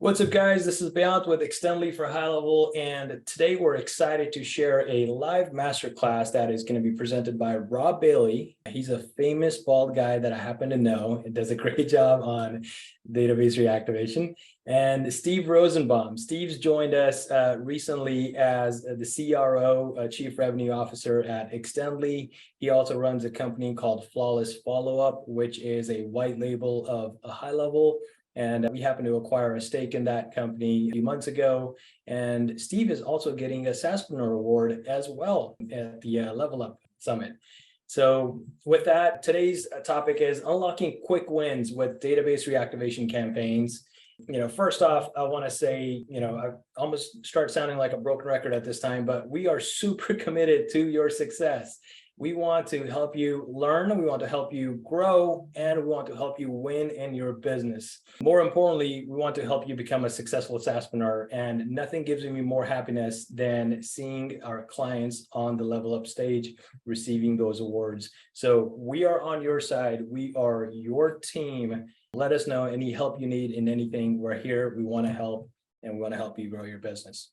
What's up, guys? This is Beyond with Extendly for High Level, and today we're excited to share a live masterclass that is going to be presented by Rob Bailey. He's a famous bald guy that I happen to know and does a great job on database reactivation. And Steve Rosenbaum. Steve's joined us recently as the CRO, Chief Revenue Officer at Extendly. He also runs a company called Flawless Follow-Up, which is a white label of a high level. And we happened to acquire a stake in that company a few months ago. And Steve is also getting a SaaSpreneur award as well at the Level Up Summit. So with that, today's topic is unlocking quick wins with database reactivation campaigns. First off, I want to say, I almost start sounding like a broken record at this time, but we are super committed to your success. We want to help you learn, we want to help you grow, and we want to help you win in your business. More importantly, we want to help you become a successful SaaSpreneur, and nothing gives me more happiness than seeing our clients on the Level Up stage receiving those awards. So we are on your side. We are your team. Let us know any help you need in anything. We're here. We want to help, and we want to help you grow your business.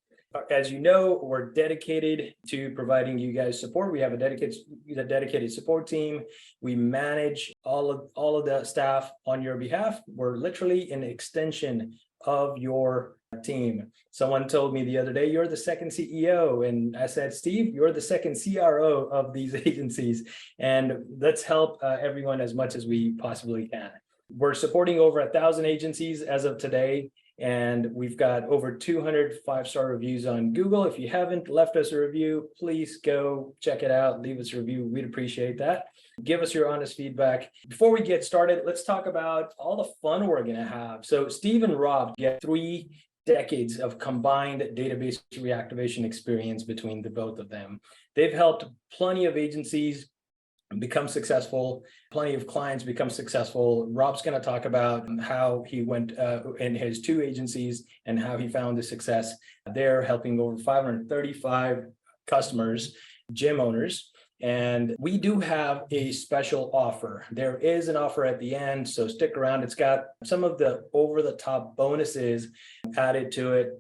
As you know, we're dedicated to providing you guys support. We have a dedicated support team. We manage all of the staff on your behalf. We're literally an extension of your team. Someone told me the other day, you're the second CEO. And I said, Steve, you're the second CRO of these agencies. And let's help everyone as much as we possibly can. We're supporting over 1,000 agencies as of today. And we've got over 200 5-star reviews on Google. If you haven't left us a review, please go check it out. Leave us a review. We'd appreciate that. Give us your honest feedback. Before we get started, let's talk about all the fun we're going to have. So Steve and Rob get 3 decades of combined database reactivation experience between the both of them. They've helped plenty of agencies become successful, plenty of clients become successful. Rob's going to talk about how he went in his 2 agencies and how he found the success there, helping over 535 customers, gym owners. And we do have a special offer. There is an offer at the end, so stick around. It's got some of the over-the-top bonuses added to it.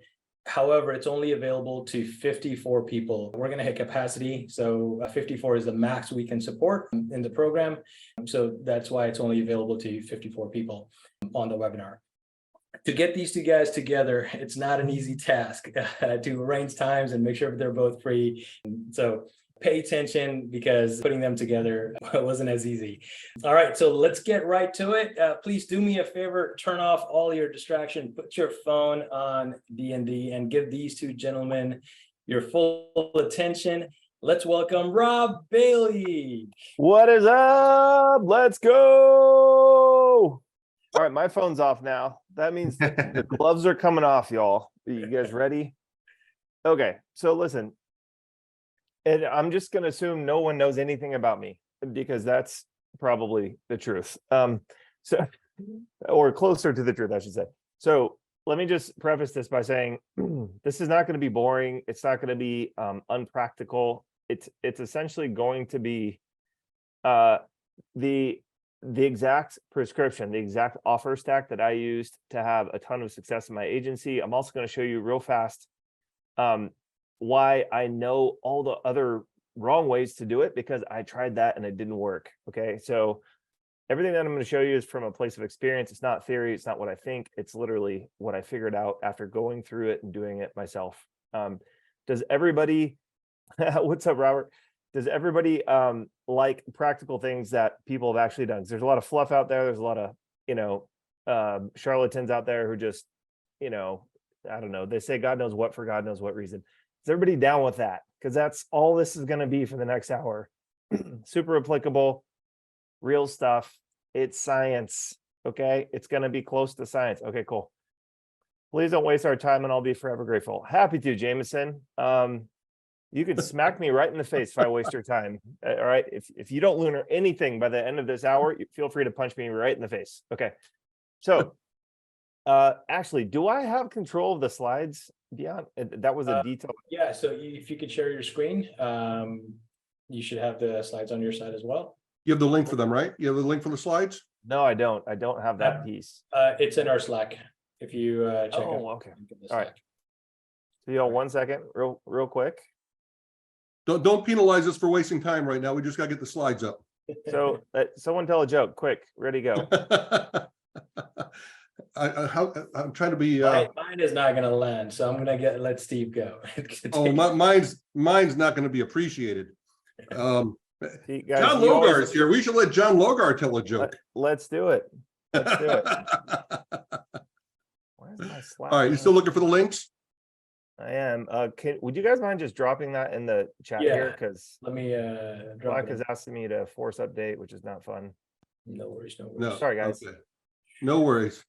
However, it's only available to 54 people. We're going to hit capacity. So 54 is the max we can support in the program. So that's why it's only available to 54 people on the webinar. To get these 2 guys together, it's not an easy task to arrange times and make sure they're both free. So pay attention because putting them together wasn't as easy. All right, so let's get right to it. Please do me a favor, turn off all your distraction, put your phone on D&D and give these 2 gentlemen your full attention. Let's welcome Rob Bailey. What is up? Let's go. All right, my phone's off now. That means the gloves are coming off, y'all. Are you guys ready? Okay, so listen. And I'm just going to assume no one knows anything about me because that's probably the truth. Or closer to the truth, I should say. So let me just preface this by saying this is not going to be boring. It's not going to be unpractical. It's essentially going to be the exact prescription, the exact offer stack that I used to have a ton of success in my agency. I'm also going to show you real fast why I know all the other wrong ways to do it because I tried that and it didn't work. Okay, so everything that I'm going to show you is from a place of experience. It's not theory. It's not what I think. It's literally what I figured out after going through it and doing it myself. Does everybody, what's up, Robert? Does everybody like practical things that people have actually done? 'Cause there's a lot of fluff out there. There's a lot of, charlatans out there who just, I don't know. They say God knows what for God knows what reason. Is everybody down with that? Because that's all this is going to be for the next hour. Super applicable, real stuff. It's science. Okay. It's going to be close to science. Okay, cool. Please don't waste our time and I'll be forever grateful. Happy to, Jameson. You can smack me right in the face if I waste your time. All right. If you don't learn anything by the end of this hour, feel free to punch me right in the face. Okay. So actually, do I have control of the slides? Beyond that was a detail. Yeah, so if you could share your screen, you should have the slides on your side as well. You have the link for them, right? You have the link for the slides? No, I don't. I don't have that piece. It's in our Slack. if you check Oh, out. okay. All right. So you all 1 second, real quick. Don't penalize us for wasting time right now. We just got to get the slides up. So someone tell a joke, quick, ready, go. I'm trying to be. Mine is not going to land, so I'm going to let Steve go. Oh, mine's not going to be appreciated. See, guys, John Logar is here. We should let John Logar tell a joke. Let's do it. Let's do it. Where's my slide? All right, you still looking for the links? I am. Would you guys mind just dropping that in the chat here? Because let me drop Black it is asking me to force update, which is not fun. No worries, no worries. No, Sorry, guys. okay. No worries.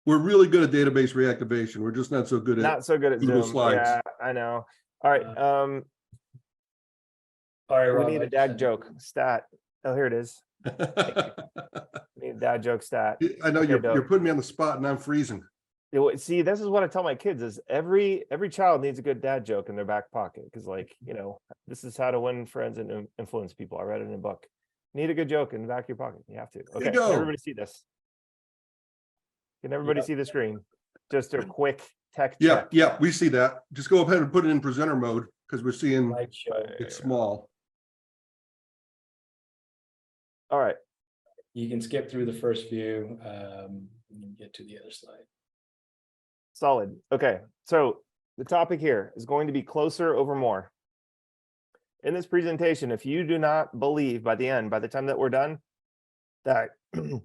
We're really good at database reactivation. We're just not so good at Google Zoom. Slides. Yeah, I know. All right. all right, We Rob, need a dad joke stat. Oh, here it is. We need a dad joke stat. I know Okay, you're putting me on the spot and I'm freezing. See, this is what I tell my kids is every child needs a good dad joke in their back pocket. Because like, this is how to win friends and influence people. I read it in a book. Need a good joke in the back of your pocket. You have to. Okay, you go. Can everybody see this? Can everybody see the screen? Just a quick tech check. Yeah, we see that. Just go ahead and put it in presenter mode because we're seeing it's small. All right. You can skip through the first few and get to the other slide. Solid. Okay. So the topic here is going to be closer over more. In this presentation, if you do not believe by the end, by the time that we're done, that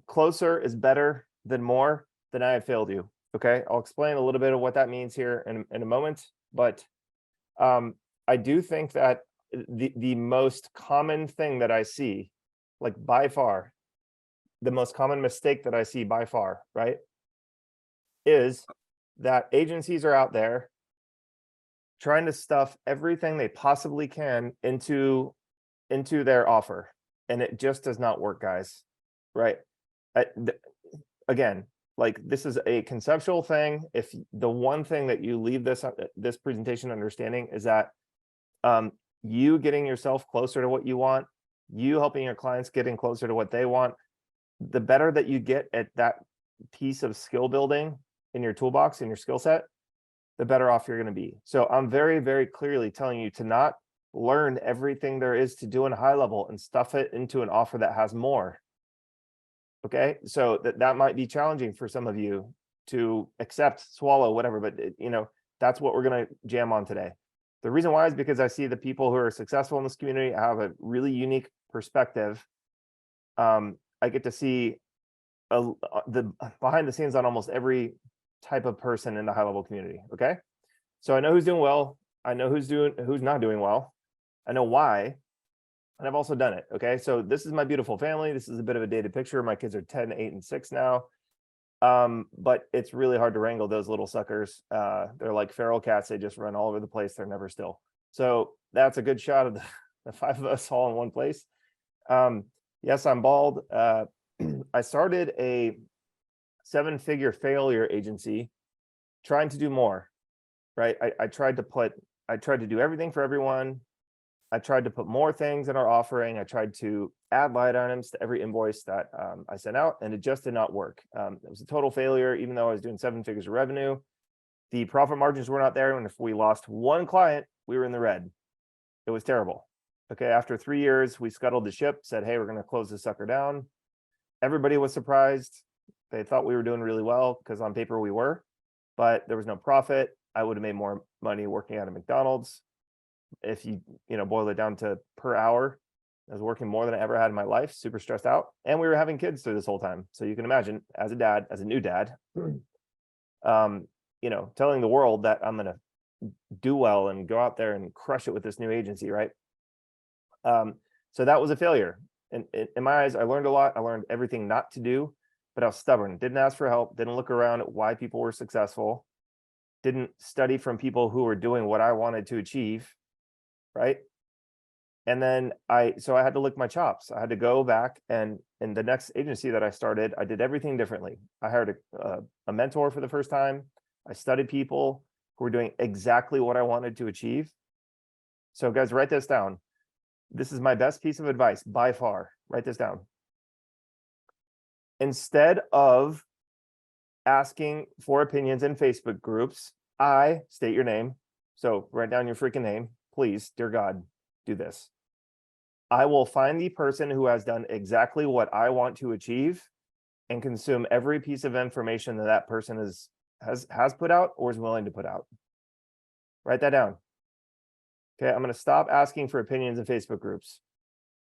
closer is better than more, then I have failed you. Okay. I'll explain a little bit of what that means here in a moment. But I do think that the most common thing that I see, like by far, the most common mistake that I see by far, right, is that agencies are out there trying to stuff everything they possibly can into their offer, and it just does not work, guys. Right? Again, like this is a conceptual thing. If the one thing that you leave this presentation understanding is that you getting yourself closer to what you want, you helping your clients getting closer to what they want, the better that you get at that piece of skill building in your toolbox, in your skill set, the better off you're going to be. So I'm very, very clearly telling you to not learn everything there is to do in high level and stuff it into an offer that has more. Okay, so that might be challenging for some of you to accept, swallow, whatever, but that's what we're going to jam on today. The reason why is because I see the people who are successful in this community have a really unique perspective. I get to see the behind the scenes on almost every type of person in the high level community. Okay, so I know who's doing well. I know who's not doing well. I know why, and I've also done it. Okay, so this is my beautiful family. This is a bit of a dated picture. My kids are 10, 8, and 6 now. But it's really hard to wrangle those little suckers. They're like feral cats. They just run all over the place. They're never still. So that's a good shot of the 5 of us all in one place. Yes, I'm bald. I started a 7-figure failure agency trying to do more, right? I tried to do everything for everyone. I tried to put more things in our offering. I tried to add line items to every invoice that I sent out, and it just did not work. It was a total failure, even though I was doing 7 figures of revenue. The profit margins were not there, and if we lost one client, we were in the red. It was terrible. Okay, after 3 years, we scuttled the ship, said, hey, we're going to close this sucker down. Everybody was surprised. They thought we were doing really well because on paper we were, but there was no profit. I would have made more money working at a McDonald's. If you boil it down to per hour, I was working more than I ever had in my life, super stressed out, and we were having kids through this whole time. So you can imagine, as a new dad, telling the world that I'm going to do well and go out there and crush it with this new agency, right? So that was a failure. And in my eyes, I learned a lot. I learned everything not to do, but I was stubborn, didn't ask for help, didn't look around at why people were successful, didn't study from people who were doing what I wanted to achieve, right? And then I had to lick my chops. I had to go back, and in the next agency that I started, I did everything differently. I hired a mentor for the first time. I studied people who were doing exactly what I wanted to achieve. So guys, write this down. This is my best piece of advice by far. Write this down. Instead of asking for opinions in Facebook groups. I state your name. So write down your freaking name, please, dear God, do this. I will find the person who has done exactly what I want to achieve and consume every piece of information that that person has put out or is willing to put out. Write that down. Okay, I'm going to stop asking for opinions in Facebook groups.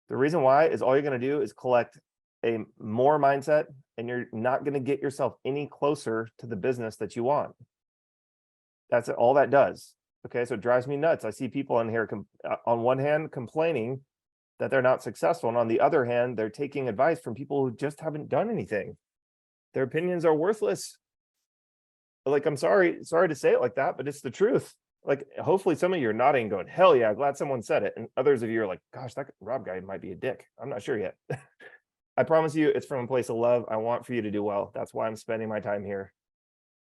The reason why is all you're going to do is collect a more mindset, and you're not going to get yourself any closer to the business that you want. That's all that does. Okay, so it drives me nuts. I see people in here on one hand complaining that they're not successful, and on the other hand, they're taking advice from people who just haven't done anything. Their opinions are worthless. Like, I'm sorry to say it like that, but it's the truth. Like, hopefully some of you are nodding going, hell yeah, glad someone said it. And others of you are like, gosh, that Rob guy might be a dick. I'm not sure yet. I promise you it's from a place of love. I want for you to do well. That's why I'm spending my time here.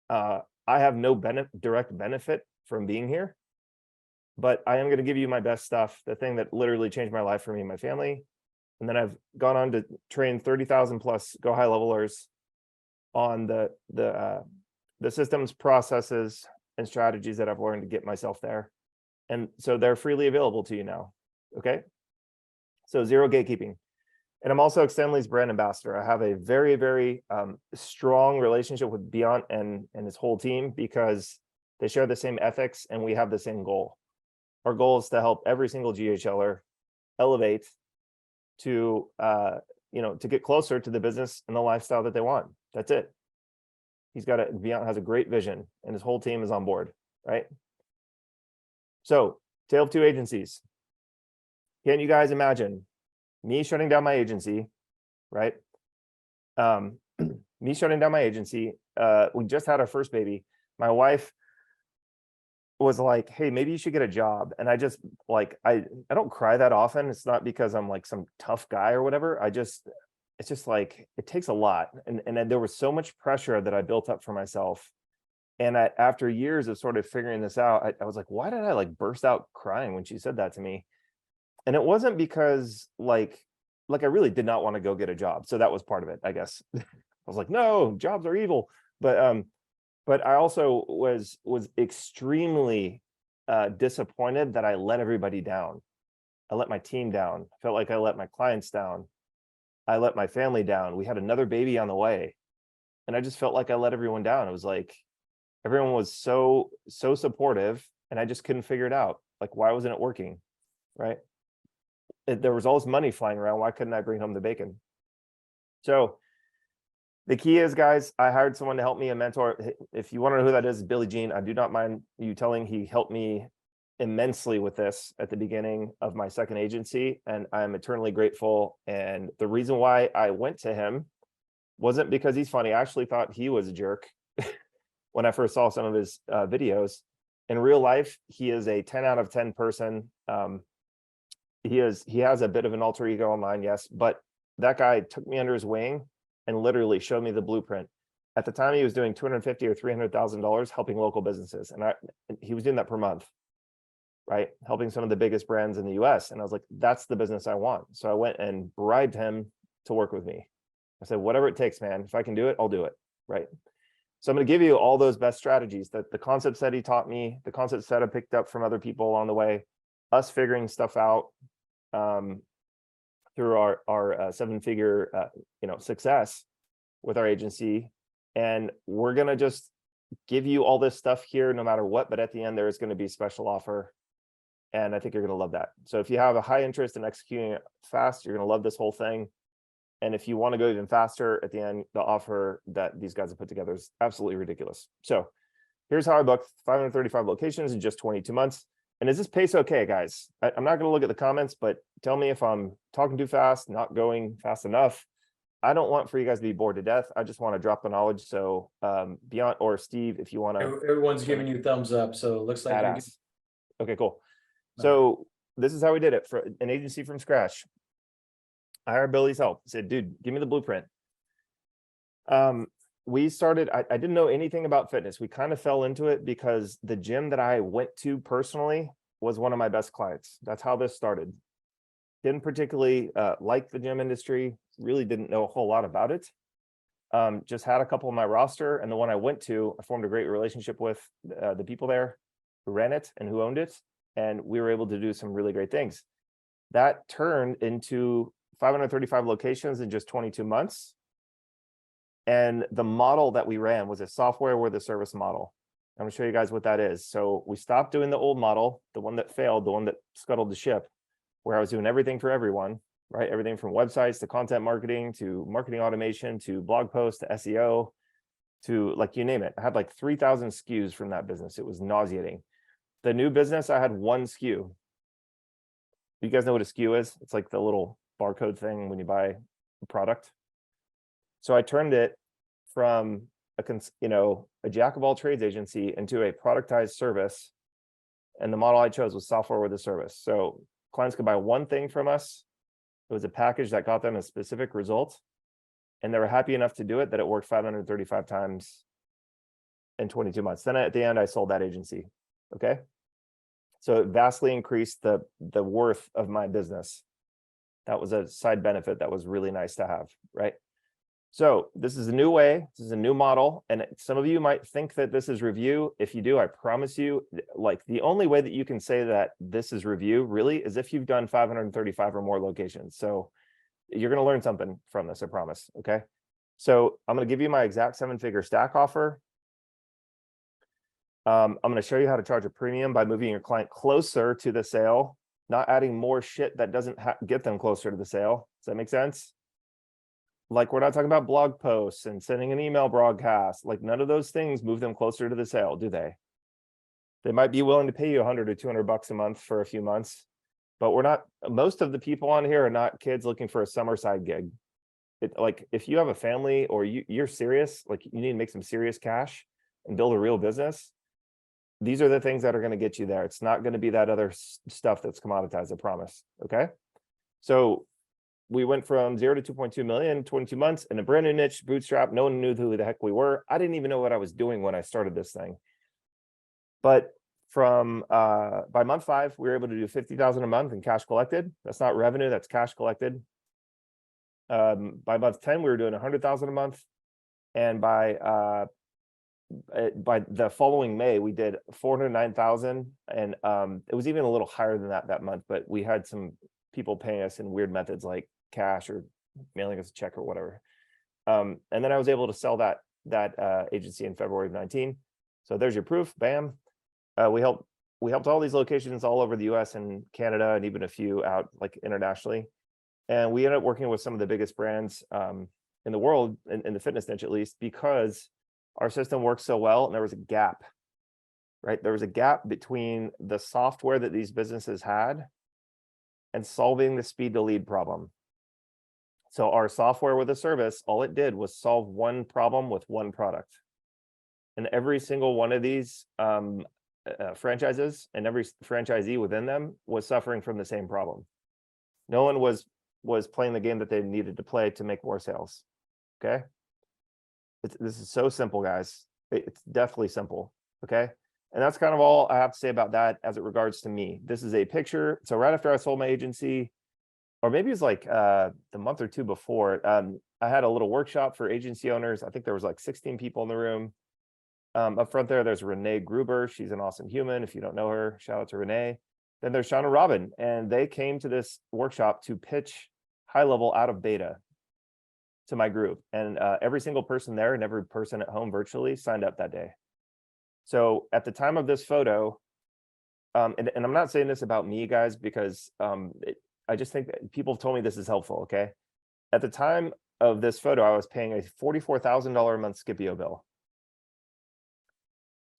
I have no direct benefit from being here, but I am going to give you my best stuff, the thing that literally changed my life for me and my family. And then I've gone on to train 30,000 plus go high levelers on the systems, processes, and strategies that I've learned to get myself there. And so they're freely available to you now. Okay. So zero gatekeeping. And I'm also Extendly's brand ambassador. I have a very, very strong relationship with Beyond and his whole team because they share the same ethics and we have the same goal. Our goal is to help every single GHLer elevate to, to get closer to the business and the lifestyle that they want. That's it. Beyond has a great vision and his whole team is on board, right? So, tale of two agencies. Can you guys imagine me shutting down my agency, right? Me shutting down my agency. We just had our first baby. My wife was like, hey, maybe you should get a job. And I just I don't cry that often. It's not because I'm like some tough guy or whatever. It's just like, it takes a lot. And there was so much pressure that I built up for myself. And after years of sort of figuring this out, I was like, why did I like burst out crying when she said that to me? And it wasn't because like I really did not want to go get a job. So that was part of it, I guess. I was like, no, jobs are evil. But I also was extremely disappointed that I let everybody down. I let my team down. I felt like I let my clients down. I let my family down. We had another baby on the way. And I just felt like I let everyone down. It was like, everyone was so supportive and I just couldn't figure it out. Like, why wasn't it working? Right? There was all this money flying around. Why couldn't I bring home the bacon? So the key is, guys, I hired someone to help me, a mentor. If you want to know who that is, Billy Jean. I do not mind you telling. He helped me immensely with this at the beginning of my second agency, and I'm eternally grateful. And the reason why I went to him wasn't because he's funny. I actually thought he was a jerk when I first saw some of his videos. In real life, he is a 10 out of 10 person. He has a bit of an alter ego online, yes, but that guy took me under his wing and literally showed me the blueprint. At the time, he was doing $250,000 or $300,000 helping local businesses, and he was doing that per month, right? Helping some of the biggest brands in the US. And I was like, that's the business I want. So I went and bribed him to work with me. I said, whatever it takes, man. If I can do it, I'll do it, right? So I'm going to give you all those best strategies, that the concepts that he taught me, the concepts that I picked up from other people along the way, us figuring stuff out through our seven-figure success with our agency. And we're going to just give you all this stuff here no matter what, but at the end there is going to be a special offer, and I think you're going to love that. So if you have a high interest in executing it fast, you're going to love this whole thing. And if you want to go even faster, at the end, the offer that these guys have put together is absolutely ridiculous. So here's how I booked 535 locations in just 22 months. And is this pace okay, guys? I'm not going to look at the comments, but tell me if I'm talking too fast, not going fast enough. I don't want for you guys to be bored to death. I just want to drop the knowledge. So Beyond or Steve, if you want to. Everyone's giving you thumbs up. So it looks like you're good. Okay, cool. So this is how we did it for an agency from scratch. I hired Billy's help. I said, dude, give me the blueprint. We started, I didn't know anything about fitness. We kind of fell into it because the gym that I went to personally was one of my best clients. That's how this started. Didn't particularly like the gym industry, really didn't know a whole lot about it. Just had a couple on my roster, and the one I went to, I formed a great relationship with the people there who ran it and who owned it, and we were able to do some really great things. That turned into 535 locations in just 22 months. And the model that we ran was a software with a service model. I'm going to show you guys what that is. So we stopped doing the old model, the one that failed, the one that scuttled the ship, where I was doing everything for everyone, right? Everything from websites to content marketing to marketing automation to blog posts to SEO to like you name it. I had like 3,000 SKUs from that business. It was nauseating. The new business, I had one SKU. You guys know what a SKU is? It's like the little barcode thing when you buy a product. So I turned it from a jack of all trades agency into a productized service. And the model I chose was software with a service. So clients could buy one thing from us. It was a package that got them a specific result. And they were happy enough to do it that it worked 535 times in 22 months. Then at the end, I sold that agency. Okay. So it vastly increased the worth of my business. That was a side benefit that was really nice to have, right? So this is a new way, this is a new model, and some of you might think that this is review. If you do, I promise you, like the only way that you can say that this is review really is if you've done 535 or more locations. So you're going to learn something from this, I promise. Okay. So I'm going to give you my exact 7-figure stack offer. I'm going to show you how to charge a premium by moving your client closer to the sale, not adding more shit that doesn't get them closer to the sale. Does that make sense? Like, we're not talking about blog posts and sending an email broadcast. Like, none of those things move them closer to the sale, do they? They might be willing to pay you 100 or 200 bucks a month for a few months, but we're not, most of the people on here are not kids looking for a summer side gig. Like, if you have a family or you're serious, like you need to make some serious cash and build a real business, these are the things that are going to get you there. It's not going to be that other stuff that's commoditized, I promise. Okay. So we went from 0 to 2.2 million, 22 months in a brand new niche, bootstrap. No one knew who the heck we were. I didn't even know what I was doing when I started this thing. But from by month 5, we were able to do 50,000 a month in cash collected. That's not revenue, that's cash collected. By month 10, we were doing 100,000 a month. And by the following May, we did 409,000. And it was even a little higher than that month, but we had some people paying us in weird methods like cash or mailing us a check or whatever. And then I was able to sell that agency in February of 19. So there's your proof. Bam. We helped all these locations all over the US and Canada, and even a few out like internationally. And we ended up working with some of the biggest brands in the world, in the fitness niche at least, because our system works so well. And there was a gap, right? There was a gap between the software that these businesses had and solving the speed to lead problem. So our software with a service, all it did was solve one problem with one product. And every single one of these franchises and every franchisee within them was suffering from the same problem. No one was playing the game that they needed to play to make more sales. Okay. This is so simple, guys. It's definitely simple. Okay. And that's kind of all I have to say about that as it regards to me. This is a picture. So right after I sold my agency, or maybe it's like the month or two before, I had a little workshop for agency owners. I think there was like 16 people in the room. Up front there's Renee Gruber. She's an awesome human. If you don't know her, shout out to Renee. Then there's Sean and Robin, and they came to this workshop to pitch high level out of beta to my group. And every single person there and every person at home virtually signed up that day. So at the time of this photo, and I'm not saying this about me, guys, because I just think that people have told me this is helpful, okay? At the time of this photo, I was paying a $44,000 a month Scipio bill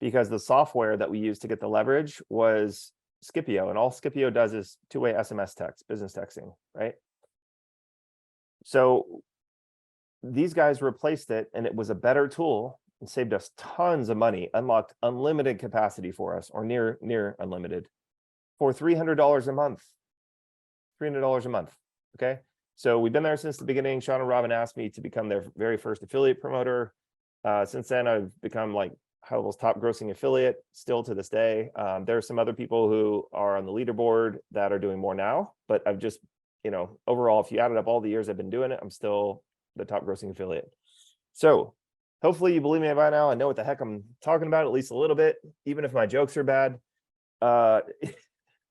because the software that we used to get the leverage was Scipio, and all Scipio does is two-way SMS text, business texting, right? So these guys replaced it, and it was a better tool and saved us tons of money, unlocked unlimited capacity for us, or near unlimited, for $300 a month. $300 a month. Okay. So we've been there since the beginning. Sean and Robin asked me to become their very first affiliate promoter. Since then, I've become like High Level's top grossing affiliate still to this day. There are some other people who are on the leaderboard that are doing more now, but I've just, overall, if you added up all the years I've been doing it, I'm still the top grossing affiliate. So hopefully you believe me by now. I know what the heck I'm talking about, at least a little bit, even if my jokes are bad. We're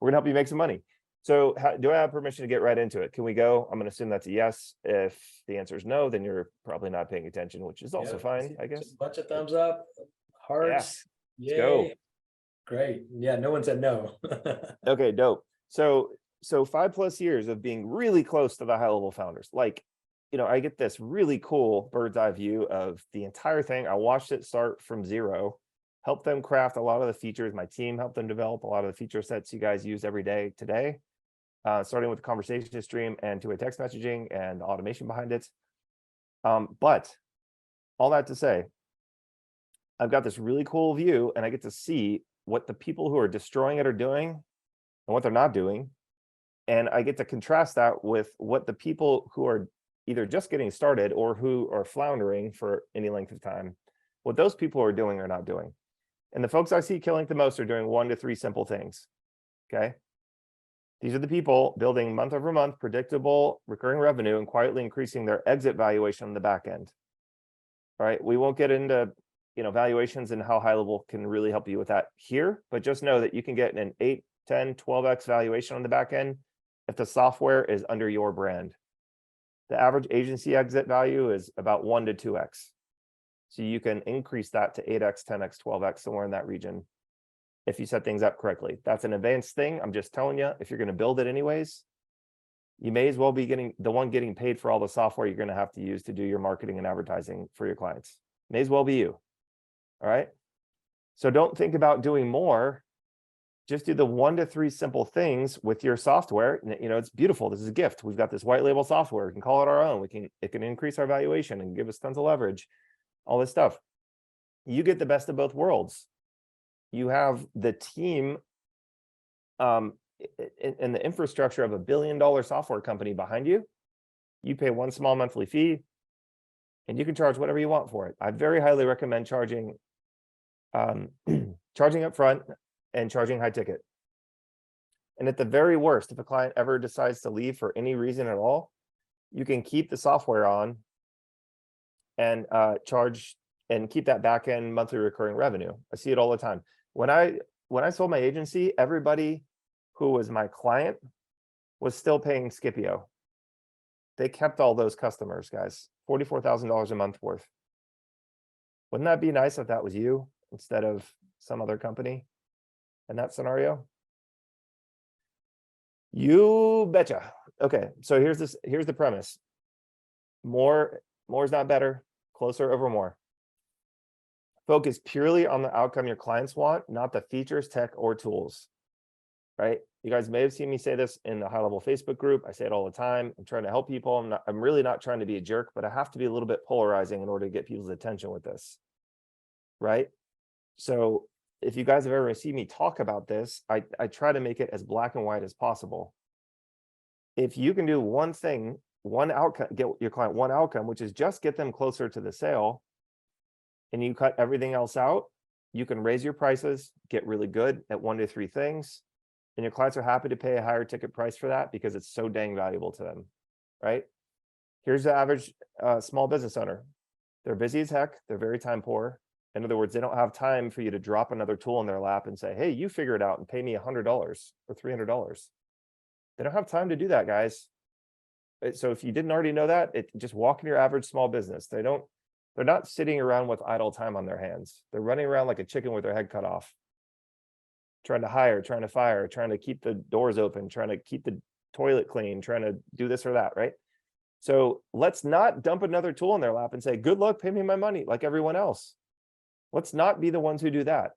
gonna help you make some money. So do I have permission to get right into it? Can we go? I'm gonna assume that's a yes. If the answer is no, then you're probably not paying attention, which is also fine, I guess. A bunch of thumbs up, hearts. Let's go. Great. Yeah, no one said no. Okay, dope. So 5+ years of being really close to the high level founders. Like, I get this really cool bird's eye view of the entire thing. I watched it start from zero, help them craft a lot of the features. My team helped them develop a lot of the feature sets you guys use every day today, starting with the conversation stream and two-way text messaging and automation behind it. But all that to say, I've got this really cool view and I get to see what the people who are destroying it are doing and what they're not doing. And I get to contrast that with what the people who are either just getting started or who are floundering for any length of time, what those people are doing or not doing. And the folks I see killing the most are doing 1 to 3 simple things. Okay. These are the people building month over month, predictable recurring revenue and quietly increasing their exit valuation on the back end. All right. We won't get into valuations and how high level can really help you with that here, but just know that you can get an 8, 10, 12x valuation on the back end if the software is under your brand. The average agency exit value is about 1 to 2x. So you can increase that to 8x, 10x, 12x, somewhere in that region if you set things up correctly. That's an advanced thing. I'm just telling you, if you're going to build it anyways, you may as well be getting paid for all the software you're going to have to use to do your marketing and advertising for your clients. May as well be you. All right. So don't think about doing more. Just do the 1 to 3 simple things with your software. It's beautiful. This is a gift. We've got this white label software. We can call it our own. It can increase our valuation and give us tons of leverage, all this stuff. You get the best of both worlds. You have the team and the infrastructure of $1 billion software company behind you. You pay one small monthly fee and you can charge whatever you want for it. I very highly recommend charging up front and charging high ticket. And at the very worst, if a client ever decides to leave for any reason at all, you can keep the software on and charge and keep that back end monthly recurring revenue. I see it all the time. When I sold my agency, everybody who was my client was still paying Scipio. They kept all those customers, guys. $44,000 a month worth. Wouldn't that be nice if that was you instead of some other company in that scenario? You betcha. Okay, so here's the premise. More is not better. Closer over more. Focus purely on the outcome your clients want, not the features, tech, or tools. Right? You guys may have seen me say this in the high level Facebook group. I say it all the time. I'm trying to help people. I'm really not trying to be a jerk, but I have to be a little bit polarizing in order to get people's attention with this. Right? So if you guys have ever seen me talk about this, I try to make it as black and white as possible. If you can do one thing, one outcome, get your client one outcome, which is just get them closer to the sale, and you cut everything else out, you can raise your prices, get really good at 1 to 3 things, and your clients are happy to pay a higher ticket price for that because it's so dang valuable to them, right? Here's the average small business owner. They're busy as heck. They're very time poor. In other words, they don't have time for you to drop another tool in their lap and say, hey, you figure it out and pay me $100 or $300. They don't have time to do that, guys. So if you didn't already know that, just walk in your average small business. They're not sitting around with idle time on their hands. They're running around like a chicken with their head cut off, trying to hire, trying to fire, trying to keep the doors open, trying to keep the toilet clean, trying to do this or that, right? So let's not dump another tool in their lap and say, good luck, pay me my money like everyone else. Let's not be the ones who do that.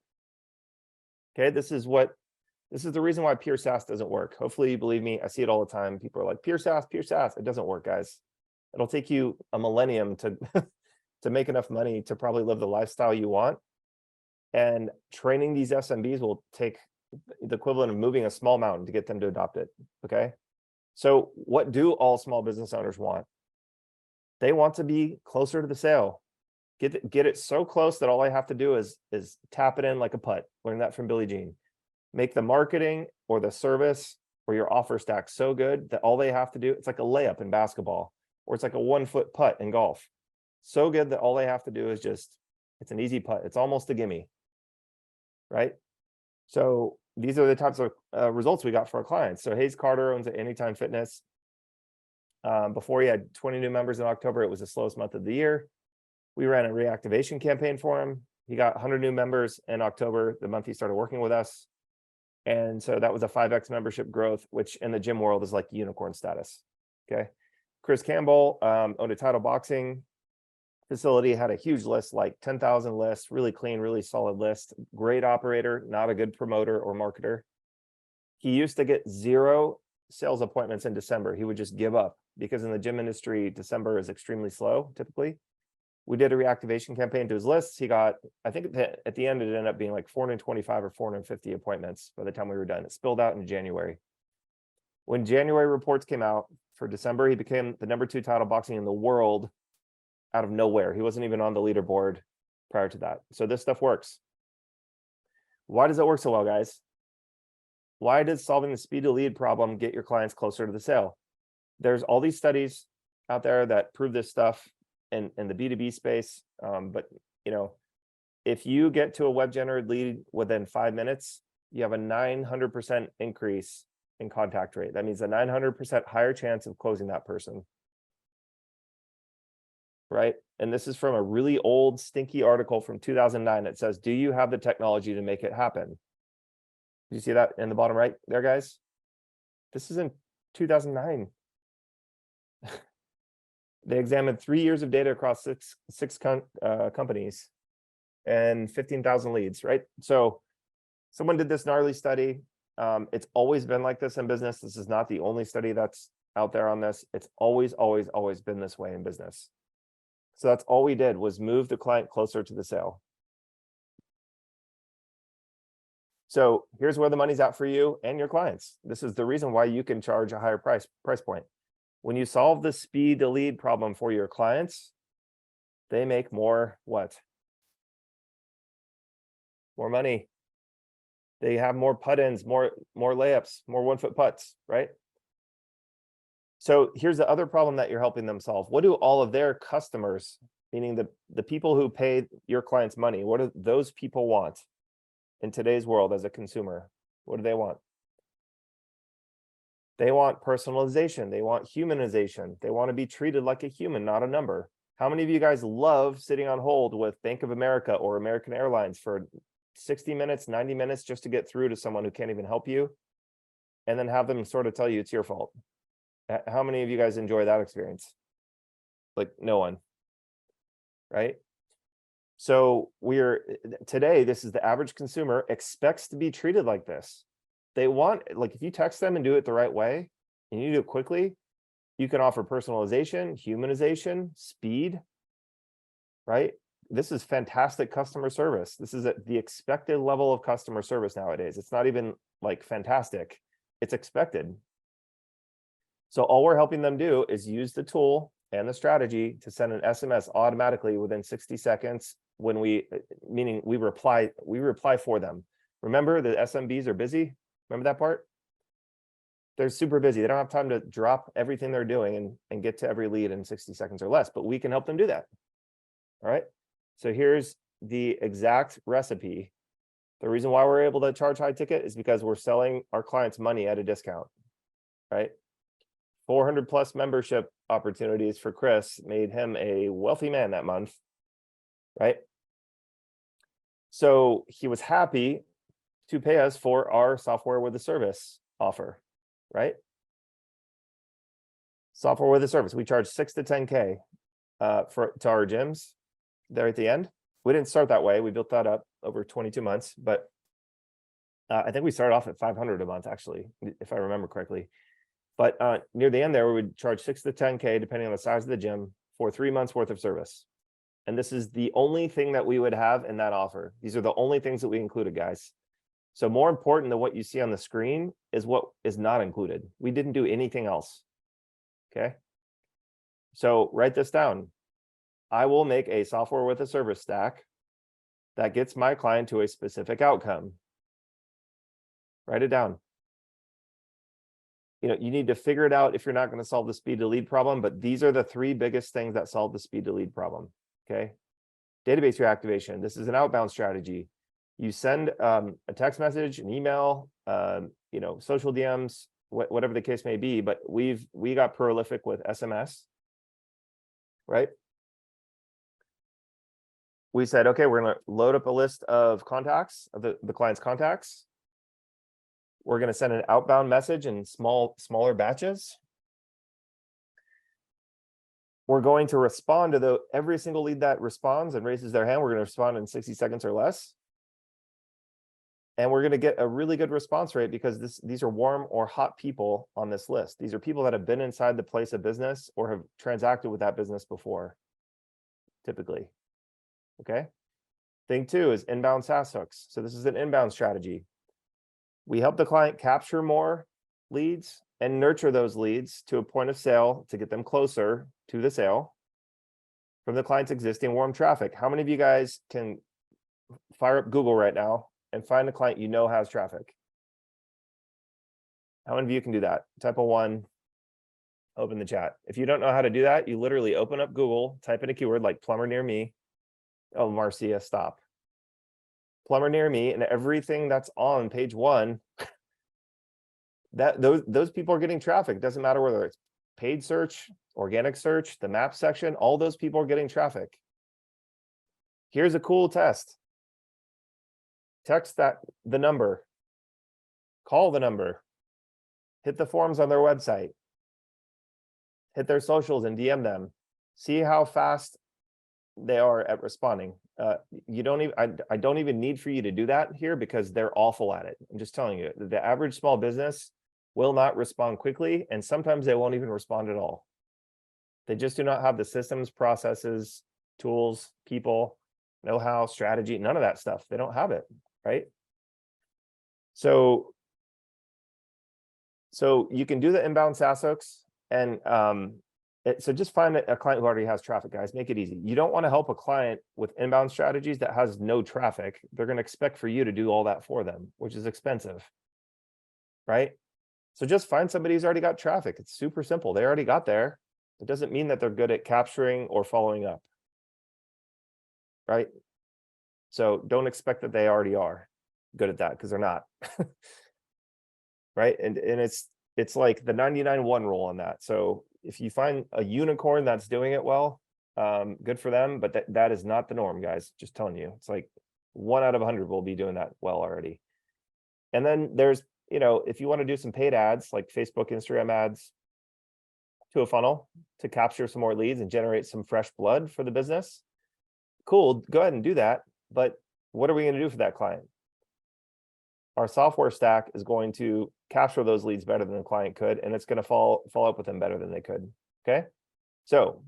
Okay, this is the reason why pure SaaS doesn't work. Hopefully you believe me. I see it all the time. People are like, pure SaaS, pure SaaS. It doesn't work, guys. It'll take you a millennium to to make enough money to probably live the lifestyle you want. And training these SMBs will take the equivalent of moving a small mountain to get them to adopt it. Okay. So what do all small business owners want? They want to be closer to the sale. Get it so close that all I have to do is tap it in like a putt. Learn that from Billie Jean. Make the marketing or the service or your offer stack so good that all they have to do, it's like a layup in basketball, or it's like a 1-foot putt in golf. So good that all they have to do is just, it's an easy putt. It's almost a gimme, right? So these are the types of results we got for our clients. So Hayes Carter owns Anytime Fitness. Before he had 20 new members in October, it was the slowest month of the year. We ran a reactivation campaign for him. He got 100 new members in October, the month he started working with us. And so that was a 5x membership growth, which in the gym world is like unicorn status. Okay. Chris Campbell owned a title boxing facility, had a huge list, like 10,000 lists, really clean, really solid list. Great operator, not a good promoter or marketer. He used to get 0 sales appointments in December. He would just give up because in the gym industry, December is extremely slow typically. We did a reactivation campaign to his lists. He got, I think at the end, it ended up being like 425 or 450 appointments by the time we were done. It spilled out in January. When January reports came out for December, he became the #2 title boxing in the world out of nowhere. He wasn't even on the leaderboard prior to that. So this stuff works. Why does it work so well, guys? Why does solving the speed to lead problem get your clients closer to the sale? There's all these studies out there that prove this stuff in the B2B space. But you know, if you get to a web generated lead within 5 minutes, you have a 900% increase in contact rate. That means a 900% higher chance of closing that person. Right? And this is from a really old stinky article from 2009 that says, do you have the technology to make it happen? You see that in the bottom right there, guys? This is in 2009. They examined 3 years of data across six companies and 15,000 leads, right? So someone did this gnarly study. It's always been like this in business. This is not the only study that's out there on this. It's always, always, always been this way in business. So that's all we did was move the client closer to the sale. So here's where the money's at for you and your clients. This is the reason why you can charge a higher price point. When you solve the speed to lead problem for your clients, they make more what? More money. They have more putt-ins, more layups, more 1-foot putts, right? So here's the other problem that you're helping them solve. What do all of their customers, meaning the people who pay your clients money, what do those people want in today's world as a consumer? What do they want? They want personalization. They want humanization. They want to be treated like a human, not a number. How many of you guys love sitting on hold with Bank of America or American Airlines for 60 minutes, 90 minutes just to get through to someone who can't even help you and then have them sort of tell you it's your fault? How many of you guys enjoy that experience? Like no one, right? So today, this is the average consumer expects to be treated like this. They want, like if you text them and do it the right way and you do it quickly, you can offer personalization, humanization, speed, right? This is fantastic customer service. This is at the expected level of customer service nowadays. It's not even like fantastic, it's expected. So all we're helping them do is use the tool and the strategy to send an SMS automatically within 60 seconds when meaning we reply for them. Remember, the SMBs are busy. Remember that part? They're super busy. They don't have time to drop everything they're doing and get to every lead in 60 seconds or less, but we can help them do that. All right. So here's the exact recipe. The reason why we're able to charge high ticket is because we're selling our clients money at a discount, right? 400 plus membership opportunities for Chris made him a wealthy man that month, right? So he was happy to pay us for our software with a service offer, right? Software with a service. We charge 6 to 10K to our gyms there at the end. We didn't start that way. We built that up over 22 months, but I think we started off at 500 a month, actually, if I remember correctly. But near the end there, we would charge 6 to 10K, depending on the size of the gym, for 3 months worth of service. And this is the only thing that we would have in that offer. These are the only things that we included, guys. So more important than what you see on the screen is what is not included. We didn't do anything else. Okay. So write this down. I will make a software with a service stack that gets my client to a specific outcome. Write it down. you need to figure it out if you're not going to solve the speed to lead problem, but these are the 3 biggest things that solve the speed to lead problem. Okay. Database reactivation. This is an outbound strategy. You send a text message, an email, social DMs, whatever the case may be, but we got prolific with SMS, right? We said, okay, we're going to load up a list of contacts, of the client's contacts. We're going to send an outbound message in smaller batches. We're going to respond to every single lead that responds and raises their hand. We're going to respond in 60 seconds or less. And we're going to get a really good response rate because these are warm or hot people on this list. These are people that have been inside the place of business or have transacted with that business before, typically. Okay. Thing 2 is inbound SaaS hooks. So this is an inbound strategy. We help the client capture more leads and nurture those leads to a point of sale to get them closer to the sale from the client's existing warm traffic. How many of you guys can fire up Google right now and find a client has traffic? How many of you can do that? Type a 1, open the chat. If you don't know how to do that, you literally open up Google, type in a keyword like plumber near me. Oh, Marcia, stop. Plumber near me, and everything that's on page 1, those people are getting traffic. It doesn't matter whether it's paid search, organic search, the map section, all those people are getting traffic. Here's a cool test. Text the number, call the number, hit the forms on their website, hit their socials and DM them. See how fast they are at responding. I don't even need for you to do that here because they're awful at it. I'm just telling you, the average small business will not respond quickly, and sometimes they won't even respond at all. They just do not have the systems, processes, tools, people, know-how, strategy, none of that stuff. They don't have it, right? So you can do the inbound SaaS hooks, and so just find a client who already has traffic, guys. Make it easy. You don't want to help a client with inbound strategies that has no traffic. They're going to expect for you to do all that for them, which is expensive, right? So just find somebody who's already got traffic. It's super simple. They already got there. It doesn't mean that they're good at capturing or following up, right? So don't expect that they already are good at that because they're not, right? And it's like the 99-1 rule on that. So if you find a unicorn that's doing it well, good for them, but that is not the norm, guys. Just telling you, it's like 1 out of 100 will be doing that well already. And then there's, if you want to do some paid ads like Facebook, Instagram ads to a funnel to capture some more leads and generate some fresh blood for the business, cool, go ahead and do that. But what are we going to do for that client? Our software stack is going to capture those leads better than the client could, and it's going to follow up with them better than they could. Okay. So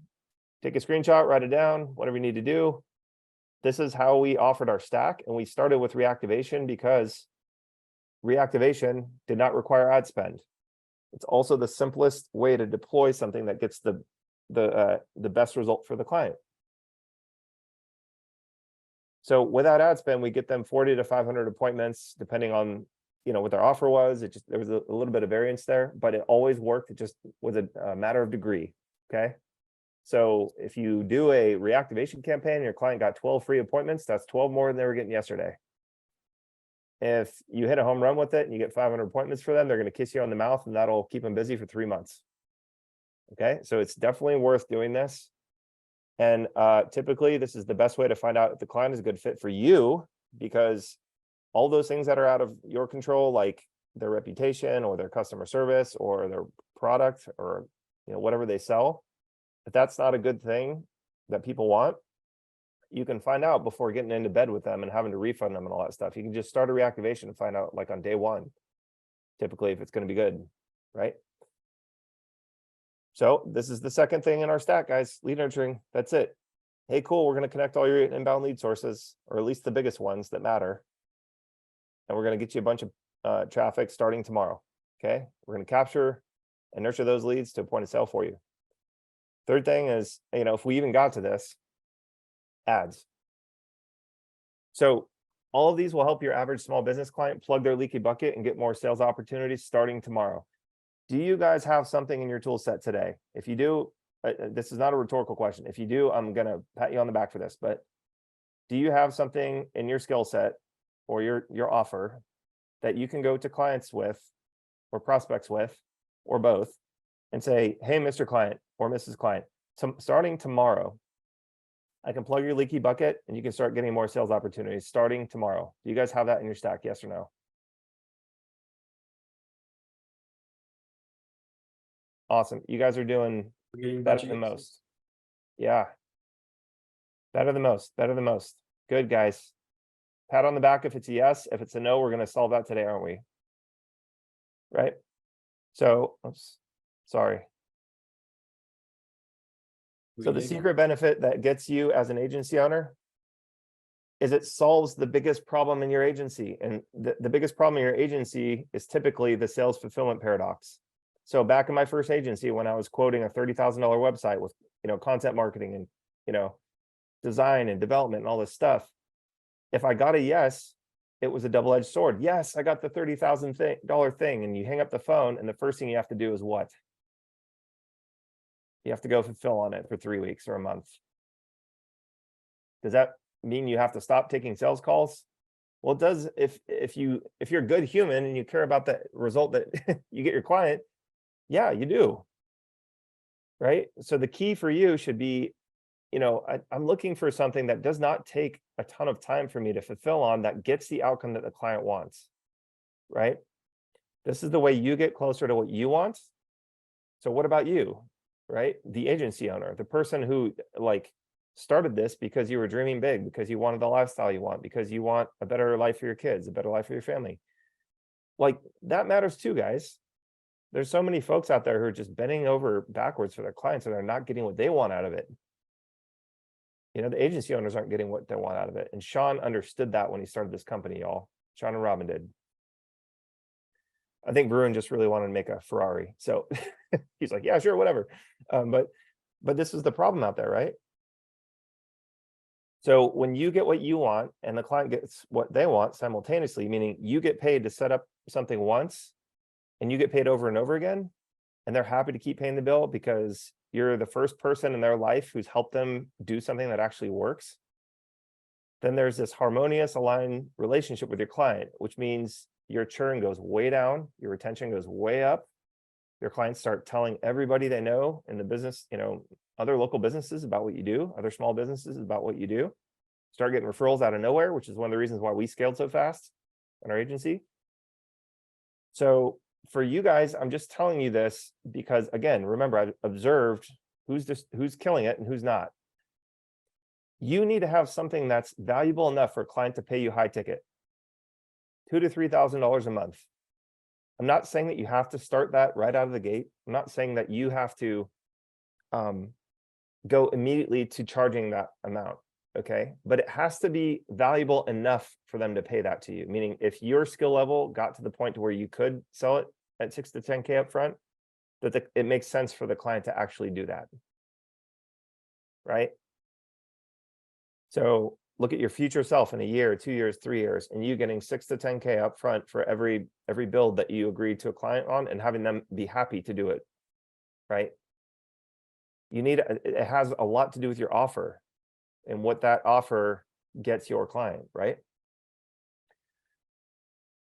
take a screenshot, write it down, whatever you need to do. This is how we offered our stack. And we started with reactivation because reactivation did not require ad spend. It's also the simplest way to deploy something that gets the best result for the client. So without ad spend, we get them 40 to 500 appointments, depending on what their offer was. There was a little bit of variance there, but it always worked. It just was a matter of degree. Okay. So if you do a reactivation campaign and your client got 12 free appointments, that's 12 more than they were getting yesterday. If you hit a home run with it and you get 500 appointments for them, they're going to kiss you on the mouth, and that'll keep them busy for 3 months. Okay. So it's definitely worth doing this. And typically, this is the best way to find out if the client is a good fit for you, because all those things that are out of your control, like their reputation or their customer service or their product or whatever they sell, if that's not a good thing that people want, you can find out before getting into bed with them and having to refund them and all that stuff. You can just start a reactivation and find out like on day 1, typically, if it's going to be good, right? So this is the second thing in our stack, guys, lead nurturing. That's it. Hey, cool. We're going to connect all your inbound lead sources, or at least the biggest ones that matter. And we're going to get you a bunch of traffic starting tomorrow. Okay. We're going to capture and nurture those leads to a point of sale for you. Third thing is, if we even got to this, ads. So all of these will help your average small business client plug their leaky bucket and get more sales opportunities starting tomorrow. Do you guys have something in your tool set today? If you do, this is not a rhetorical question. If you do, I'm going to pat you on the back for this, but do you have something in your skill set or your offer that you can go to clients with or prospects with or both and say, hey, Mr. Client or Mrs. Client, starting tomorrow, I can plug your leaky bucket and you can start getting more sales opportunities starting tomorrow. Do you guys have that in your stack? Yes or no? Awesome. You guys are doing better than most. Yeah. Better than most. Better than most. Good, guys. Pat on the back if it's a yes. If it's a no, we're going to solve that today, aren't we? Right? So, oops, sorry. So the secret benefit that gets you as an agency owner is it solves the biggest problem in your agency. And the biggest problem in your agency is typically the sales fulfillment paradox. So back in my first agency, when I was quoting a $30,000 website with, content marketing and, design and development and all this stuff, if I got a yes, it was a double-edged sword. Yes, I got the $30,000 thing, and you hang up the phone, and the first thing you have to do is what? You have to go fulfill on it for 3 weeks or a month. Does that mean you have to stop taking sales calls? Well, it does if you're a good human and you care about the result that you get your client. Yeah, you do. Right? So the key for you should be, I'm looking for something that does not take a ton of time for me to fulfill on, that gets the outcome that the client wants. Right? This is the way you get closer to what you want. So what about you? Right? The agency owner, the person who started this because you were dreaming big, because you wanted the lifestyle you want, because you want a better life for your kids, a better life for your family. That matters too, guys. There's so many folks out there who are just bending over backwards for their clients and they're not getting what they want out of it. The agency owners aren't getting what they want out of it. And Sean understood that when he started this company, y'all. Sean and Robin did. I think Bruin just really wanted to make a Ferrari. So he's like, yeah, sure, whatever. But this is the problem out there, right? So when you get what you want and the client gets what they want simultaneously, meaning you get paid to set up something once and you get paid over and over again, and they're happy to keep paying the bill because you're the first person in their life who's helped them do something that actually works, then there's this harmonious, aligned relationship with your client, which means your churn goes way down, your retention goes way up. Your clients start telling everybody they know in the business, other local businesses about what you do, other small businesses about what you do. Start getting referrals out of nowhere, which is one of the reasons why we scaled so fast in our agency. So for you guys, I'm just telling you this because, again, remember, I've observed who's killing it and who's not. You need to have something that's valuable enough for a client to pay you high ticket, $2,000 to $3,000 a month. I'm not saying that you have to start that right out of the gate. I'm not saying that you have to go immediately to charging that amount, okay? But it has to be valuable enough for them to pay that to you. Meaning, if your skill level got to the point to where you could sell it at 6 to 10K up front, that it makes sense for the client to actually do that, right? So look at your future self in a year, 2 years, 3 years, and you getting 6 to 10K up front for every build that you agreed to a client on, and having them be happy to do it, right? It has a lot to do with your offer and what that offer gets your client, right?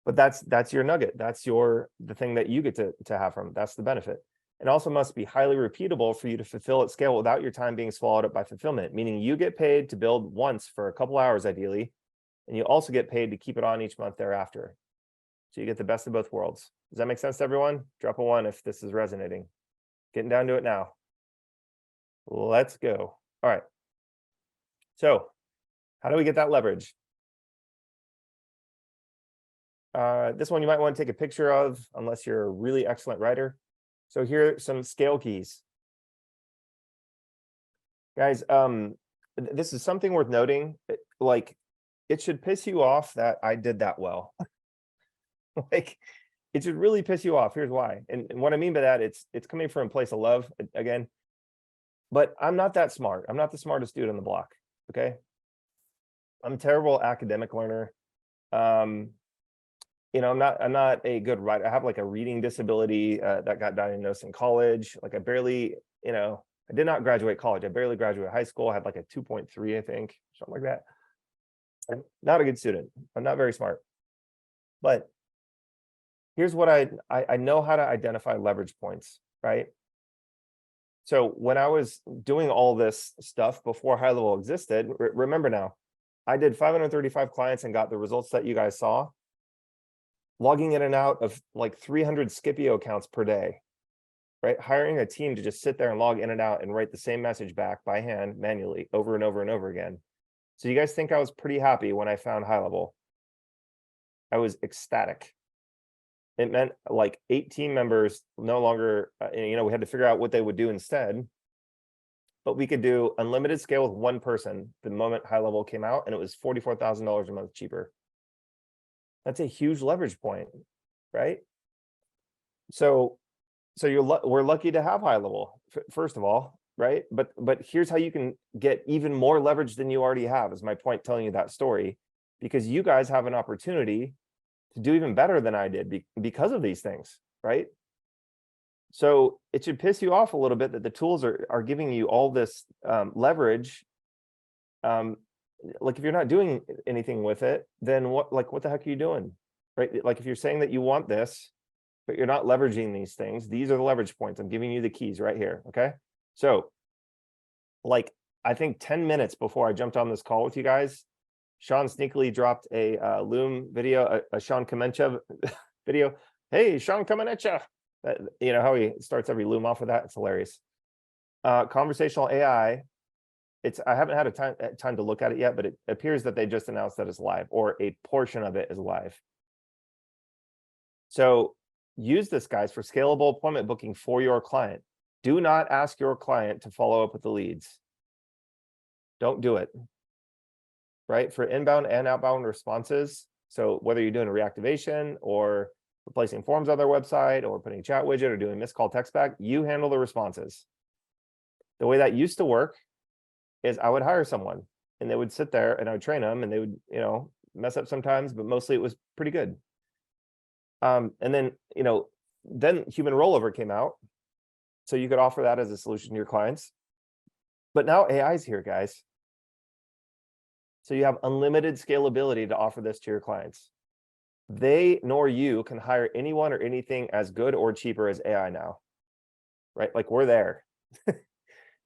But that's your nugget. That's the thing that you get to have from. That's the benefit. It also must be highly repeatable for you to fulfill at scale without your time being swallowed up by fulfillment, meaning you get paid to build once for a couple hours ideally, and you also get paid to keep it on each month thereafter. So you get the best of both worlds. Does that make sense to everyone? Drop a 1 if this is resonating. Getting down to it now. Let's go. All right. So how do we get that leverage? This one you might want to take a picture of unless you're a really excellent writer. So here are some scale keys. Guys, this is something worth noting. It should piss you off that I did that well. It should really piss you off. Here's why. And what I mean by that, it's coming from a place of love, again. But I'm not that smart. I'm not the smartest dude on the block, okay? I'm a terrible academic learner. I'm not a good writer. I have like a reading disability that got diagnosed in college. Like I barely, I did not graduate college. I barely graduated high school. I had like a 2.3, I think, something like that. I'm not a good student. I'm not very smart. But here's what I know how to identify leverage points, right? So when I was doing all this stuff before high level existed, remember now, I did 535 clients and got the results that you guys saw, logging in and out of like 300 Scipio accounts per day, right? Hiring a team to just sit there and log in and out and write the same message back by hand manually over and over and over again. So you guys think I was pretty happy when I found high level? I was ecstatic. It meant like 8 team members no longer, we had to figure out what they would do instead. But we could do unlimited scale with one person the moment high level came out, and it was $44,000 a month cheaper. That's a huge leverage point, right? So we're lucky to have high level, first of all, right? But here's how you can get even more leverage than you already have, is my point telling you that story, because you guys have an opportunity to do even better than I did because of these things, right? So it should piss you off a little bit that the tools are giving you all this leverage. Like if you're not doing anything with it, then what the heck are you doing, right? Like if you're saying that you want this, but you're not leveraging these things, these are the leverage points. I'm giving you the keys right here, okay? So like, I think 10 minutes before I jumped on this call with you guys, Sean sneakily dropped a Loom video, a Sean Kamenchev video. Hey, Sean coming at you. You know how he starts every Loom off with that? It's hilarious. Conversational AI. I haven't had a time to look at it yet, but it appears that they just announced that it's live, or a portion of it is live. So use this, guys, for scalable appointment booking for your client. Do not ask your client to follow up with the leads. Don't do it. Right? For inbound and outbound responses. So whether you're doing a reactivation or replacing forms on their website or putting a chat widget or doing missed call text back, you handle the responses. The way that used to work is I would hire someone and they would sit there and I would train them, and they would, mess up sometimes, but mostly it was pretty good. And then, then human rollover came out. So you could offer that as a solution to your clients. But now AI is here, guys. So you have unlimited scalability to offer this to your clients. They nor you can hire anyone or anything as good or cheaper as AI now, right? Like we're there.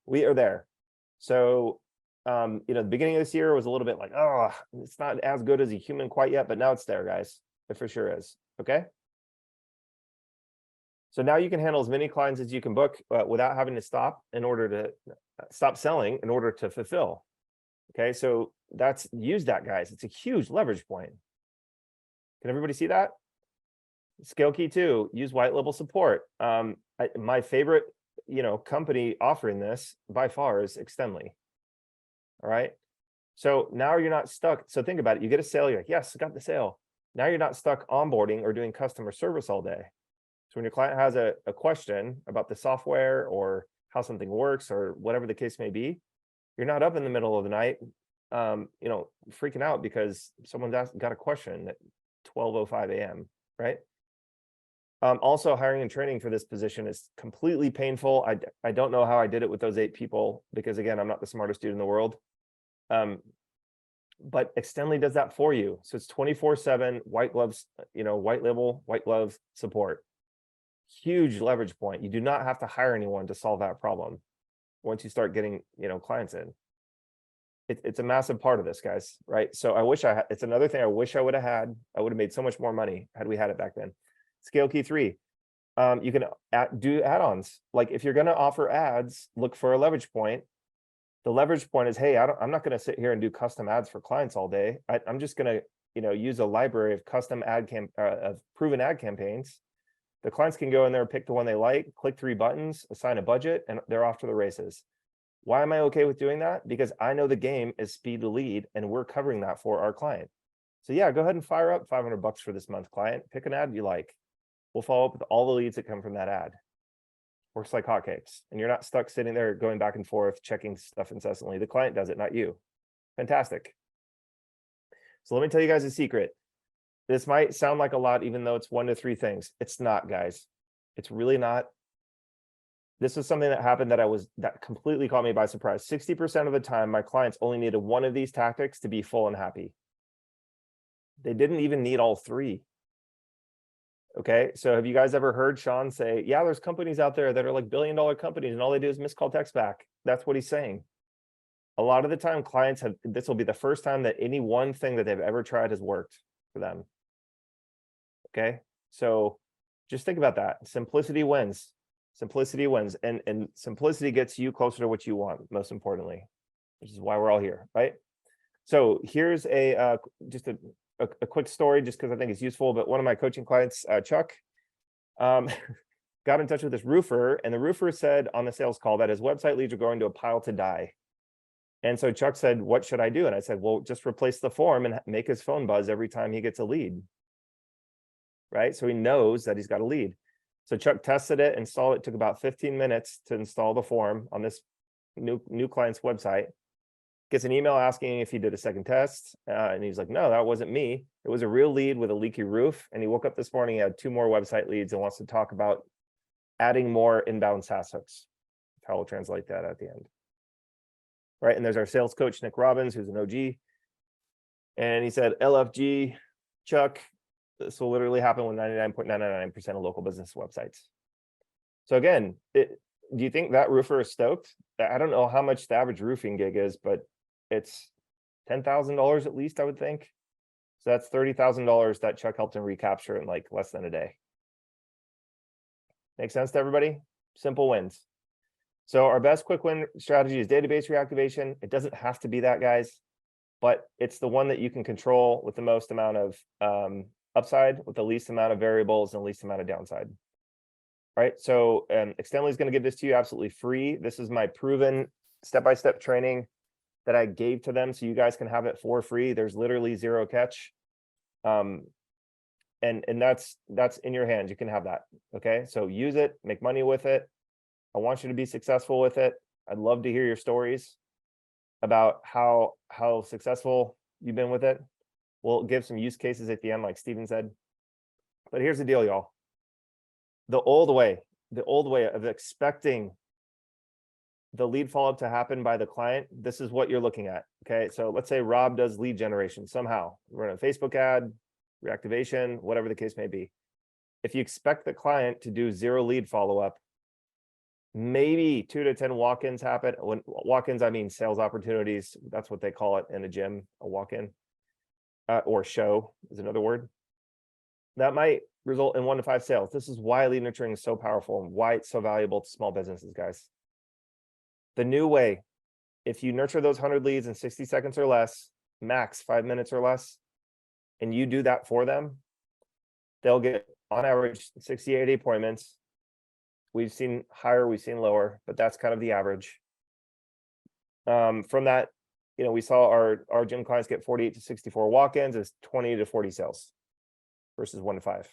We are there. So, the beginning of this year was a little bit like, oh, it's not as good as a human quite yet, but now it's there, guys. It for sure is. Okay. So now you can handle as many clients as you can book without having to stop selling in order to fulfill. Okay, so use that, guys. It's a huge leverage point. Can everybody see that? Scale key 2, use white label support. My favorite, company offering this by far is Extendly. All right. So now you're not stuck. So think about it. You get a sale. You're like, yes, I got the sale. Now you're not stuck onboarding or doing customer service all day. So when your client has a question about the software or how something works or whatever the case may be, you're not up in the middle of the night, freaking out because someone's got a question at 12:05 a.m., right? Also, hiring and training for this position is completely painful. I don't know how I did it with those 8 people because, again, I'm not the smartest dude in the world. But Extendly does that for you. So it's 24/7 white gloves, white label, white glove support. Huge leverage point. You do not have to hire anyone to solve that problem once you start getting, clients in. It's a massive part of this, guys, right? So I wish it's another thing I wish I would have had. I would have made so much more money had we had it back then. Scale key 3. You can do add-ons. Like if you're going to offer ads, look for a leverage point. The leverage point is, hey, I'm not going to sit here and do custom ads for clients all day. I'm just going to, use a library of custom of proven ad campaigns. The clients can go in there, pick the one they like, click 3 buttons, assign a budget, and they're off to the races. Why am I okay with doing that? Because I know the game is speed to lead, and we're covering that for our client. So yeah, go ahead and fire up $500 for this month, client. Pick an ad you like. We'll follow up with all the leads that come from that ad. Works like hotcakes, and you're not stuck sitting there going back and forth, checking stuff incessantly. The client does it, not you. Fantastic. So let me tell you guys a secret. This might sound like a lot, even though it's 1 to 3 things. It's not, guys. It's really not. This is something that happened that completely caught me by surprise. 60% of the time, my clients only needed one of these tactics to be full and happy. They didn't even need all 3. Okay, so have you guys ever heard Sean say, yeah, there's companies out there that are like billion-dollar companies and all they do is miscall text back? That's what he's saying. A lot of the time, clients this will be the first time that any one thing that they've ever tried has worked for them. Okay, so just think about that. Simplicity wins. Simplicity wins, and simplicity gets you closer to what you want, most importantly, which is why we're all here, right? So here's just a quick story, just because I think it's useful. But one of my coaching clients, Chuck, got in touch with this roofer, and the roofer said on the sales call that his website leads are going to a pile to die. And so Chuck said, what should I do? And I said, well, just replace the form and make his phone buzz every time he gets a lead. Right? So he knows that he's got a lead. So Chuck tested it, installed it, took about 15 minutes to install the form on this new client's website. Gets an email asking if he did a second test. And he's like, no, that wasn't me. It was a real lead with a leaky roof. And he woke up this morning, he had 2 more website leads and wants to talk about adding more inbound SaaS hooks. That's how we'll translate that at the end. Right, and there's our sales coach, Nick Robbins, who's an OG. And he said, LFG, Chuck, this will literally happen with 99.999% of local business websites. So again, do you think that roofer is stoked? I don't know how much the average roofing gig is, but it's $10,000 at least, I would think. So that's $30,000 that Chuck helped him recapture in like less than a day. Make sense to everybody? Simple wins. So our best quick win strategy is database reactivation. It doesn't have to be that, guys, but it's the one that you can control with the most amount of upside, with the least amount of variables and the least amount of downside. Right, so Extendly is going to give this to you absolutely free. This is my proven step-by-step training that I gave to them, so you guys can have it for free. There's literally 0 catch, and that's in your hands. You can have that. Okay, so use it, make money with it. I want you to be successful with it. I'd love to hear your stories about how successful you've been with it. We'll give some use cases at the end, like Steven said. But here's the deal, y'all. The old way of expecting the lead follow-up to happen by the client, this is what you're looking at. Okay, so let's say Rob does lead generation somehow. Run a Facebook ad, reactivation, whatever the case may be. If you expect the client to do 0 lead follow-up, maybe 2 to 10 walk-ins happen. When walk-ins, I mean sales opportunities. That's what they call it in a gym, a walk-in, or show is another word. That might result in 1 to 5 sales. This is why lead nurturing is so powerful and why it's so valuable to small businesses, guys. The new way, if you nurture those 100 leads in 60 seconds or less, max 5 minutes or less, and you do that for them, they'll get on average 60, 80 appointments. We've seen higher, we've seen lower, but that's kind of the average. From that, we saw our gym clients get 48 to 64 walk-ins, is 20 to 40 sales versus 1 to 5.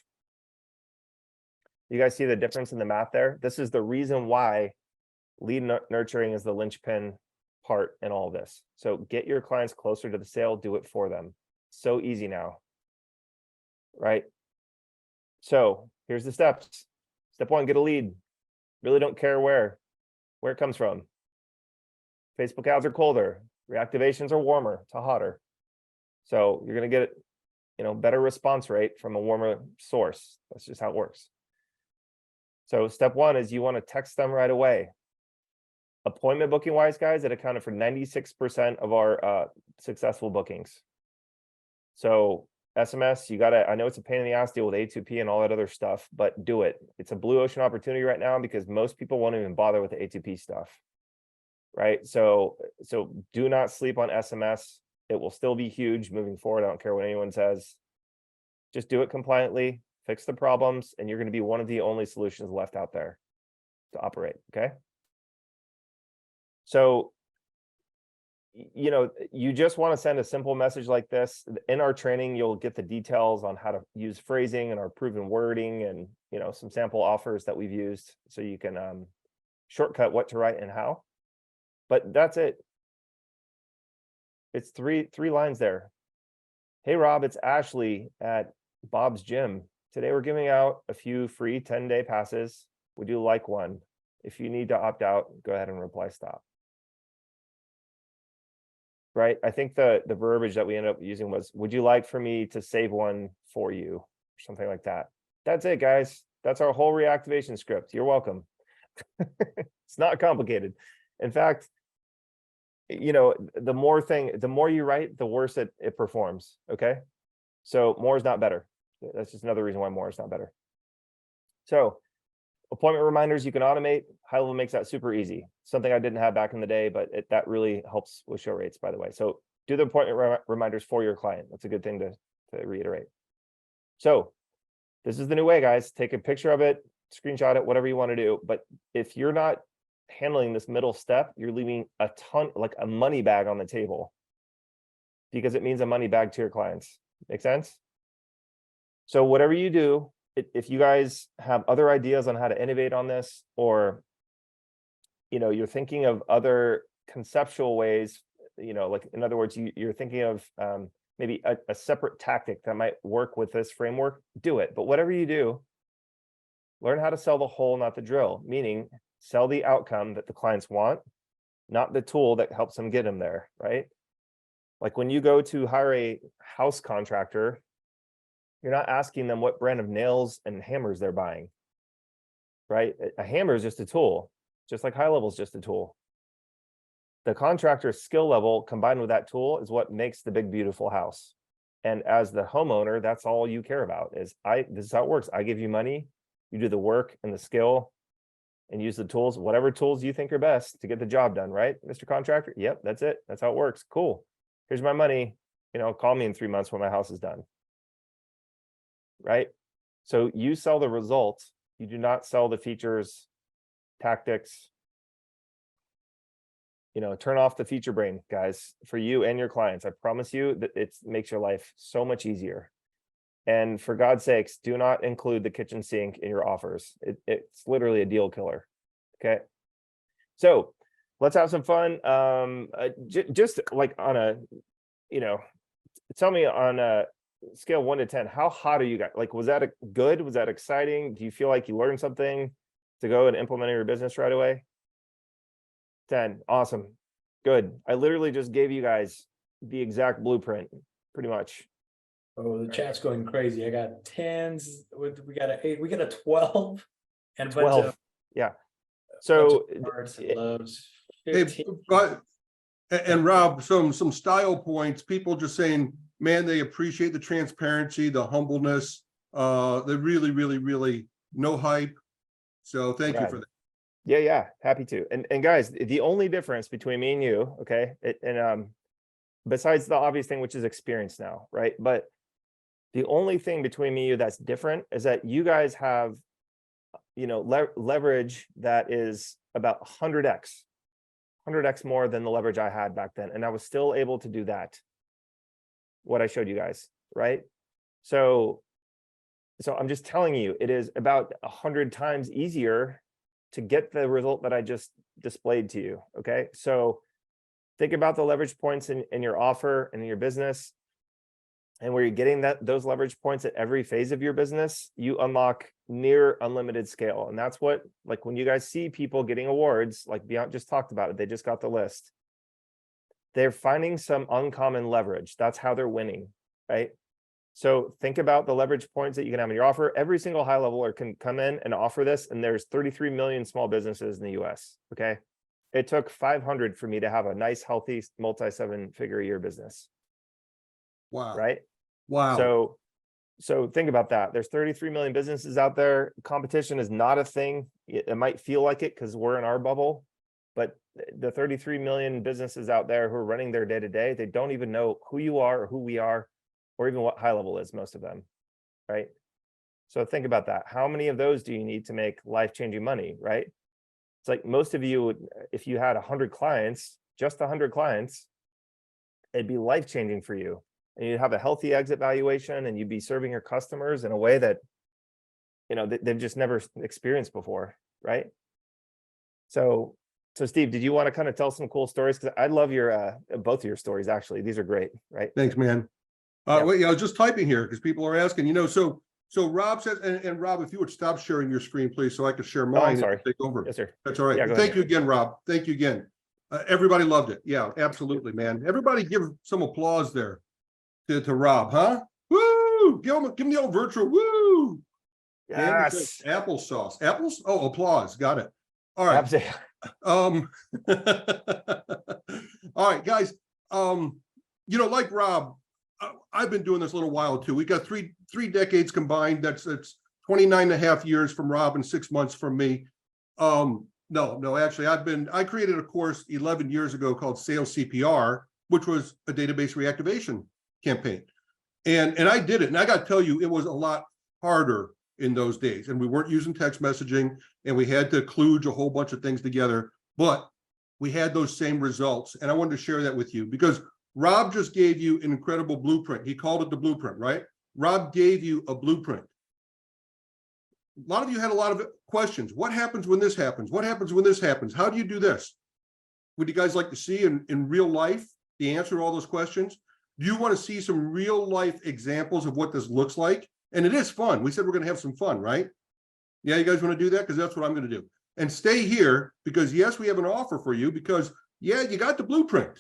You guys see the difference in the math there? This is the reason why lead nurturing is the linchpin part in all of this. So get your clients closer to the sale, do it for them. So easy now, right? So here's the steps. Step 1, get a lead. Really don't care where it comes from. Facebook ads are colder. Reactivations are warmer to hotter. So you're going to get, better response rate from a warmer source. That's just how it works. So step 1 is you want to text them right away. Appointment booking wise, guys, it accounted for 96% of our successful bookings. So SMS, I know it's a pain in the ass deal with A2P and all that other stuff, but do it. It's a blue ocean opportunity right now because most people won't even bother with the A2P stuff, right? So do not sleep on SMS. It will still be huge moving forward. I don't care what anyone says. Just do it compliantly, fix the problems, and you're going to be one of the only solutions left out there to operate, okay? So, you just want to send a simple message like this. In our training, you'll get the details on how to use phrasing and our proven wording and, some sample offers that we've used so you can shortcut what to write and how. But that's it. It's three lines there. Hey, Rob, it's Ashley at Bob's Gym. Today we're giving out a few free 10-day passes. Would you like one? If you need to opt out, go ahead and reply stop. Right? I think the verbiage that we ended up using was, would you like for me to save one for you? Or something like that. That's it, guys. That's our whole reactivation script. You're welcome. It's not complicated. In fact, you know, the more you write, the worse it performs. Okay. So more is not better. That's just another reason why more is not better. So appointment reminders you can automate. High level makes that super easy. Something I didn't have back in the day, but that really helps with show rates, by the way. So do the appointment reminders for your client. That's a good thing to reiterate. So this is the new way, guys. Take a picture of it, screenshot it, whatever you want to do. But if you're not handling this middle step, you're leaving a ton, like a money bag on the table, because it means a money bag to your clients. Make sense? So whatever you do, if you guys have other ideas on how to innovate on this, or you're thinking of other conceptual ways, like in other words, you're thinking of maybe a separate tactic that might work with this framework, do it. But whatever you do, learn how to sell the hole, not the drill, meaning sell the outcome that the clients want, not the tool that helps them get them there, right? Like when you go to hire a house contractor, you're not asking them what brand of nails and hammers they're buying, right? A hammer is just a tool, just like high level is just a tool. The contractor's skill level combined with that tool is what makes the big, beautiful house. And as the homeowner, that's all you care about is, this is how it works. I give you money, you do the work and the skill and use the tools, whatever tools you think are best to get the job done, right, Mr. Contractor? Yep, that's it. That's how it works. Cool. Here's my money. Call me in 3 months when my house is done. Right? So you sell the results. You do not sell the features, tactics. Turn off the feature brain, guys, for you and your clients. I promise you that it makes your life so much easier. And for God's sakes, do not include the kitchen sink in your offers. It's literally a deal killer. Okay. So let's have some fun. Just like on a, tell me on a scale 1 to 10, how hot are you guys? Like, was that good? Was that exciting? Do you feel like you learned something to go and implement in your business right away? 10. Awesome. Good. I literally just gave you guys the exact blueprint, pretty much. Oh, the chat's going crazy. I got 10s, we got an 8, we got a 12, and a 12. bunch of, yeah. So hearts and loves. Hey, but and Rob, some style points. People just saying, man, they appreciate the transparency, the humbleness. They really, really, really no hype. So thank you for that. Yeah, happy to. And guys, the only difference between me and you, okay, besides the obvious thing, which is experience now, right? But the only thing between me and you that's different is that you guys have, leverage that is about 100x more than the leverage I had back then. And I was still able to do that, what I showed you guys, right? So I'm just telling you, it is about 100 times easier to get the result that I just displayed to you, okay? So think about the leverage points in your offer and in your business. And where you're getting those leverage points at every phase of your business, you unlock near unlimited scale. And that's what, like when you guys see people getting awards, like Beyond just talked about it, they just got the list. They're finding some uncommon leverage. That's how they're winning, right? So think about the leverage points that you can have in your offer. Every single high leveler can come in and offer this. And there's 33 million small businesses in the US, okay? It took 500 for me to have a nice, healthy, multi-7-figure a year business. Wow. Right? Wow. So think about that. There's 33 million businesses out there. Competition is not a thing. It might feel like it because we're in our bubble, but the 33 million businesses out there who are running their day-to-day, they don't even know who you are or who we are, or even what high level is, most of them, right? So think about that. How many of those do you need to make life-changing money, right? It's like most of you, if you had 100 clients, just 100 clients, it'd be life-changing for you. And you'd have a healthy exit valuation, and you'd be serving your customers in a way that, they've just never experienced before, right? So Steve, did you want to kind of tell some cool stories? Because I love your both of your stories, actually. These are great, right? Thanks, man. Yeah. Wait, I was just typing here because people are asking, so Rob says, and Rob, if you would stop sharing your screen, please, so I could share mine. Oh, I'm sorry. And take over. Yes, sir. That's all right. Yeah, go Thank ahead. you again, Rob. Thank you again. Everybody loved it. Yeah, absolutely, man. Everybody give some applause there to Rob, huh? Woo! Give him the old virtual woo. Andy says Yes. applesauce. Apples? Oh, applause. Got it. All right. Absolutely. All right, guys. Like Rob, I've been doing this a little while too. We got three decades combined. That's 29 and a half years from Rob and 6 months from me. No, actually, I created a course 11 years ago called Sales CPR, which was a database reactivation campaign. And I did it. And I got to tell you, it was a lot harder in those days. And we weren't using text messaging, and we had to kludge a whole bunch of things together, but we had those same results. And I wanted to share that with you because Rob just gave you an incredible blueprint. He called it the blueprint, right? Rob gave you a blueprint. A lot of you had a lot of questions. What happens when this happens? What happens when this happens? How do you do this? Would you guys like to see in real life the answer to all those questions? Do you want to see some real life examples of what this looks like? And it is fun. We said we're going to have some fun, right? Yeah, you guys want to do that? Because that's what I'm going to do. And stay here because, yes, we have an offer for you because, yeah, you got the blueprint.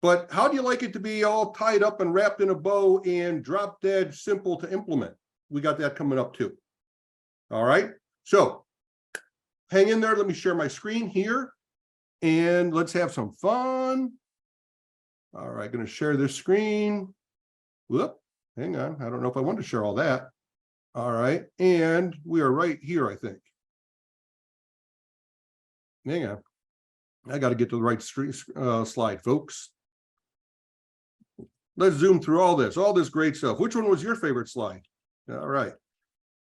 But how do you like it to be all tied up and wrapped in a bow and drop dead simple to implement? We got that coming up too. All right. So hang in there. Let me share my screen here and let's have some fun. All right. Going to share this screen. Whoop. Hang on. I don't know if I want to share all that. All right. And we are right here, I think. Hang on. I got to get to the right slide, folks. Let's zoom through all this great stuff. Which one was your favorite slide? All right.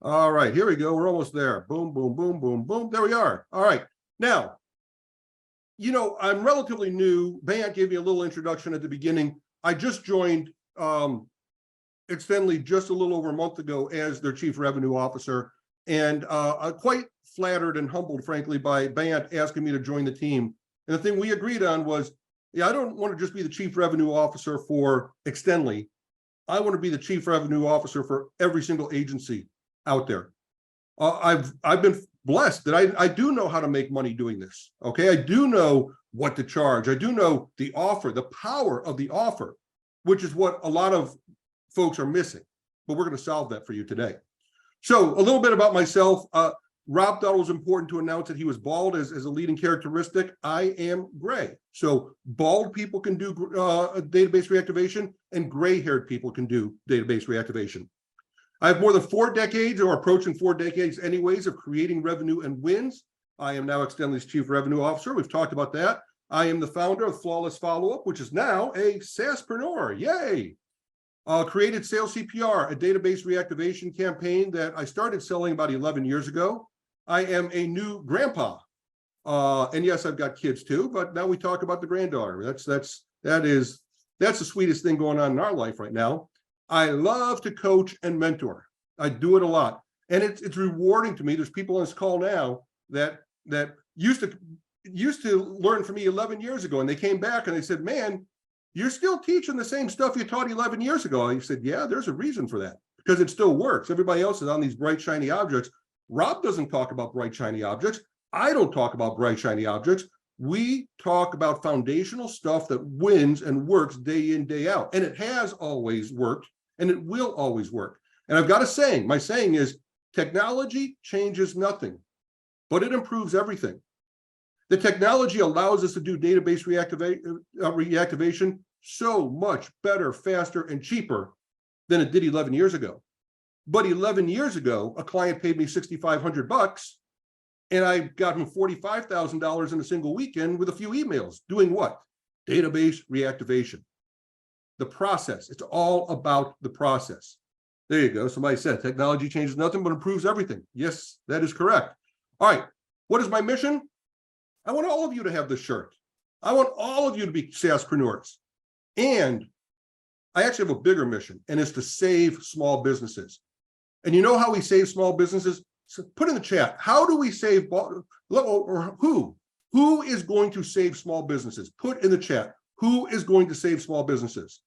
All right. Here we go. We're almost there. Boom, boom, boom, boom, boom. There we are. All right. Now, I'm relatively new. Bayant gave me a little introduction at the beginning. I just joined Extendly just a little over a month ago as their chief revenue officer. And I'm quite flattered and humbled, frankly, by Bayant asking me to join the team. And the thing we agreed on was, yeah, I don't want to just be the chief revenue officer for Extendly. I want to be the chief revenue officer for every single agency out there. I've been blessed that I do know how to make money doing this. Okay, I do know what to charge. I do know the offer, the power of the offer, which is what a lot of folks are missing. But we're going to solve that for you today. So a little bit about myself. Rob thought it was important to announce that he was bald as a leading characteristic. I am gray. So bald people can do database reactivation and gray-haired people can do database reactivation. I have more than 4 decades or approaching 4 decades anyways of creating revenue and wins. I am now Extendly's chief revenue officer. We've talked about that. I am the founder of Flawless Follow-Up, which is now a SaaSpreneur. Yay! Created Sales CPR, a database reactivation campaign that I started selling about 11 years ago. I am a new grandpa. And yes, I've got kids too, but now we talk about the granddaughter. That's the sweetest thing going on in our life right now. I love to coach and mentor. I do it a lot. And it's rewarding to me. There's people on this call now that used to learn from me 11 years ago, and they came back and they said, man, you're still teaching the same stuff you taught 11 years ago. I said, yeah, there's a reason for that, because it still works. Everybody else is on these bright, shiny objects. Rob doesn't talk about bright, shiny objects. I don't talk about bright, shiny objects. We talk about foundational stuff that wins and works day in, day out. And it has always worked, and it will always work. And I've got a saying. My saying is, technology changes nothing, but it improves everything. The technology allows us to do database reactivation so much better, faster, and cheaper than it did 11 years ago. But 11 years ago, a client paid me $6,500, and I got him $45,000 in a single weekend with a few emails. Doing what? Database reactivation. The process. It's all about the process. There you go. Somebody said technology changes nothing but improves everything. Yes, that is correct. All right. What is my mission? I want all of you to have this shirt. I want all of you to be SaaSpreneurs. And I actually have a bigger mission, and it's to save small businesses. And you know how we save small businesses? So put in the chat, how do we save, or who is going to save small businesses? Put in the chat, who is going to save small businesses?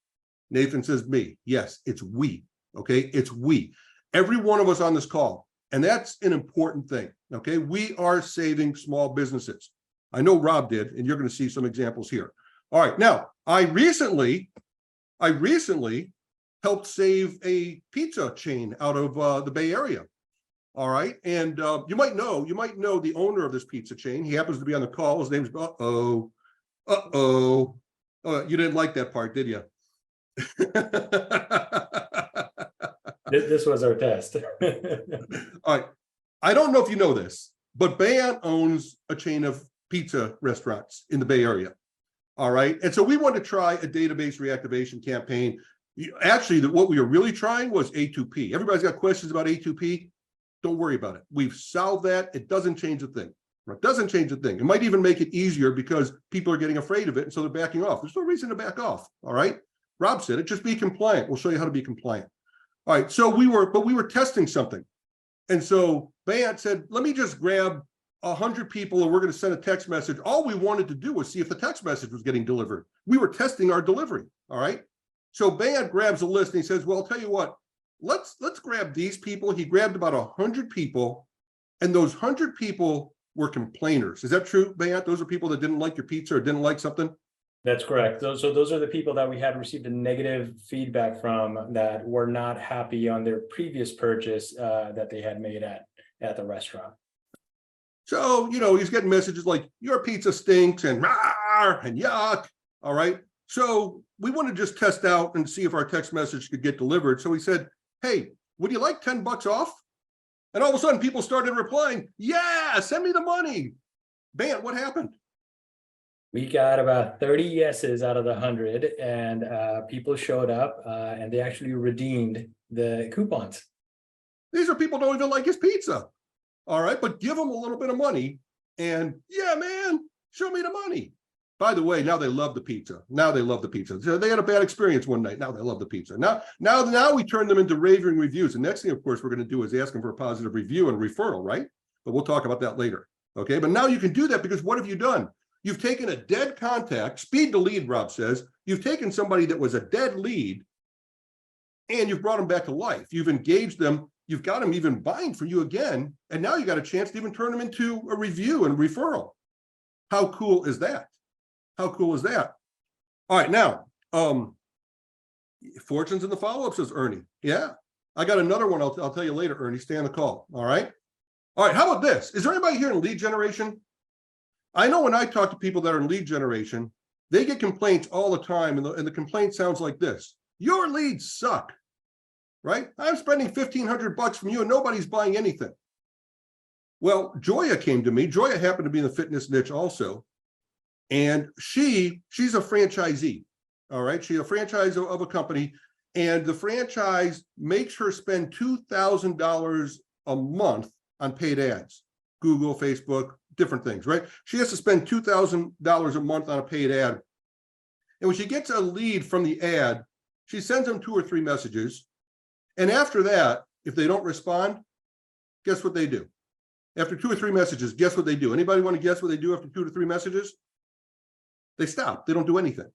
Nathan says me. Yes, it's we. Okay, it's we. Every one of us on this call. And that's an important thing. Okay, we are saving small businesses. I know Rob did, and you're going to see some examples here. All right, now I recently helped save a pizza chain out of the Bay Area. All right, and you might know the owner of this pizza chain. He happens to be on the call. His name's you didn't like that part, did you? This was our test. All right, I don't know if you know this, but Bayon owns a chain of pizza restaurants in the Bay Area. All right, and so we wanted to try a database reactivation campaign. Actually, what we were really trying was A2P. Everybody's got questions about A2P. Don't worry about it. We've solved that. It doesn't change a thing. It doesn't change a thing. It might even make it easier because people are getting afraid of it, and so they're backing off. There's no reason to back off. All right. Rob said it. Just be compliant. We'll show you how to be compliant. All right. So we were testing something, and so Bayon said, "Let me just grab 100 people, and we're going to send a text message." All we wanted to do was see if the text message was getting delivered. We were testing our delivery. All right. So Bayon grabs a list and he says, "Well, I'll tell you what. Let's grab these people." He grabbed about 100 people, and those 100 people were complainers. Is that true, Bayon? Those are people that didn't like your pizza or didn't like something? That's correct. So those are the people that we had received a negative feedback from, that were not happy on their previous purchase that they had made at the restaurant. So, he's getting messages like, "Your pizza stinks," and "Rawr," and "Yuck." All right. So we want to just test out and see if our text message could get delivered. So he said, "Hey, would you like $10 off?" And all of a sudden people started replying, "Yeah, send me the money." Bayon, what happened? We got about 30 yeses out of the 100, and people showed up and they actually redeemed the coupons. These are people who don't even like his pizza. All right, but give them a little bit of money and, "Yeah, man, show me the money." By the way, now they love the pizza. Now they love the pizza. So they had a bad experience one night. Now they love the pizza. Now we turn them into raving reviews. The next thing, of course, we're going to do is ask them for a positive review and referral, right? But we'll talk about that later. Okay, but now you can do that because what have you done? You've taken a dead contact, speed to lead, Rob says. You've taken somebody that was a dead lead and you've brought them back to life. You've engaged them. You've got them even buying from you again. And now you got a chance to even turn them into a review and referral. How cool is that? How cool is that? All right, now, fortunes in the follow-up, says Ernie. Yeah, I got another one. I'll tell you later, Ernie. Stay on the call. All right. All right, how about this? Is there anybody here in lead generation? I know when I talk to people that are in lead generation, they get complaints all the time, and the complaint sounds like this: "Your leads suck." Right? "I'm spending $1,500 from you and nobody's buying anything." Well, Joya came to me. Joya happened to be in the fitness niche also. And she's a franchisee. All right. She's a franchise of a company, and the franchise makes her spend $2,000 a month on paid ads, Google, Facebook, different things, right? She has to spend $2,000 a month on a paid ad. And when she gets a lead from the ad, she sends them 2 or 3 messages. And after that, if they don't respond, guess what they do? After 2 or 3 messages, guess what they do? Anybody want to guess what they do after 2 to 3 messages? They stop. They don't do anything.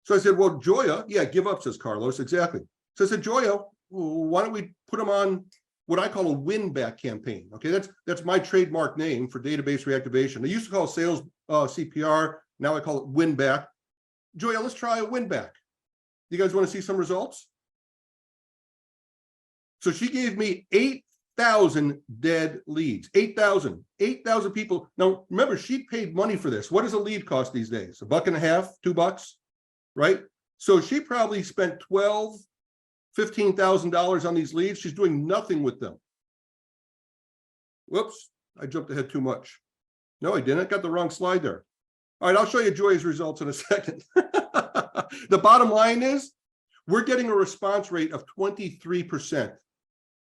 So I said, "Well, Joya," "Yeah, give up," says Carlos. Exactly. So I said, "Joya, why don't we put them on what I call a win-back campaign?" Okay, that's my trademark name for database reactivation. I used to call it sales CPR. Now I call it win-back. Joya, let's try a win-back. You guys want to see some results? So she gave me 8,000 dead leads. 8,000 people. Now, remember, she paid money for this. What does a lead cost these days? $1.50, $2, right? So she probably spent $12,000, $15,000 on these leads. She's doing nothing with them. Whoops, I jumped ahead too much. No, I didn't. I got the wrong slide there. All right, I'll show you Joy's results in a second. The bottom line is we're getting a response rate of 23%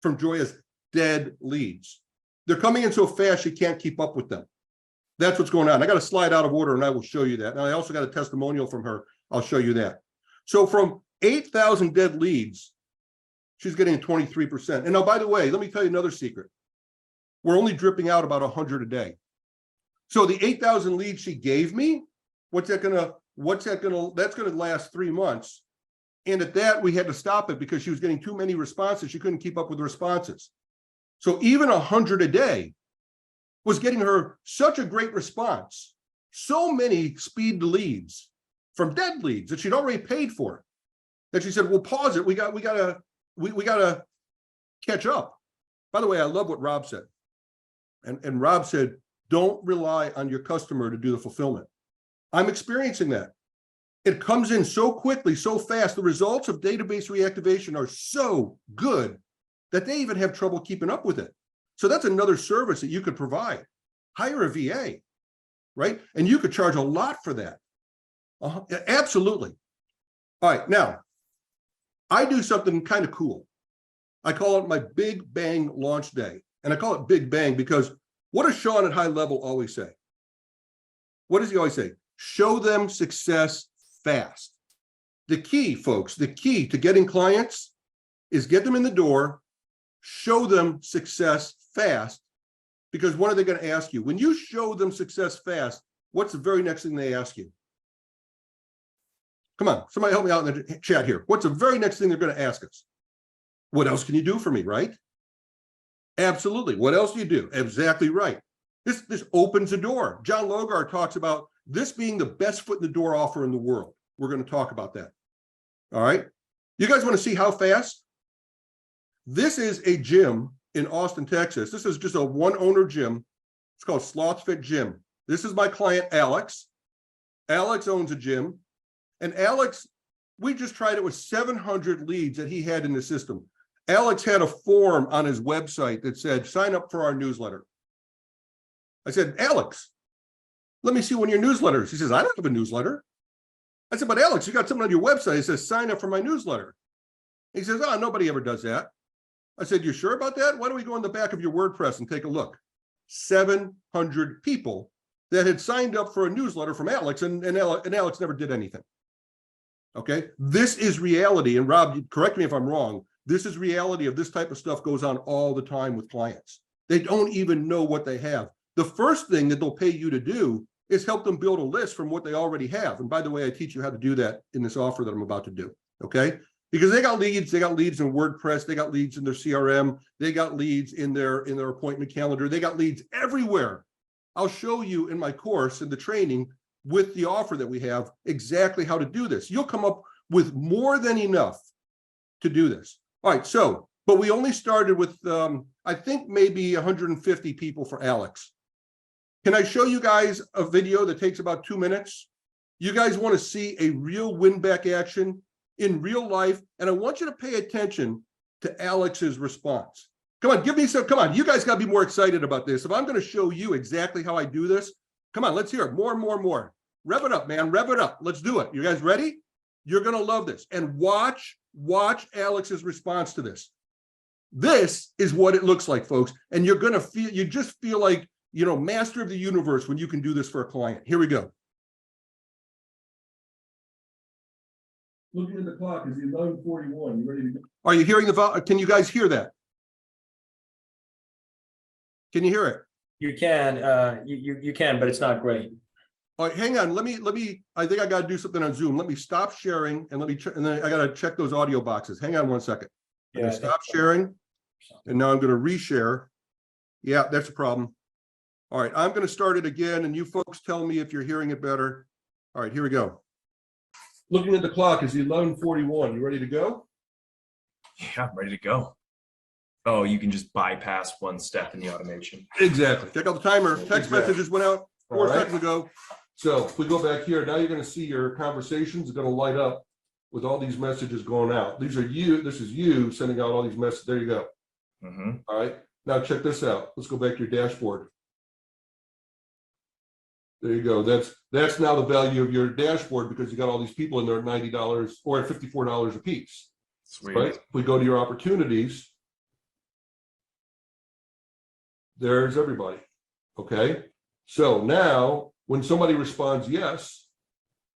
from Joya's dead leads. They're coming in so fast you can't keep up with them. That's what's going on. I got a slide out of order and I will show you that. And I also got a testimonial from her. I'll show you that. So from 8,000 dead leads, she's getting 23%. And now, by the way, let me tell you another secret. We're only dripping out about 100 a day. So the 8,000 leads she gave me, that's going to last 3 months. And at that, we had to stop it because she was getting too many responses. She couldn't keep up with the responses. So even 100 a day was getting her such a great response. So many speed leads from dead leads that she'd already paid for, that she said, "Well, pause it. We gotta catch up." By the way, I love what Rob said. And Rob said, don't rely on your customer to do the fulfillment. I'm experiencing that. It comes in so quickly, so fast. The results of database reactivation are so good that they even have trouble keeping up with it. So that's another service that you could provide. Hire a VA, right? And you could charge a lot for that. Absolutely. All right, now, I do something kind of cool. I call it my Big Bang launch day. And I call it Big Bang because what does Sean at High Level always say? What does he always say? Show them success fast. The key, folks, the key to getting clients is get them in the door, show them success fast, because what are they going to ask you? When you show them success fast, what's the very next thing they ask you? Come on, somebody help me out in the chat here. What's the very next thing they're going to ask us? What else can you do for me, right? Absolutely. What else do you do? Exactly right. This opens a door. John Logar talks about this being the best foot in the door offer in the world. We're going to talk about that. All right. You guys want to see how fast? This is a gym in Austin, Texas. This is just a one owner gym. It's called Sloth Fit Gym. This is my client, Alex. Alex owns a gym. And Alex, we just tried it with 700 leads that he had in the system. Alex had a form on his website that said, sign up for our newsletter. I said, Alex, let me see one of your newsletters. He says, I don't have a newsletter. I said, but Alex, you got something on your website. It says, sign up for my newsletter. He says, oh, nobody ever does that. I said, you sure about that? Why don't we go in the back of your WordPress and take a look? 700 people that had signed up for a newsletter from Alex, and Alex never did anything. Okay, this is reality. And Rob, correct me if I'm wrong. This is reality of this type of stuff goes on all the time with clients. They don't even know what they have. The first thing that they'll pay you to do is help them build a list from what they already have. And by the way, I teach you how to do that in this offer that I'm about to do. Okay, because they got leads in WordPress, they got leads in their CRM, they got leads in their appointment calendar, they got leads everywhere. I'll show you in my course in the training with the offer that we have exactly how to do this. You'll come up with more than enough to do this. All right, so, but we only started with, I think maybe 150 people for Alex. Can I show you guys a video that takes about 2 minutes? You guys want to see a real win-back action in real life, and I want you to pay attention to Alex's response. Come on, give me some, come on, you guys got to be more excited about this. If I'm going to show you exactly how I do this, come on, let's hear it, more and more and more. Rev it up, man, rev it up. Let's do it. You guys ready? You're going to love this. And watch Alex's response to this. This is what it looks like, folks. And you're going to feel, you just feel like, you know, master of the universe when you can do this for a client. Here we go. Looking at the clock, is 11:41. You ready to go? Are you hearing the, can you guys hear that? Can you hear it? You can, you can, but it's not great. All right, hang on. Let me, I think I got to do something on Zoom. Let me stop sharing and let me, and then I got to check those audio boxes. Hang on 1 second. I'm going to stop sharing. And now I'm going to reshare. Yeah, that's a problem. All right, I'm going to start it again. And you folks tell me if you're hearing it better. All right, here we go. Looking at the clock is 11:41. You ready to go? Yeah, I'm ready to go. Oh, you can just bypass one step in the automation. Exactly. Check out the timer. Text messages went out 4 right. seconds ago. So if we go back here, now you're going to see your conversations are going to light up with all these messages going out. These are you. This is you sending out all these messages. There you go. All right. Now check this out. Let's go back to your dashboard. There you go. That's now the value of your dashboard because you got all these people in there at $90 or at $54 a piece. Sweet. Right? If we go to your opportunities, there's everybody. Okay. So now when somebody responds yes,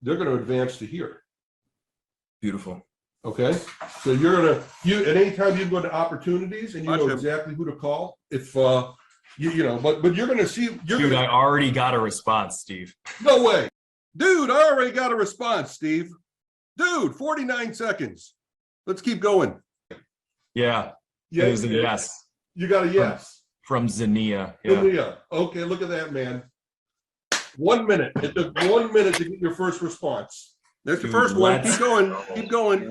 they're going to advance to here. Beautiful. Okay. So you're going to, at any time you go to opportunities and you know exactly who to call. If you know, but you're going to see. Dude, I already got a response, Steve. No way. Dude, I already got a response, Steve. Dude, 49 seconds. Let's keep going. Yeah, it was a yes You got a yes. from Zania. Yeah. Yeah. Okay, look at that, man. 1 minute. It took 1 minute to get your first response. There's the Dude, first one. let's Keep going. go. Keep going.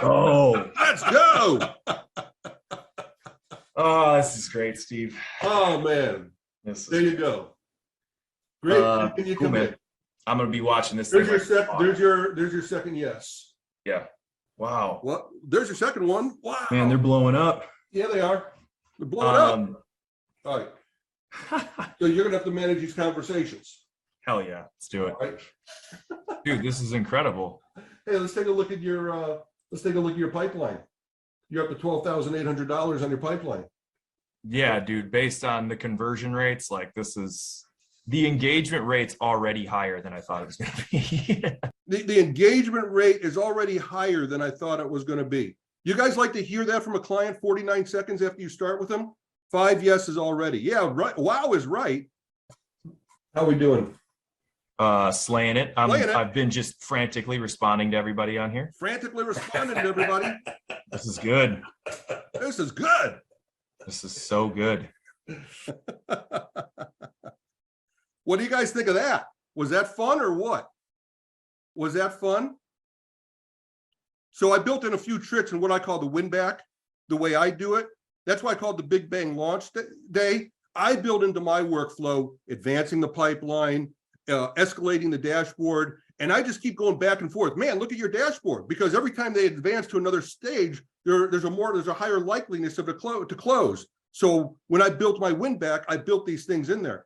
Oh, Let's go. oh, this is great, Steve. Oh, man. This There is, you go. Great. Can you cool, man. commit? I'm gonna be watching this. There's thing your like- there's your second yes. Yeah. Wow. What? There's your second one. Wow. Man, they're blowing up. Yeah, they are. They're blowing up. All right. Hell So you're gonna have to manage these conversations. yeah, let's do it, All right. dude. This is incredible. Hey, let's take a look at your pipeline. You're up to $12,800 on your pipeline. Yeah, dude. Based on the conversion rates, like this is the engagement rate's already higher than I thought it was gonna be. The engagement rate is already higher than I thought it was going to be. You guys like to hear that from a client 49 seconds after you start with them? 5 yeses already. Yeah, right. Wow is right. How we doing? Slaying it. Slaying it. I've been just frantically responding to everybody on here. Frantically responding to everybody. This is good. This is good. This is so good. What do you guys think of that? Was that fun or what? Was that fun? So I built in a few tricks in what I call the win back, the way I do it. That's why I called the Big Bang launch day. I build into my workflow, advancing the pipeline, escalating the dashboard, and I just keep going back and forth. Man, look at your dashboard, because every time they advance to another stage, there's a higher likeliness of to close. So when I built my win back, I built these things in there.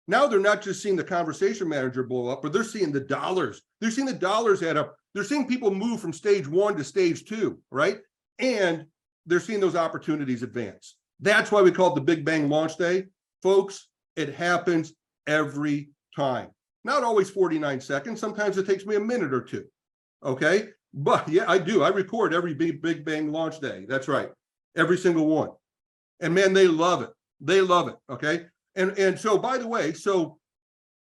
Now they're not just seeing the conversation manager blow up, but they're seeing the dollars. They're seeing the dollars add up. They're seeing people move from stage 1 to stage 2, right? And they're seeing those opportunities advance. That's why we call it the Big Bang launch day. Folks, it happens every time. Not always 49 seconds. Sometimes it takes me a minute or two. Okay. But yeah, I do. I record every Big Bang launch day. That's right. Every single one. And man, they love it. They love it. Okay. And so, by the way, so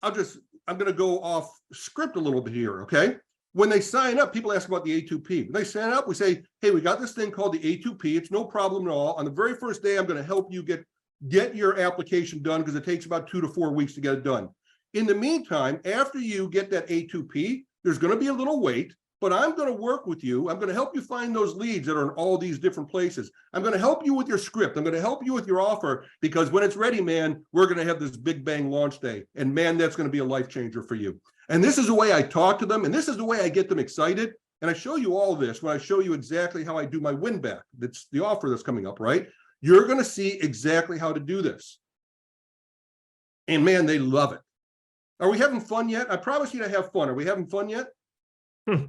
I'm going to go off script a little bit here. Okay. When they sign up, people ask about the A2P. When they sign up, we say, hey, we got this thing called the A2P. It's no problem at all. On the very first day, I'm going to help you get your application done, because it takes about 2 to 4 weeks to get it done. In the meantime, after you get that A2P, there's going to be a little wait, but I'm going to work with you. I'm going to help you find those leads that are in all these different places. I'm going to help you with your script. I'm going to help you with your offer, because when it's ready, man, we're going to have this Big Bang launch day. And man, that's going to be a life changer for you. And this is the way I talk to them. And this is the way I get them excited. And I show you all this when I show you exactly how I do my win back. That's the offer that's coming up, right? You're going to see exactly how to do this. And man, they love it. Are we having fun yet? I promise you to have fun. Are we having fun yet? When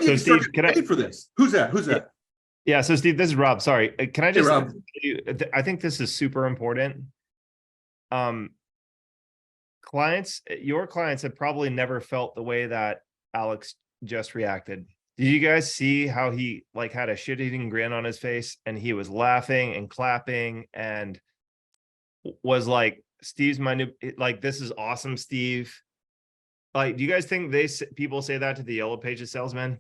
do you start getting paid for this? Who's that? Who's that? Yeah. So Steve, this is Rob. Sorry. Can I just, Rob. I think this is super important. Your clients have probably never felt the way that Alex just reacted. Did you guys see how he had a shit-eating grin on his face, and he was laughing and clapping and was like, Steve's my new, this is awesome, Steve. Do you guys think people say that to the Yellow Pages salesman,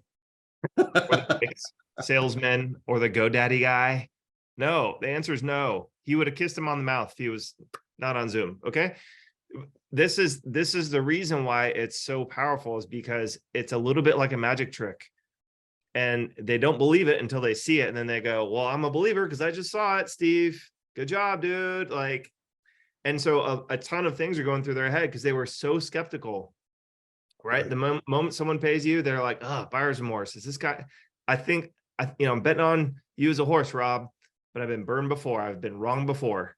or the Wix salesman, or the GoDaddy guy? No, the answer is no. He would have kissed him on the mouth if he was not on Zoom. Okay. This is the reason why it's so powerful, is because it's a little bit like a magic trick, and they don't believe it until they see it. And then they go, well, I'm a believer because I just saw it, Steve. Good job, dude. And so a ton of things are going through their head because they were so skeptical, right? The moment someone pays you, they're like, oh, buyer's remorse. Is this guy? I'm betting on you as a horse, Rob, but I've been burned before. I've been wrong before,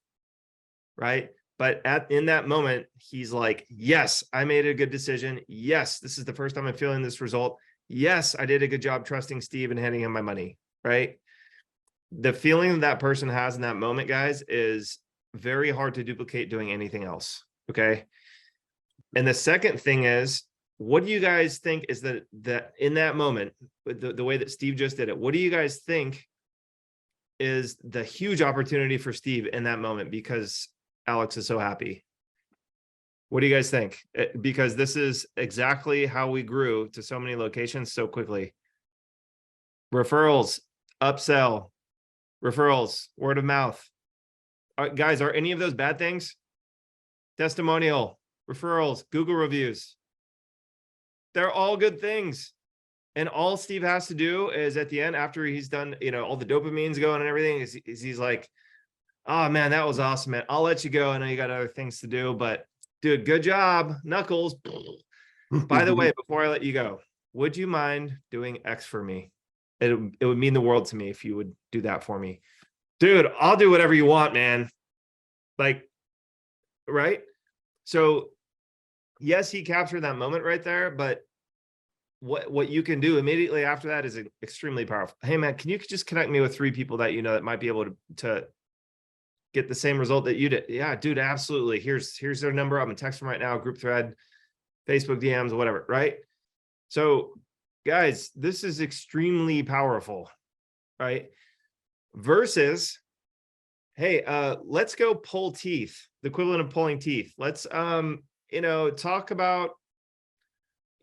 right? But in that moment, he's like, yes, I made a good decision. Yes, this is the first time I'm feeling this result. Yes, I did a good job trusting Steve and handing him my money, right? The feeling that person has in that moment, guys, is very hard to duplicate doing anything else, okay? And the second thing is, what do you guys think is that in that moment, the way that Steve just did it, what do you guys think is the huge opportunity for Steve in that moment, because Alex is so happy? What do you guys think? Because this is exactly how we grew to so many locations so quickly. Referrals, upsell, referrals, word of mouth. Guys, are any of those bad things? Testimonial, referrals, Google reviews. They're all good things. And all Steve has to do is at the end, after he's done, all the dopamine's going and everything, is he's like, oh man, that was awesome, man. I'll let you go. I know you got other things to do, but dude, good job. Knuckles. By the way, before I let you go, would you mind doing X for me? It would mean the world to me if you would do that for me. Dude, I'll do whatever you want, man. Like, right? So yes, he captured that moment right there, but what you can do immediately after that is extremely powerful. Hey man, can you just connect me with 3 people that that might be able to get the same result that you did? Yeah, dude, absolutely. Here's their number. I'm gonna text them right now, group thread, Facebook DMs, whatever, right? So guys, this is extremely powerful, right? Versus, hey, let's go pull teeth, the equivalent of pulling teeth. Let's talk about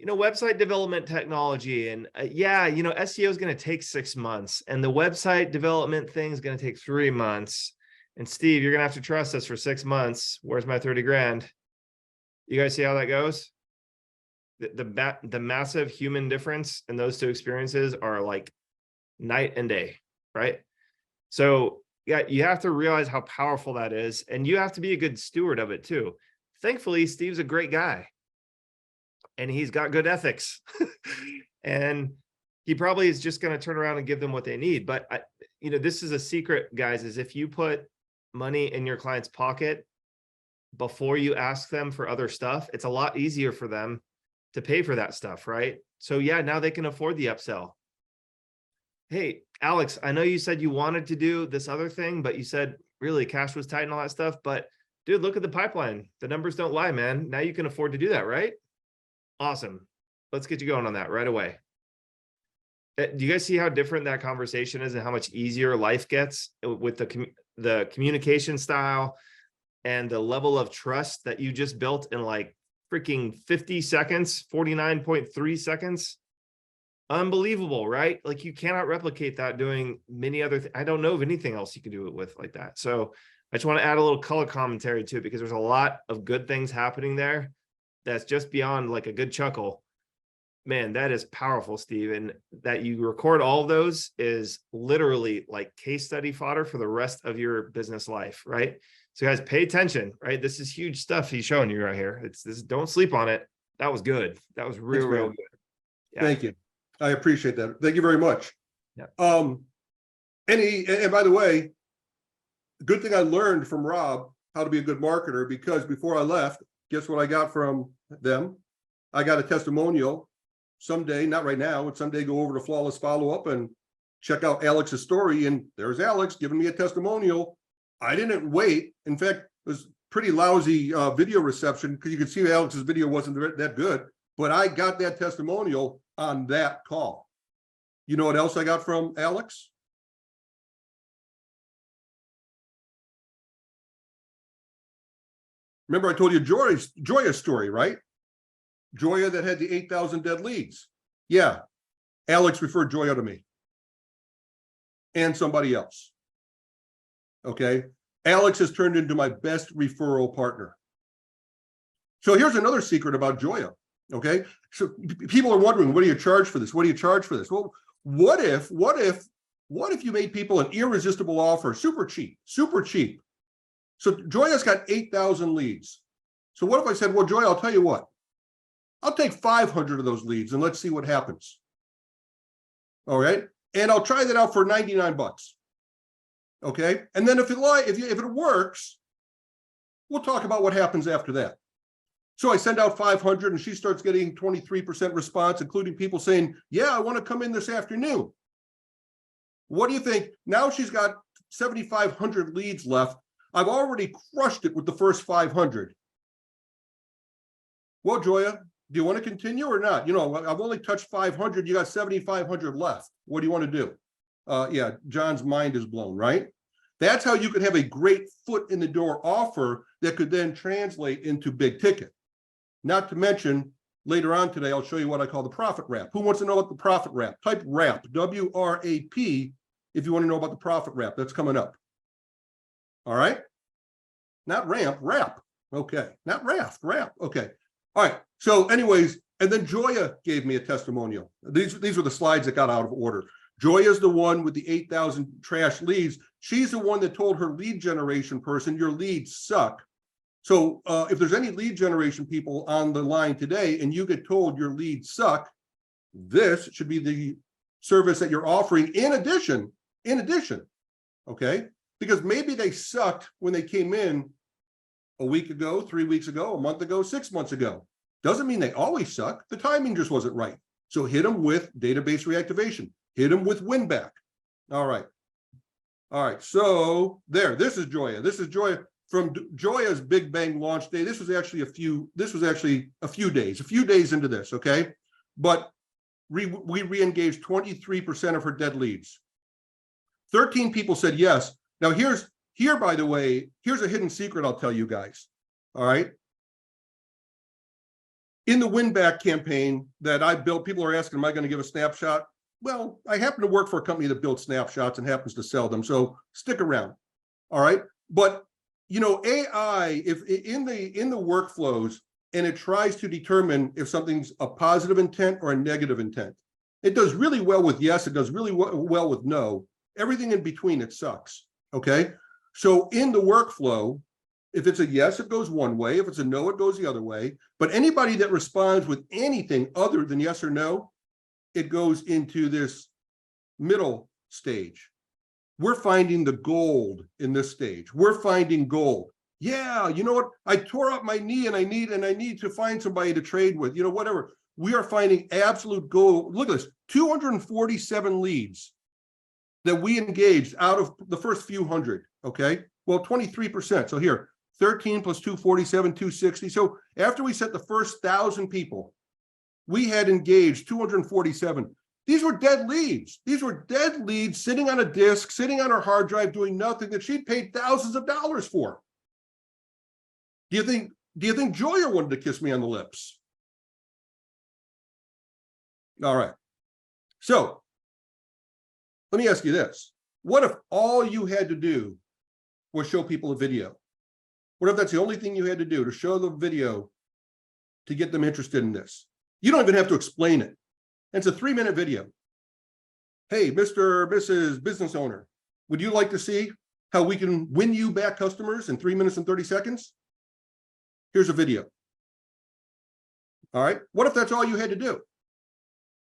website development technology. And SEO is going to take 6 months, and the website development thing is going to take 3 months. And Steve, you're going to have to trust us for 6 months. Where's my 30 grand? You guys see how that goes? The massive human difference in those 2 experiences are like night and day, right? So yeah, you have to realize how powerful that is, and you have to be a good steward of it too. Thankfully, Steve's a great guy, and he's got good ethics, and he probably is just going to turn around and give them what they need. But this is a secret, guys, is if you put money in your client's pocket before you ask them for other stuff, it's a lot easier for them to pay for that stuff, right? So yeah, now they can afford the upsell. Hey, Alex, I know you said you wanted to do this other thing, but you said really cash was tight and all that stuff. But dude, look at the pipeline. The numbers don't lie, man. Now you can afford to do that, right? Awesome. Let's get you going on that right away. Do you guys see how different that conversation is and how much easier life gets with the communication style and the level of trust that you just built in like freaking 50 seconds, 49.3 seconds? Unbelievable, right? Like you cannot replicate that doing many other I don't know of anything else you can do it with like that. So I just want to add a little color commentary to it, because there's a lot of good things happening there that's just beyond like a good chuckle. Man, that is powerful, Steve. And that you record all of those is literally like case study fodder for the rest of your business life, right? So guys, pay attention, right? This is huge stuff he's showing you right here. Don't sleep on it. That was good. That was real good. Yeah. Thank you. I appreciate that. Thank you very much. Yeah. And by the way, good thing I learned from Rob how to be a good marketer, because before I left, guess what I got from them? I got a testimonial. Someday, not right now, but someday go over to Flawless Follow-Up and check out Alex's story. And there's Alex giving me a testimonial. I didn't wait. In fact, it was pretty lousy video reception, because you could see Alex's video wasn't that good, but I got that testimonial on that call. You know what else I got from Alex? Remember I told you Joya's story, right? Joya that had the 8,000 dead leads. Yeah, Alex referred Joya to me and somebody else. Okay, Alex has turned into my best referral partner. So here's another secret about Joya. Okay, so people are wondering, what do you charge for this? What do you charge for this? Well, what if you made people an irresistible offer, super cheap, super cheap? So Joya's got 8,000 leads. So what if I said, well, Joya, I'll tell you what, I'll take 500 of those leads and let's see what happens. All right, and I'll try that out for 99 bucks. Okay, and then if it works, we'll talk about what happens after that. So I send out 500 and she starts getting 23% response, including people saying, yeah, I want to come in this afternoon. What do you think? Now she's got 7,500 leads left. I've already crushed it with the first 500. Well, Joya, do you want to continue or not? You know, I've only touched 500. You got 7,500 left. What do you want to do? Yeah, John's mind is blown, right? That's how you could have a great foot in the door offer that could then translate into big ticket. Not to mention, later on today, I'll show you what I call the profit wrap. Who wants to know about the profit wrap? Type wrap, W-R-A-P, if you want to know about the profit wrap. That's coming up. All right. Not ramp, wrap. Okay. Not raft, wrap. Okay. All right. So anyways, and then Joya gave me a testimonial. These were the slides that got out of order. Joya's the one with the 8,000 trash leads. She's the one that told her lead generation person, your leads suck. So if there's any lead generation people on the line today and you get told your leads suck, this should be the service that you're offering in addition, okay? Because maybe they sucked when they came in a week ago, 3 weeks ago, a month ago, 6 months ago. Doesn't mean they always suck. The timing just wasn't right. So hit them with database reactivation. Hit them with win back. All right. All right. So there, this is Joya. This is Joya from Joya's Big Bang launch day. This was actually a few days into this. Okay. But we re-engaged 23% of her dead leads. 13 people said yes. Now here, by the way, here's a hidden secret I'll tell you guys. All right. In the win back campaign that I built, people are asking, am I going to give a snapshot? Well, I happen to work for a company that builds snapshots and happens to sell them. So stick around. All right. But, you know, AI, if in the workflows, and it tries to determine if something's a positive intent or a negative intent, it does really well with yes. It does really well with no. Everything in between, it sucks. Okay. So in the workflow, if it's a yes, it goes one way. If it's a no, it goes the other way. But anybody that responds with anything other than yes or no, it goes into this middle stage. We're finding the gold in this stage. We're finding gold. Yeah, you know what? I tore up my knee and I need to find somebody to trade with, you know, whatever. We are finding absolute gold. Look at this, 247 leads that we engaged out of the first few hundred, okay? Well, 23%. So here, 13 plus 247, 260. So after we set the first 1,000 people, we had engaged 247. These were dead leads. These were dead leads sitting on a disk, sitting on her hard drive, doing nothing that she'd paid thousands of dollars for. Do you think Joya wanted to kiss me on the lips? All right. So let me ask you this. What if all you had to do was show people a video? What if that's the only thing you had to do, to show the video to get them interested in this? You don't even have to explain it. It's a 3-minute video. Hey, Mr. or Mrs. Business Owner, would you like to see how we can win you back customers in 3 minutes and 30 seconds? Here's a video. All right. What if that's all you had to do?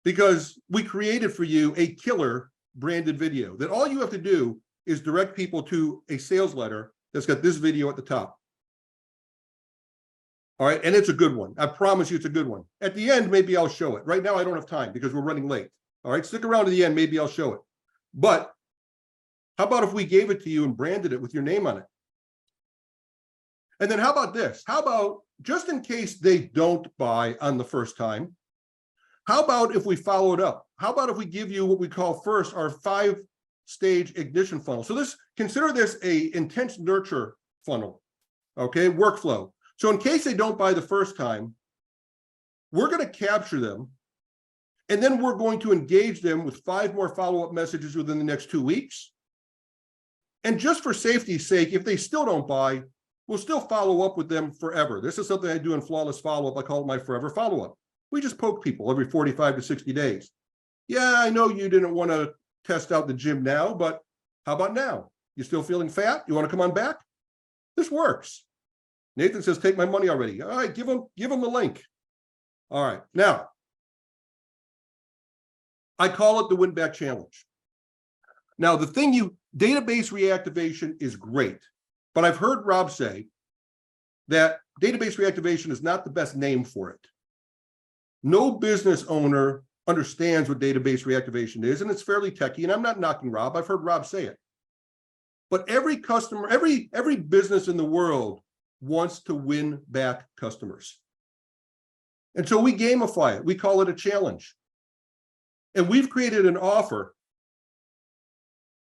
Because we created for you a killer branded video that all you have to do is direct people to a sales letter that's got this video at the top. All right. And it's a good one. I promise you it's a good one. At the end, maybe I'll show it. Right now, I don't have time because we're running late. All right. Stick around to the end. Maybe I'll show it. But how about if we gave it to you and branded it with your name on it? And then how about this? How about, just in case they don't buy on the first time, how about if we follow it up? How about if we give you what we call first our 5-stage ignition funnel? So consider this a intense nurture funnel, okay, workflow. So in case they don't buy the first time, we're going to capture them, and then we're going to engage them with 5 more follow-up messages within the next 2 weeks. And just for safety's sake, if they still don't buy, we'll still follow up with them forever. This is something I do in Flawless Follow-Up. I call it my forever follow-up. We just poke people every 45 to 60 days. Yeah, I know you didn't want to test out the gym now, but how about now? You still feeling fat? You want to come on back? This works. Nathan says, take my money already. All right, give him the link. All right, now, I call it the win back challenge. Now, database reactivation is great, but I've heard Rob say that database reactivation is not the best name for it. No business owner understands what database reactivation is, and it's fairly techy, and I'm not knocking Rob. I've heard Rob say it. But every customer, every business in the world wants to win back customers. And so we gamify it. We call it a challenge. And we've created an offer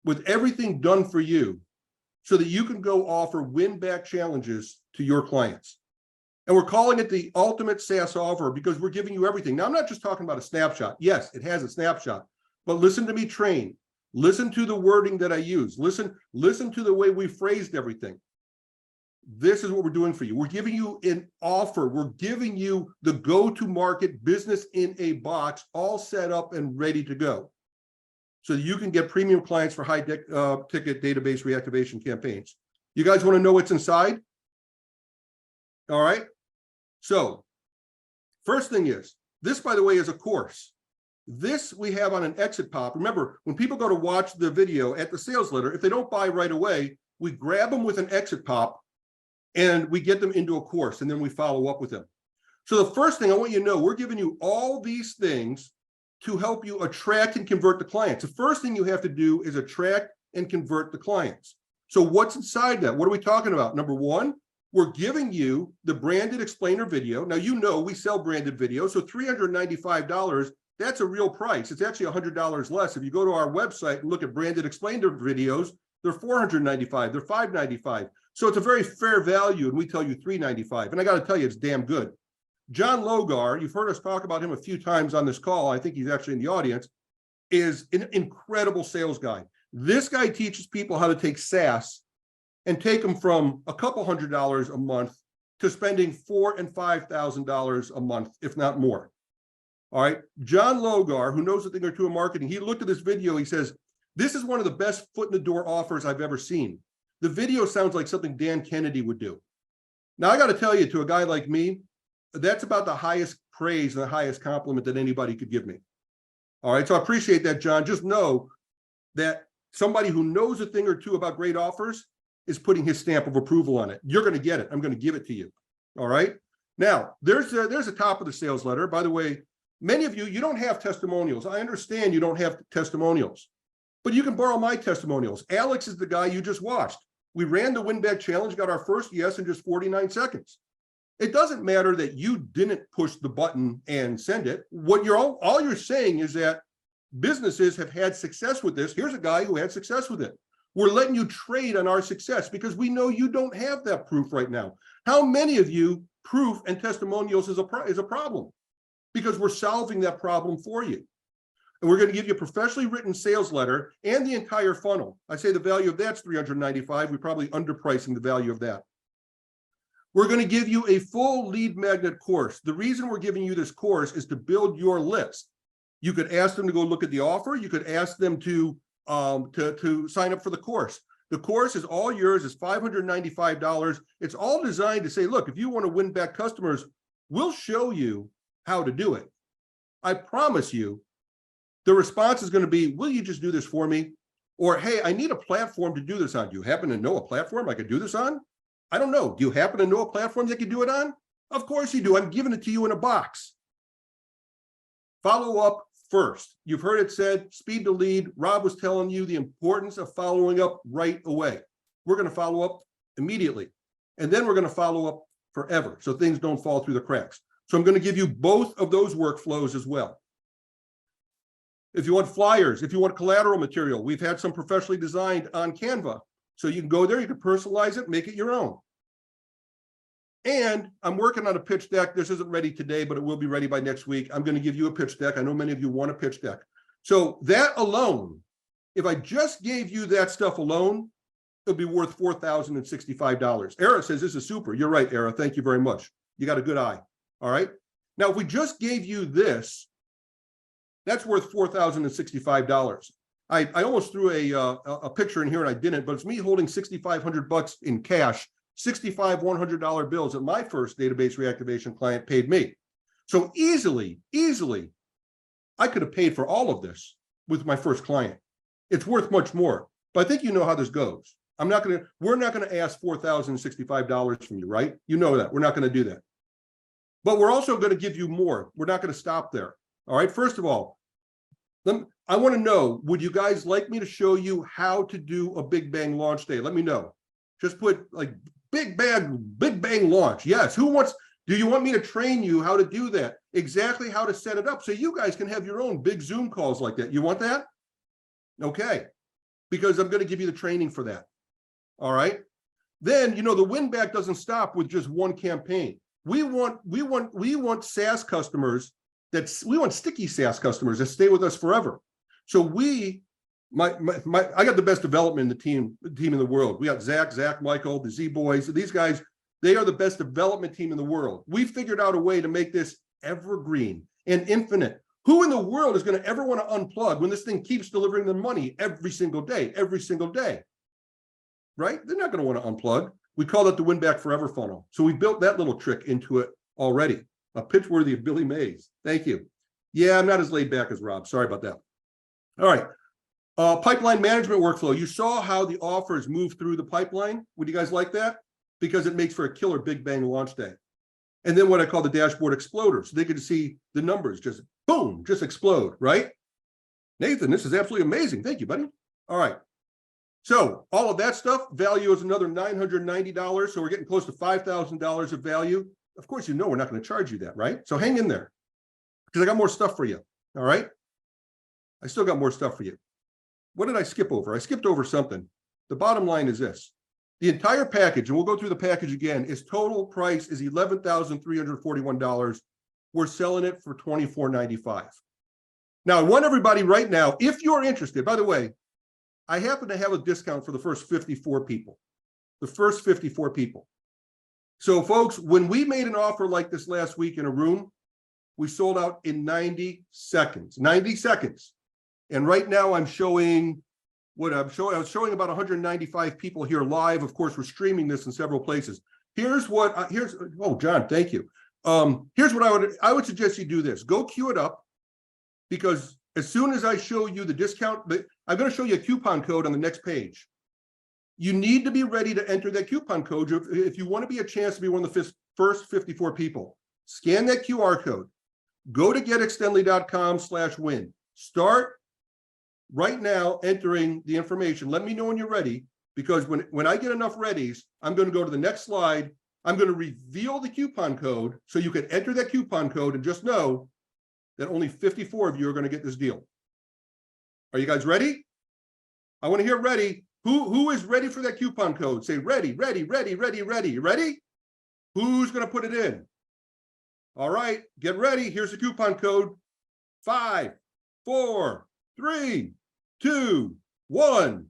with everything done for you so that you can go offer win back challenges to your clients. And we're calling it the ultimate SaaS offer because we're giving you everything. Now, I'm not just talking about a snapshot. Yes, it has a snapshot, but listen to me train. Listen to the wording that I use. Listen to the way we phrased everything. This is what we're doing for you. We're giving you an offer. We're giving you the go-to-market business in a box, all set up and ready to go. So that you can get premium clients for high ticket database reactivation campaigns. You guys want to know what's inside? All right. So first thing is, this, by the way, is a course. This we have on an exit pop. Remember, when people go to watch the video at the sales letter, if they don't buy right away, we grab them with an exit pop and we get them into a course, and then we follow up with them. So the first thing I want you to know, we're giving you all these things to help you attract and convert the clients. The first thing you have to do is attract and convert the clients. So what's inside that? What are we talking about? Number one, we're giving you the branded explainer video. Now, you know, we sell branded video, so $395, that's a real price. It's actually $100 less. If you go to our website and look at branded explainer videos, they're $495, they're $595. So it's a very fair value, and we tell you $395. And I got to tell you, it's damn good. John Logar, you've heard us talk about him a few times on this call. I think he's actually in the audience, is an incredible sales guy. This guy teaches people how to take SaaS and take them from a couple $100 a month to spending $4,000 and $5,000 a month, if not more. All right. John Logar, who knows a thing or two of marketing, he looked at this video. He says, this is one of the best foot in the door offers I've ever seen. The video sounds like something Dan Kennedy would do. Now, I got to tell you, to a guy like me, that's about the highest praise and the highest compliment that anybody could give me. All right. So I appreciate that, John. Just know that somebody who knows a thing or two about great offers is putting his stamp of approval on it. You're going to get it. I'm going to give it to you. All right. Now, there's a top of the sales letter. By the way, many of you don't have testimonials. I understand you don't have testimonials, but you can borrow my testimonials. Alex is the guy you just watched. We ran the win back challenge, got our first yes in just 49 seconds. It doesn't matter that you didn't push the button and send it. What all you're saying is that businesses have had success with this. Here's a guy who had success with it. We're letting you trade on our success because we know you don't have that proof right now. How many of you proof and testimonials is a problem? Because we're solving that problem for you. And we're going to give you a professionally written sales letter and the entire funnel. I say the value of that's $395. We're probably underpricing the value of that. We're going to give you a full lead magnet course. The reason we're giving you this course is to build your list. You could ask them to go look at the offer. You could ask them to sign up for the course. The course is all yours. It's $595. It's all designed to say, look, if you want to win back customers, we'll show you how to do it. I promise you, the response is going to be, will you just do this for me? Or, hey, I need a platform to do this on. Do you happen to know a platform I could do this on? I don't know. Do you happen to know a platform that could do it on? Of course you do. I'm giving it to you in a box. Follow up first. You've heard it said, speed to lead. Rob was telling you the importance of following up right away. We're going to follow up immediately. And then we're going to follow up forever so things don't fall through the cracks. So I'm going to give you both of those workflows as well. If you want flyers, if you want collateral material, we've had some professionally designed on Canva. So you can go there, you can personalize it, make it your own. And I'm working on a pitch deck. This isn't ready today, but it will be ready by next week. I'm going to give you a pitch deck. I know many of you want a pitch deck. So that alone, if I just gave you that stuff alone, it'll be worth $4,065. Era says this is super. You're right, Era. Thank you very much. You got a good eye. All right. Now, if we just gave you this, that's worth $4,065. I almost threw a picture in here and I didn't, but it's me holding $6,500 in cash, 65 $100 bills that my first database reactivation client paid me. So easily, I could have paid for all of this with my first client. It's worth much more, but I think you know how this goes. We're not going to ask $4,065 from you, right? You know that. We're not going to do that. But we're also going to give you more. We're not going to stop there. All right. First of all, I want to know, would you guys like me to show you how to do a big bang launch day? Let me know. Just put like big bang launch. Yes. Do you want me to train you how to do that? Exactly how to set it up so you guys can have your own big Zoom calls like that. You want that? Okay. Because I'm going to give you the training for that. All right. Then, the win back doesn't stop with just one campaign. We want SaaS customers we want sticky SaaS customers that stay with us forever. So I got the best development in the team in the world. We got Zach, Michael, the Z boys. These guys, they are the best development team in the world. We figured out a way to make this evergreen and infinite. Who in the world is going to ever want to unplug when this thing keeps delivering them money every single day, right? They're not going to want to unplug. We call that the win back forever funnel. So we built that little trick into it already. A pitch worthy of Billy Mays. Thank you. Yeah, I'm not as laid back as Rob. Sorry about that. All right. Pipeline management workflow. You saw how the offers move through the pipeline. Would you guys like that? Because it makes for a killer big bang launch day. And then what I call the dashboard exploder. So they could see the numbers just boom, just explode, right? Nathan, this is absolutely amazing. Thank you, buddy. All right. So all of that stuff, value is another $990. So we're getting close to $5,000 of value. Of course, you know we're not going to charge you that, right? So hang in there because I got more stuff for you. All right. I still got more stuff for you. What did I skip over? I skipped over something. The bottom line is this. The entire package, and we'll go through the package again, is total price is $11,341. We're selling it for $24.95. Now, I want everybody right now, if you're interested, by the way, I happen to have a discount for the first 54 people. The first 54 people. So folks, when we made an offer like this last week in a room, we sold out in 90 seconds. 90 seconds. And right now I'm showing what I was showing about 195 people here live. Of course, we're streaming this in several places. Oh, John, thank you. Here's what I would suggest you do this. Go queue it up, because as soon as I show you the discount, I'm going to show you a coupon code on the next page. You need to be ready to enter that coupon code if you want to be a chance to be one of the first 54 people. Scan that QR code. Go to getextendly.com/win. Start right now entering the information. Let me know when you're ready, because when I get enough readies, I'm going to go to the next slide. I'm going to reveal the coupon code so you can enter that coupon code, and just know that only 54 of you are going to get this deal. Are you guys ready? I want to hear ready. Who is ready for that coupon code? Say ready, ready, ready, ready, ready. You ready? Who's going to put it in? All right, get ready. Here's the coupon code. 5, 4, 3, 2, 1.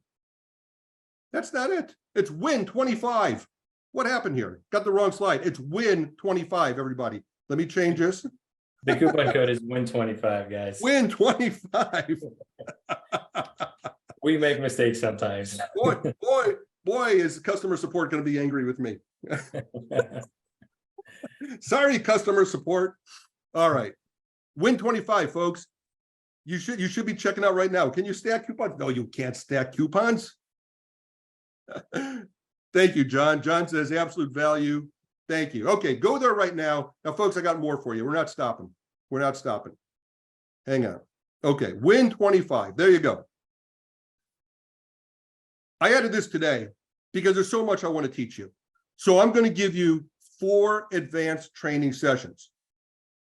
That's not it. It's win25. What happened here? Got the wrong slide. It's win25, everybody. Let me change this. The coupon code is win25, guys. Win25. We make mistakes sometimes. boy, is customer support going to be angry with me. Sorry, customer support. All right. Win25, folks. You should be checking out right now. Can you stack coupons? No, you can't stack coupons. Thank you, John. John says absolute value. Thank you. Okay, go there right now. Now, folks, I got more for you. We're not stopping. We're not stopping. Hang on. Okay, Win25. There you go. I added this today because there's so much I want to teach you. So I'm going to give you 4 advanced training sessions.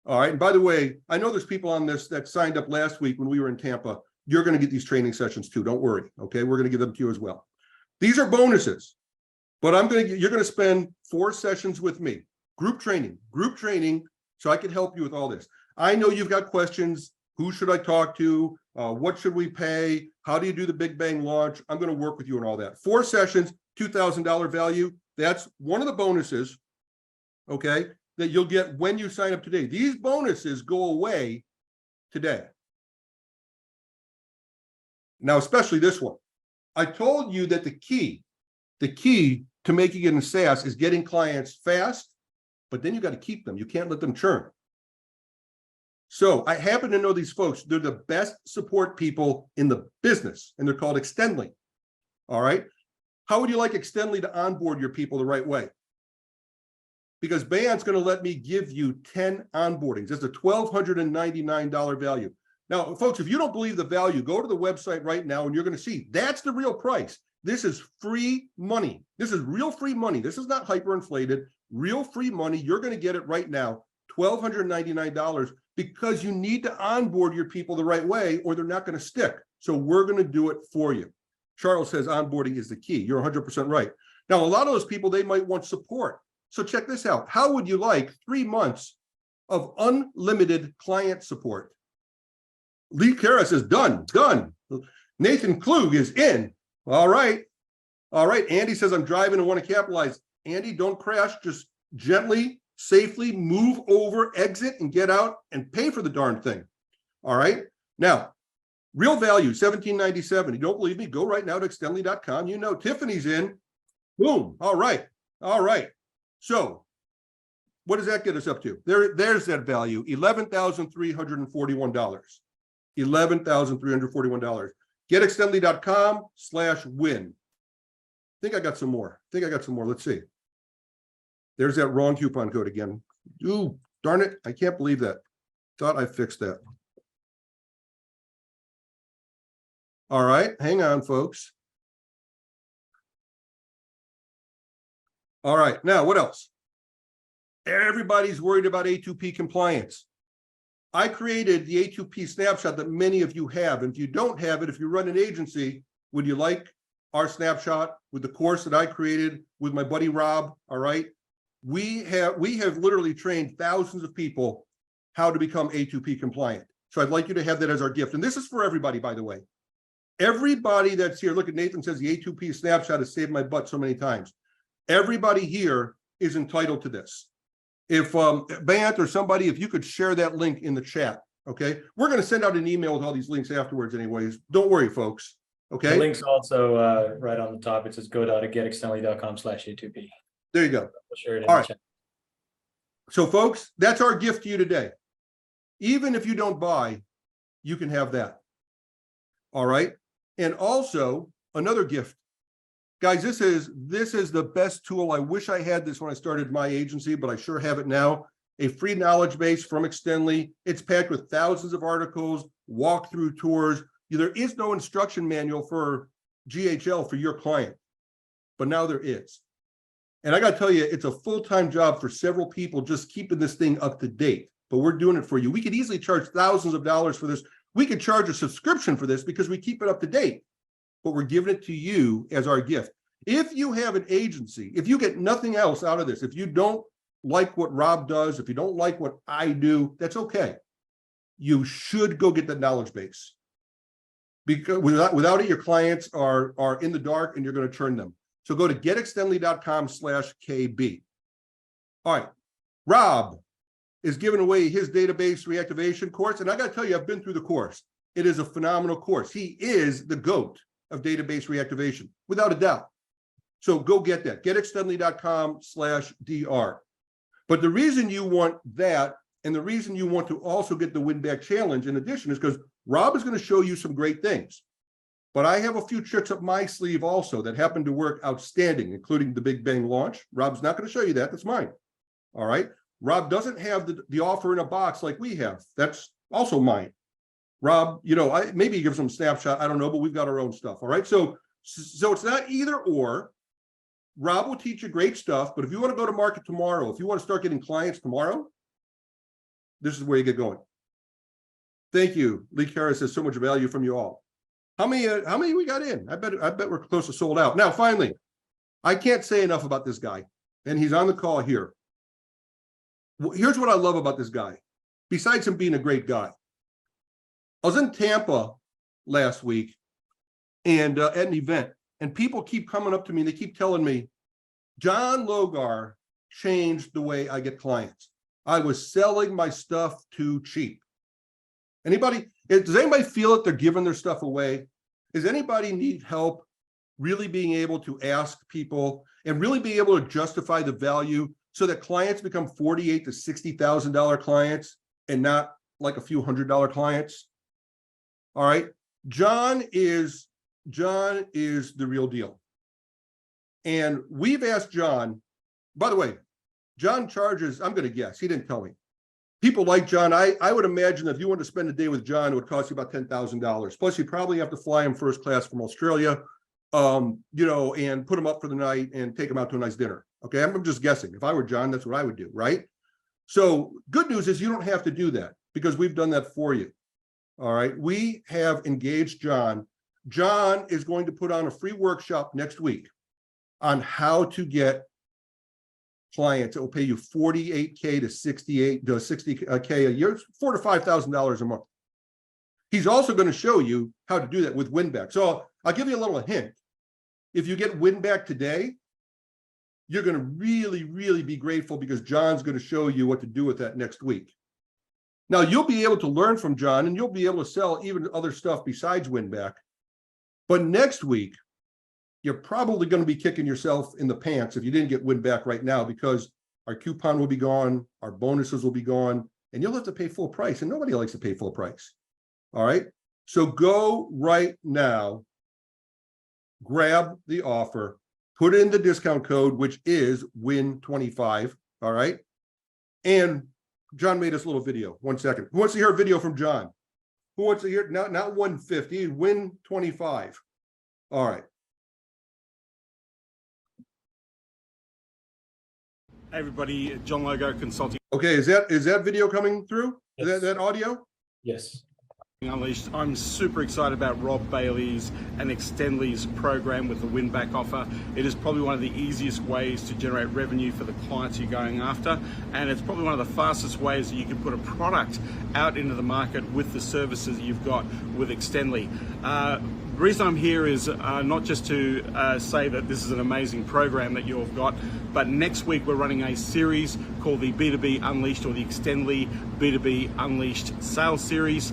All right. And by the way, I know there's people on this that signed up last week when we were in Tampa. You're going to get these training sessions too. Don't worry. Okay. We're going to give them to you as well. These are bonuses, but you're going to spend 4 sessions with me. Group training, so I can help you with all this. I know you've got questions. Who should I talk to? What should we pay? How do you do the big bang launch? I'm going to work with you on all that. 4 sessions, $2,000 value. That's one of the bonuses, okay, that you'll get when you sign up today. These bonuses go away today. Now, especially this one. I told you that the key to making it in SaaS is getting clients fast, but then you got to keep them. You can't let them churn. So I happen to know these folks. They're the best support people in the business, and they're called Extendly. All right. How would you like Extendly to onboard your people the right way? Because Bayan's going to let me give you 10 onboardings. It's a $1,299 value. Now, folks, if you don't believe the value, go to the website right now and you're going to see that's the real price. This is free money. This is real free money. This is not hyperinflated, real free money. You're going to get it right now, $1,299, because you need to onboard your people the right way or they're not going to stick. So we're going to do it for you. Charles says onboarding is the key. You're 100% right. Now, a lot of those people, they might want support. So check this out. How would you like 3 months of unlimited client support? Lee Kara says, done. Nathan Klug is in. All right. Andy says, I'm driving and want to capitalize. Andy, don't crash. Just gently, safely move over, exit, and get out and pay for the darn thing. All right. Now, real value, $17.97. You don't believe me? Go right now to extendly.com. You know, Tiffany's in. Boom. All right. So what does that get us up to? There's that value, $11,341. $11,341. Getextendly.com/win. I think I got some more. Let's see. There's that wrong coupon code again. Ooh, darn it. I can't believe that. Thought I fixed that. All right. Hang on, folks. All right. Now, what else? Everybody's worried about A2P compliance. I created the A2P snapshot that many of you have. And if you don't have it, if you run an agency, would you like our snapshot with the course that I created with my buddy Rob? All right. We have literally trained thousands of people how to become A2P compliant. So I'd like you to have that as our gift. And this is for everybody, by the way. Everybody that's here, look at Nathan says the A2P snapshot has saved my butt so many times. Everybody here is entitled to this. If Bant or somebody, if you could share that link in the chat, okay? We're going to send out an email with all these links afterwards anyways. Don't worry, folks, okay? The link's also right on the top. It says go.getextendly.com/A2P. There you go. We'll share it in All the right. chat. So, folks, that's our gift to you today. Even if you don't buy, you can have that. All right? And also, another gift. Guys, this is the best tool. I wish I had this when I started my agency, but I sure have it now. A free knowledge base from Extendly. It's packed with thousands of articles, walkthrough tours. There is no instruction manual for GHL for your client, but now there is. And I got to tell you, it's a full-time job for several people just keeping this thing up to date, but we're doing it for you. We could easily charge thousands of dollars for this. We could charge a subscription for this because we keep it up to date, but we're giving it to you as our gift. If you have an agency, if you get nothing else out of this, if you don't like what Rob does, if you don't like what I do, that's okay. You should go get that knowledge base. Because without it, your clients are in the dark and you're going to turn them. So go to getextendly.com/KB. All right. Rob is giving away his database reactivation course. And I got to tell you, I've been through the course. It is a phenomenal course. He is the GOAT of database reactivation, without a doubt. So go get that. Getextendly.com/DR. But the reason you want that, and the reason you want to also get the win back challenge in addition, is because Rob is going to show you some great things. But I have a few tricks up my sleeve also that happen to work outstanding, including the Big Bang launch. Rob's not going to show you that. That's mine. All right. Rob doesn't have the offer in a box like we have. That's also mine. Rob, maybe he gives them a snapshot. I don't know, but we've got our own stuff. All right. So it's not either or. Rob will teach you great stuff, but if you want to go to market tomorrow, if you want to start getting clients tomorrow, this is where you get going. Thank you. Lee Kara says so much value from you all. How many we got in? I bet we're close to sold out. Now, finally, I can't say enough about this guy, and he's on the call here. Here's what I love about this guy, besides him being a great guy. I was in Tampa last week and at an event, and people keep coming up to me and they keep telling me, John Logar changed the way I get clients. I was selling my stuff too cheap. Does anybody feel that they're giving their stuff away? Does anybody need help really being able to ask people and really be able to justify the value so that clients become $48,000 to $60,000 clients and not like a few $100 clients? All right. John is the real deal. And we've asked John, by the way, John charges, I'm going to guess, he didn't tell me. People like John, I would imagine if you wanted to spend a day with John, it would cost you about $10,000. Plus, you probably have to fly him first class from Australia, and put him up for the night and take him out to a nice dinner. Okay, I'm just guessing. If I were John, that's what I would do, right? So good news is you don't have to do that because we've done that for you. All right, we have engaged John. John is going to put on a free workshop next week on how to get clients that will pay you $48K to $60K a year, $4,000 to $5,000 a month. He's also going to show you how to do that with win-back. So I'll give you a little hint. If you get win-back today, you're going to really, really be grateful because John's going to show you what to do with that next week. Now, you'll be able to learn from John and you'll be able to sell even other stuff besides win-back. But next week, you're probably going to be kicking yourself in the pants if you didn't get win-back right now, because our coupon will be gone, our bonuses will be gone, and you'll have to pay full price, and nobody likes to pay full price. All right, so go right now, grab the offer, put in the discount code, which is WIN25. All right, and John made us a little video. 1 second. Who wants to hear a video from John? Who wants to hear not 150, WIN25? All right. Hey everybody, John Logo Consulting Okay, is that video coming through? Yes. Is that audio? Yes. Unleashed. I'm super excited about Rob Bailey's and Extendly's program with the win-back offer. It is probably one of the easiest ways to generate revenue for the clients you're going after, and it's probably one of the fastest ways that you can put a product out into the market with the services you've got with Extendly. The reason I'm here is not just to say that this is an amazing program that you've got, but next week we're running a series called the B2B Unleashed, or the Extendly B2B Unleashed Sales Series.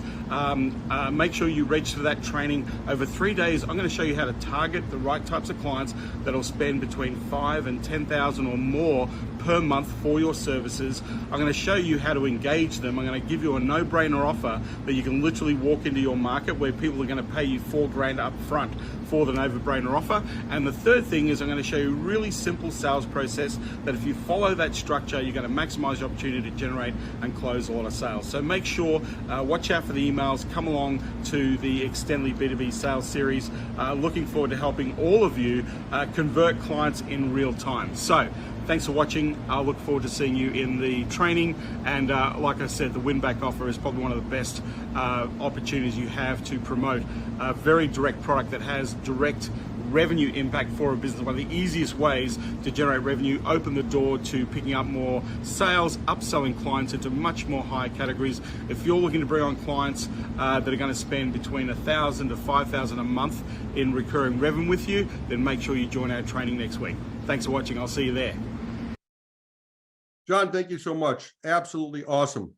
Make sure you register for that training. Over 3 days, I'm going to show you how to target the right types of clients that'll spend between $5,000 and $10,000 or more per month for your services. I'm going to show you how to engage them. I'm going to give you a no-brainer offer that you can literally walk into your market where people are going to pay you $4,000 up front for the no-brainer offer. And the third thing is I'm going to show you a really simple sales process that if you follow that structure, you're going to maximize your opportunity to generate and close a lot of sales. So make sure, watch out for the emails, come along to the Extendly B2B Sales Series. Looking forward to helping all of you convert clients in real time. So thanks for watching. I look forward to seeing you in the training. And like I said, the win-back offer is probably one of the best opportunities you have to promote a very direct product that has direct revenue impact for a business. One of the easiest ways to generate revenue, open the door to picking up more sales, upselling clients into much more higher categories. If you're looking to bring on clients that are going to spend between $1,000 to $5,000 a month in recurring revenue with you, then make sure you join our training next week. Thanks for watching. I'll see you there. John, thank you so much. Absolutely awesome.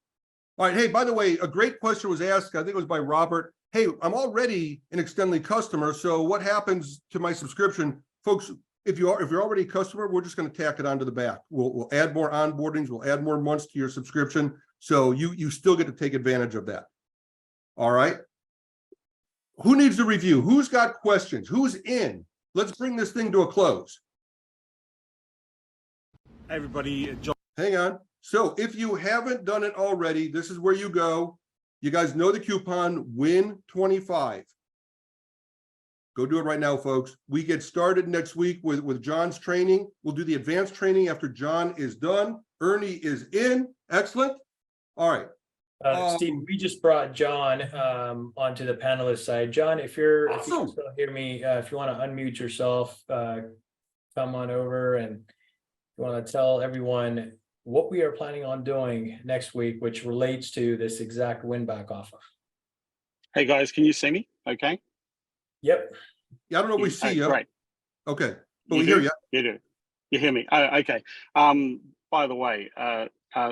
All right. Hey, by the way, a great question was asked, I think it was by Robert. Hey, I'm already an Extendly customer, so what happens to my subscription? Folks, if you're already a customer, we're just going to tack it onto the back. We'll add more onboardings, we'll add more months to your subscription, so you still get to take advantage of that. All right. Who needs to review? Who's got questions? Who's in? Let's bring this thing to a close. Hey everybody, John. Hang on. So if you haven't done it already, this is where you go. You guys know the coupon WIN25. Go do it right now, folks. We get started next week with John's training. We'll do the advanced training after John is done. Ernie is in. Excellent. All right. Steve, we just brought John onto the panelist side. John, if you can still hear me, if you want to unmute yourself, come on over, and you want to tell everyone what we are planning on doing next week, which relates to this exact win-back offer. Hey guys, can you see me? Okay. Yep. Yeah, I don't know if we see you. Great. Okay, but we hear you. You do. You hear me? Oh, okay. By the way,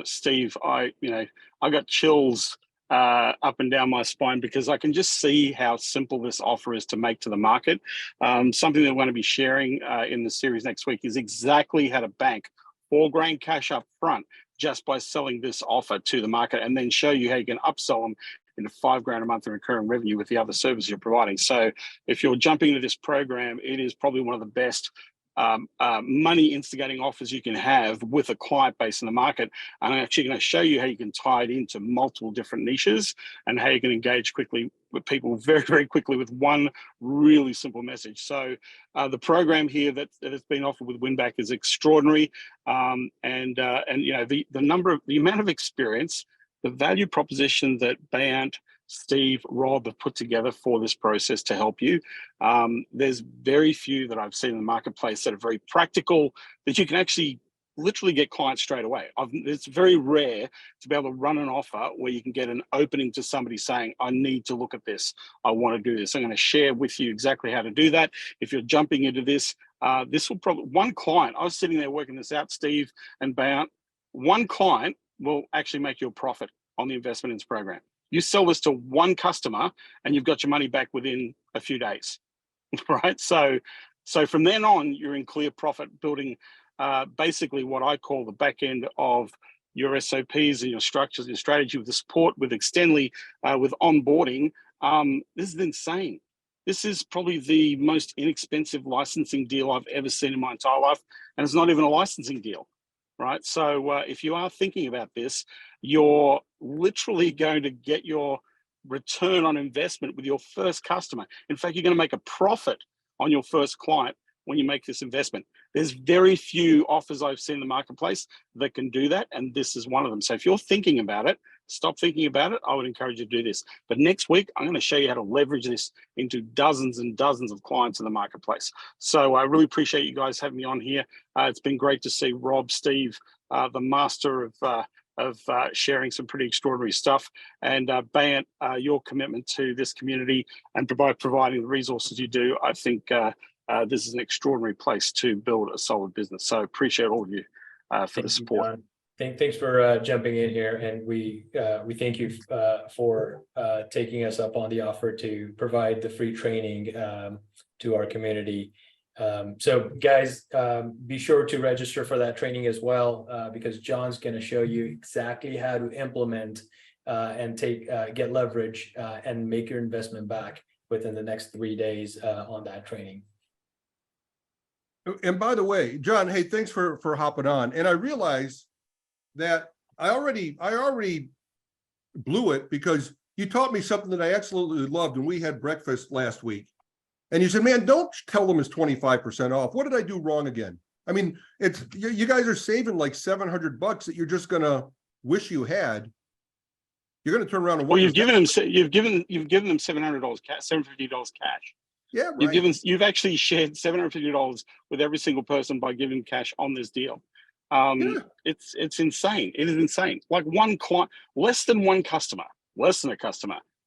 Steve, I got chills up and down my spine because I can just see how simple this offer is to make to the market. Something that we're going to be sharing in the series next week is exactly how to bank $4,000 cash up front just by selling this offer to the market, and then show you how you can upsell them into $5,000 a month in recurring revenue with the other services you're providing. So if you're jumping into this program, it is probably one of the best money instigating offers you can have with a client base in the market. And I'm actually going to show you how you can tie it into multiple different niches and how you can engage quickly with people very, very quickly with one really simple message. So the program here that has been offered with Winback is extraordinary. And you know, the amount of experience, the value proposition that Bayant, Steve, Rob have put together for this process to help you. There's very few that I've seen in the marketplace that are very practical, that you can actually literally get clients straight away. It's very rare to be able to run an offer where you can get an opening to somebody saying, I need to look at this. I want to do this. I'm going to share with you exactly how to do that. If you're jumping into this, this will probably, one client, I was sitting there working this out, Steve and Bound, one client will actually make you a profit on the investment in this program. You sell this to one customer and you've got your money back within a few days, right? So from then on, you're in clear profit, building basically what I call the back end of your SOPs and your structures, your strategy with the support, with Extendly, with onboarding. This is insane. This is probably the most inexpensive licensing deal I've ever seen in my entire life. And it's not even a licensing deal, right? So if you are thinking about this, you're literally going to get your return on investment with your first customer. In fact, you're going to make a profit on your first client when you make this investment. There's very few offers I've seen in the marketplace that can do that, and this is one of them. So if you're thinking about it, stop thinking about it. I would encourage you to do this. But next week, I'm going to show you how to leverage this into dozens and dozens of clients in the marketplace. So I really appreciate you guys having me on here. It's been great to see Rob, Steve, the master of sharing some pretty extraordinary stuff, and Bayant, your commitment to this community and providing the resources you do. I think this is an extraordinary place to build a solid business. So appreciate all of you for the support. Thanks for jumping in here, and we thank you for taking us up on the offer to provide the free training to our community. So guys, be sure to register for that training as well, because John's going to show you exactly how to implement and get leverage and make your investment back within the next 3 days on that training. And by the way, John, hey, thanks for hopping on. And I realize that I already blew it, because you taught me something that I absolutely loved when we had breakfast last week. And you said, man, don't tell them it's 25% off. What did I do wrong again? I mean, it's you guys are saving like $700 that you're just gonna wish you had. You're gonna turn around and well, you've given them $700 cash, $750 cash. Yeah, right. You've actually shared $750 with every single person by giving cash on this deal. Yeah. It's insane. It is insane. Like one client, less than a customer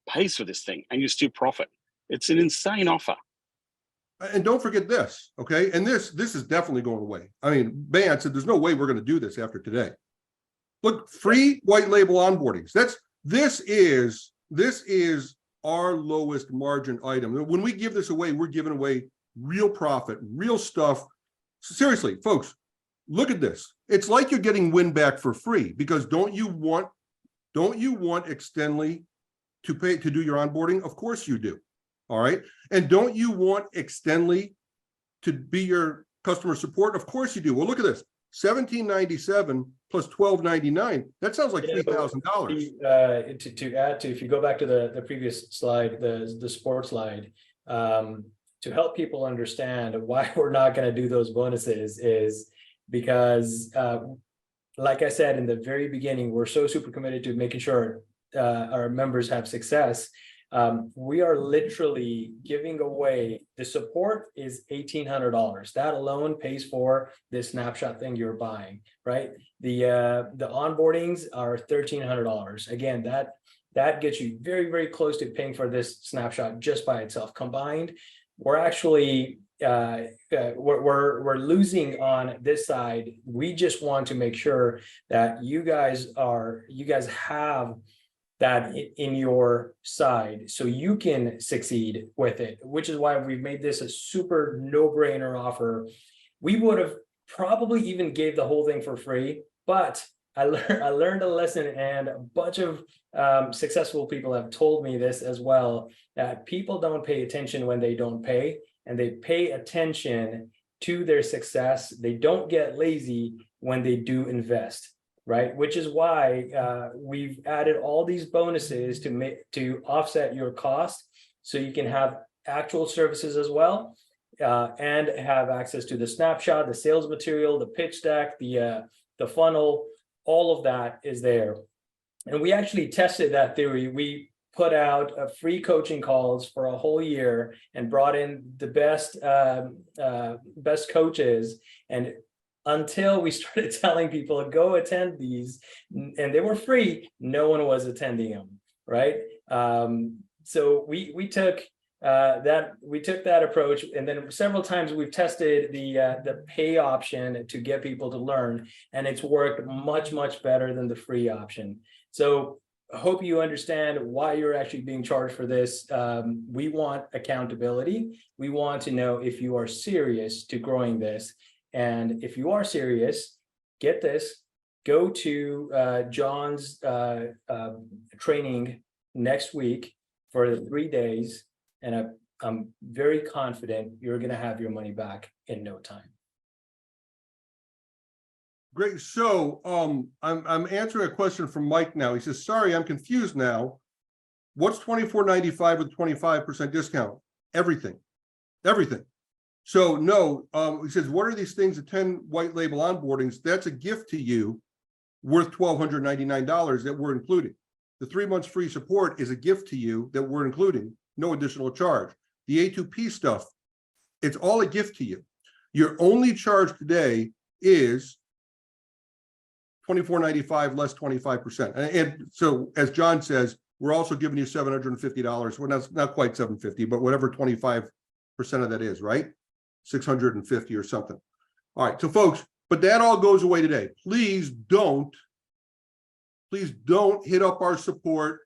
pays for this thing, and you still profit. It's an insane offer. And don't forget this, okay? And this is definitely going away. I mean, Bayant said there's no way we're going to do this after today. Look, free white label onboardings. This is our lowest margin item. When we give this away, we're giving away real profit, real stuff. Seriously, folks, look at this. It's like you're getting win back for free, because don't you want Extendly to do your onboarding? Of course you do. All right. And don't you want Extendly to be your customer support? Of course you do. Well, look at this. $17.97 plus $12.99. That sounds like $3,000. To add to, if you go back to the previous slide, the support slide, to help people understand why we're not going to do those bonuses is because, like I said in the very beginning, we're so super committed to making sure our members have success. We are literally giving away, the support is $1,800. That alone pays for this snapshot thing you're buying, right? The onboardings are $1,300. Again, that gets you very, very close to paying for this snapshot just by itself. Combined, we're actually we're losing on this side. We just want to make sure that you guys have that in your side so you can succeed with it, which is why we've made this a super no-brainer offer. We would have probably even gave the whole thing for free, but I learned a lesson, and a bunch of successful people have told me this as well, that people don't pay attention when they don't pay, and they pay attention to their success. They don't get lazy when they do invest. Right, which is why we've added all these bonuses to offset your cost, so you can have actual services as well, and have access to the snapshot, the sales material, the pitch deck, the funnel. All of that is there, and we actually tested that theory. We put out free coaching calls for a whole year and brought in the best coaches, and until we started telling people go attend these, and they were free, no one was attending them, right? So we took that approach, and then several times we've tested the pay option to get people to learn, and it's worked much better than the free option. So I hope you understand why you're actually being charged for this. We want accountability. We want to know if you are serious to growing this. And if you are serious, get this, go to John's training next week for the 3 days. And I'm very confident you're going to have your money back in no time. Great. So I'm answering a question from Mike now. He says, sorry, I'm confused now. What's $24.95 with 25% discount? Everything. So no, he says, what are these things, the 10 white label onboardings? That's a gift to you worth $1,299 that we're including. The 3 months free support is a gift to you that we're including, no additional charge. The A2P stuff, it's all a gift to you. Your only charge today is $24.95 less 25%. And so, as John says, we're also giving you $750. Well, not quite $750, but whatever 25% of that is, right? $650 or something. All right, so folks, but that all goes away today. Please don't hit up our support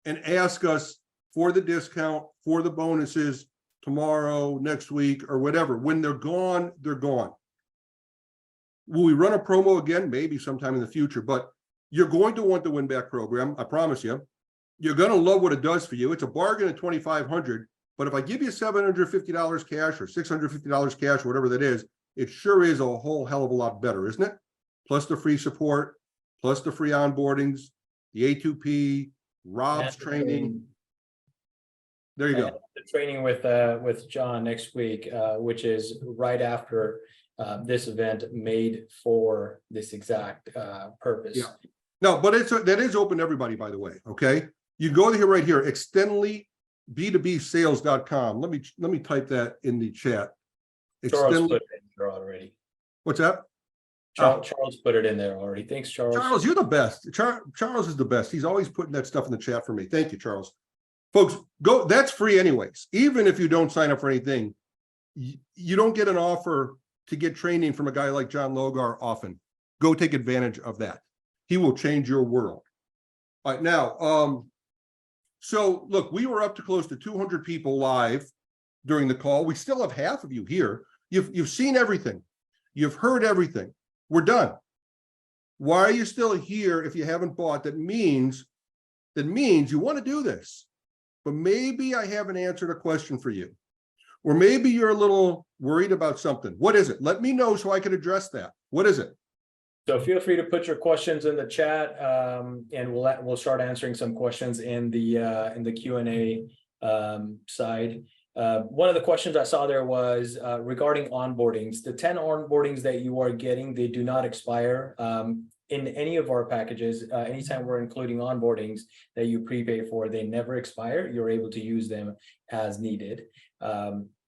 and ask us for the discount, for the bonuses tomorrow, next week, or whatever. When they're gone, they're gone. Will we run a promo again? Maybe sometime in the future, but you're going to want the win back program. I promise you. You're going to love what it does for you. It's a bargain at $2,500, but if I give you $750 cash or $650 cash, whatever that is, it sure is a whole hell of a lot better, isn't it? Plus the free support, plus the free onboardings, the A2P, Rob's training. There you go. The training with John next week, which is right after this event, made for this exact purpose. Yeah. No, but that is open to everybody, by the way. Okay, you go here right here, extendly b2bsales.com. Let me type that in the chat. Charles put it in there already. What's that? Charles put it in there already. Thanks, Charles. Charles, you're the best. Charles is the best. He's always putting that stuff in the chat for me. Thank you, Charles. Folks, go. That's free anyways. Even if you don't sign up for anything, you don't get an offer to get training from a guy like John Logar often. Go take advantage of that. He will change your world. All right, now, so look, we were up to close to 200 people live during the call. We still have half of you here. You've seen everything. You've heard everything. We're done. Why are you still here if you haven't bought? That means you want to do this. But maybe I haven't answered a question for you. Or maybe you're a little worried about something. What is it? Let me know so I can address that. What is it? So feel free to put your questions in the chat, and we'll start answering some questions in the Q&A side. One of the questions I saw there was regarding onboardings. The 10 onboardings that you are getting, they do not expire in any of our packages. Anytime we're including onboardings that you prepay for, they never expire. You're able to use them as needed.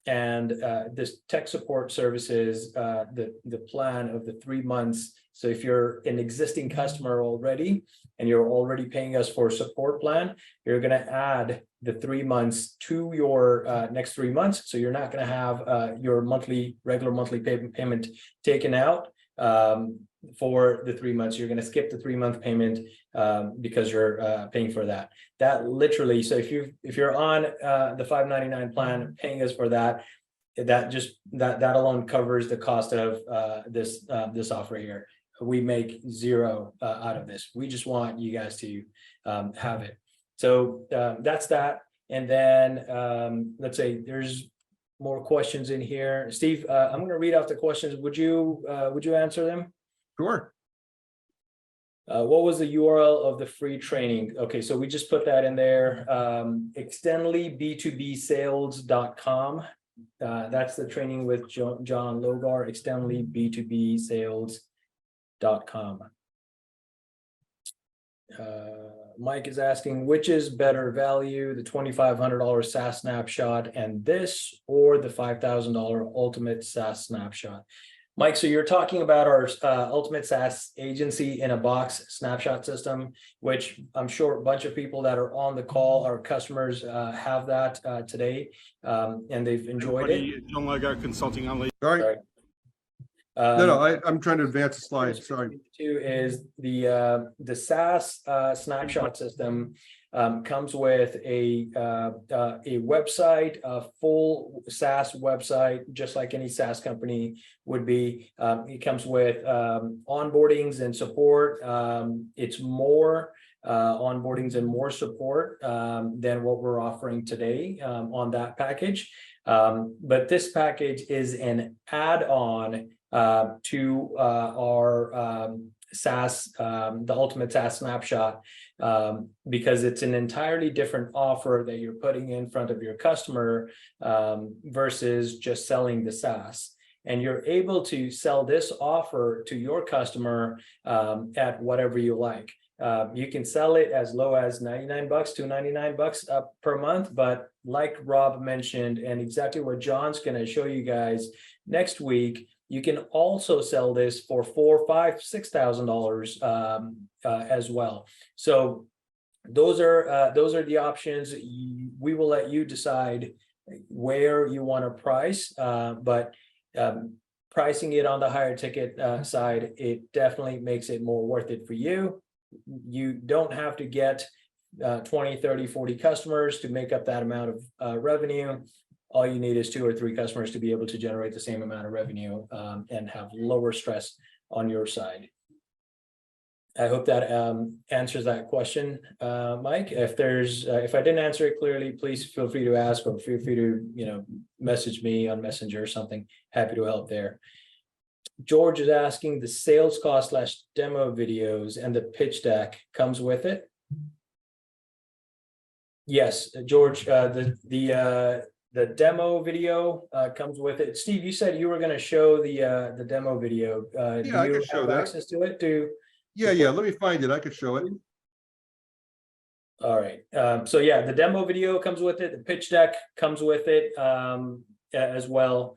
And this tech support services, the plan of the 3 months. So if you're an existing customer already and you're already paying us for a support plan, you're going to add the 3 months to your next 3 months. So you're not going to have your regular monthly payment taken out for the 3 months. You're going to skip the 3 month payment because you're paying for that. That literally, so if you're on the $599 plan, paying us for that, that alone covers the cost of this offer here. We make zero out of this. We just want you guys to have it. So that's that. And then let's say there's more questions in here. Steve, I'm going to read off the questions. Would you answer them? Sure. What was the URL of the free training? Okay, so we just put that in there. extendlyb2bsales.com. That's the training with John Logar, extendlyb2bsales.com. Mike is asking, which is better value, the $2,500 SaaS snapshot and this, or the $5,000 ultimate SaaS snapshot? Mike, so you're talking about our ultimate SaaS agency in a box snapshot system, which I'm sure a bunch of people that are on the call, our customers have that today, and they've enjoyed it. John Logo Consulting Unleashed. Sorry. Sorry. No, I'm trying to advance the slide. Sorry. Two is the SaaS snapshot system comes with a website, a full SaaS website, just like any SaaS company would be. It comes with onboardings and support. It's more onboardings and more support than what we're offering today on that package. But this package is an add-on to our SaaS, the ultimate SaaS snapshot, because it's an entirely different offer that you're putting in front of your customer versus just selling the SaaS. And you're able to sell this offer to your customer at whatever you like. You can sell it as low as $99 to $99 per month, but like Rob mentioned, and exactly what John's going to show you guys next week, you can also sell this for $4,000, $5,000, $6,000 as well. So those are the options. We will let you decide where you want to price, but pricing it on the higher ticket side, it definitely makes it more worth it for you. You don't have to get 20, 30, 40 customers to make up that amount of revenue. All you need is 2 or 3 customers to be able to generate the same amount of revenue and have lower stress on your side. I hope that answers that question, Mike. If I didn't answer it clearly, please feel free to ask, or feel free to message me on Messenger or something. Happy to help there. George is asking, the sales cost / demo videos and the pitch deck comes with it. Yes, George, the demo video comes with it. Steve, you said you were going to show the demo video. Yeah, do I you could show have that. access to it? Yeah. Let me find it. I could show it. All right. So yeah, the demo video comes with it. The pitch deck comes with it as well.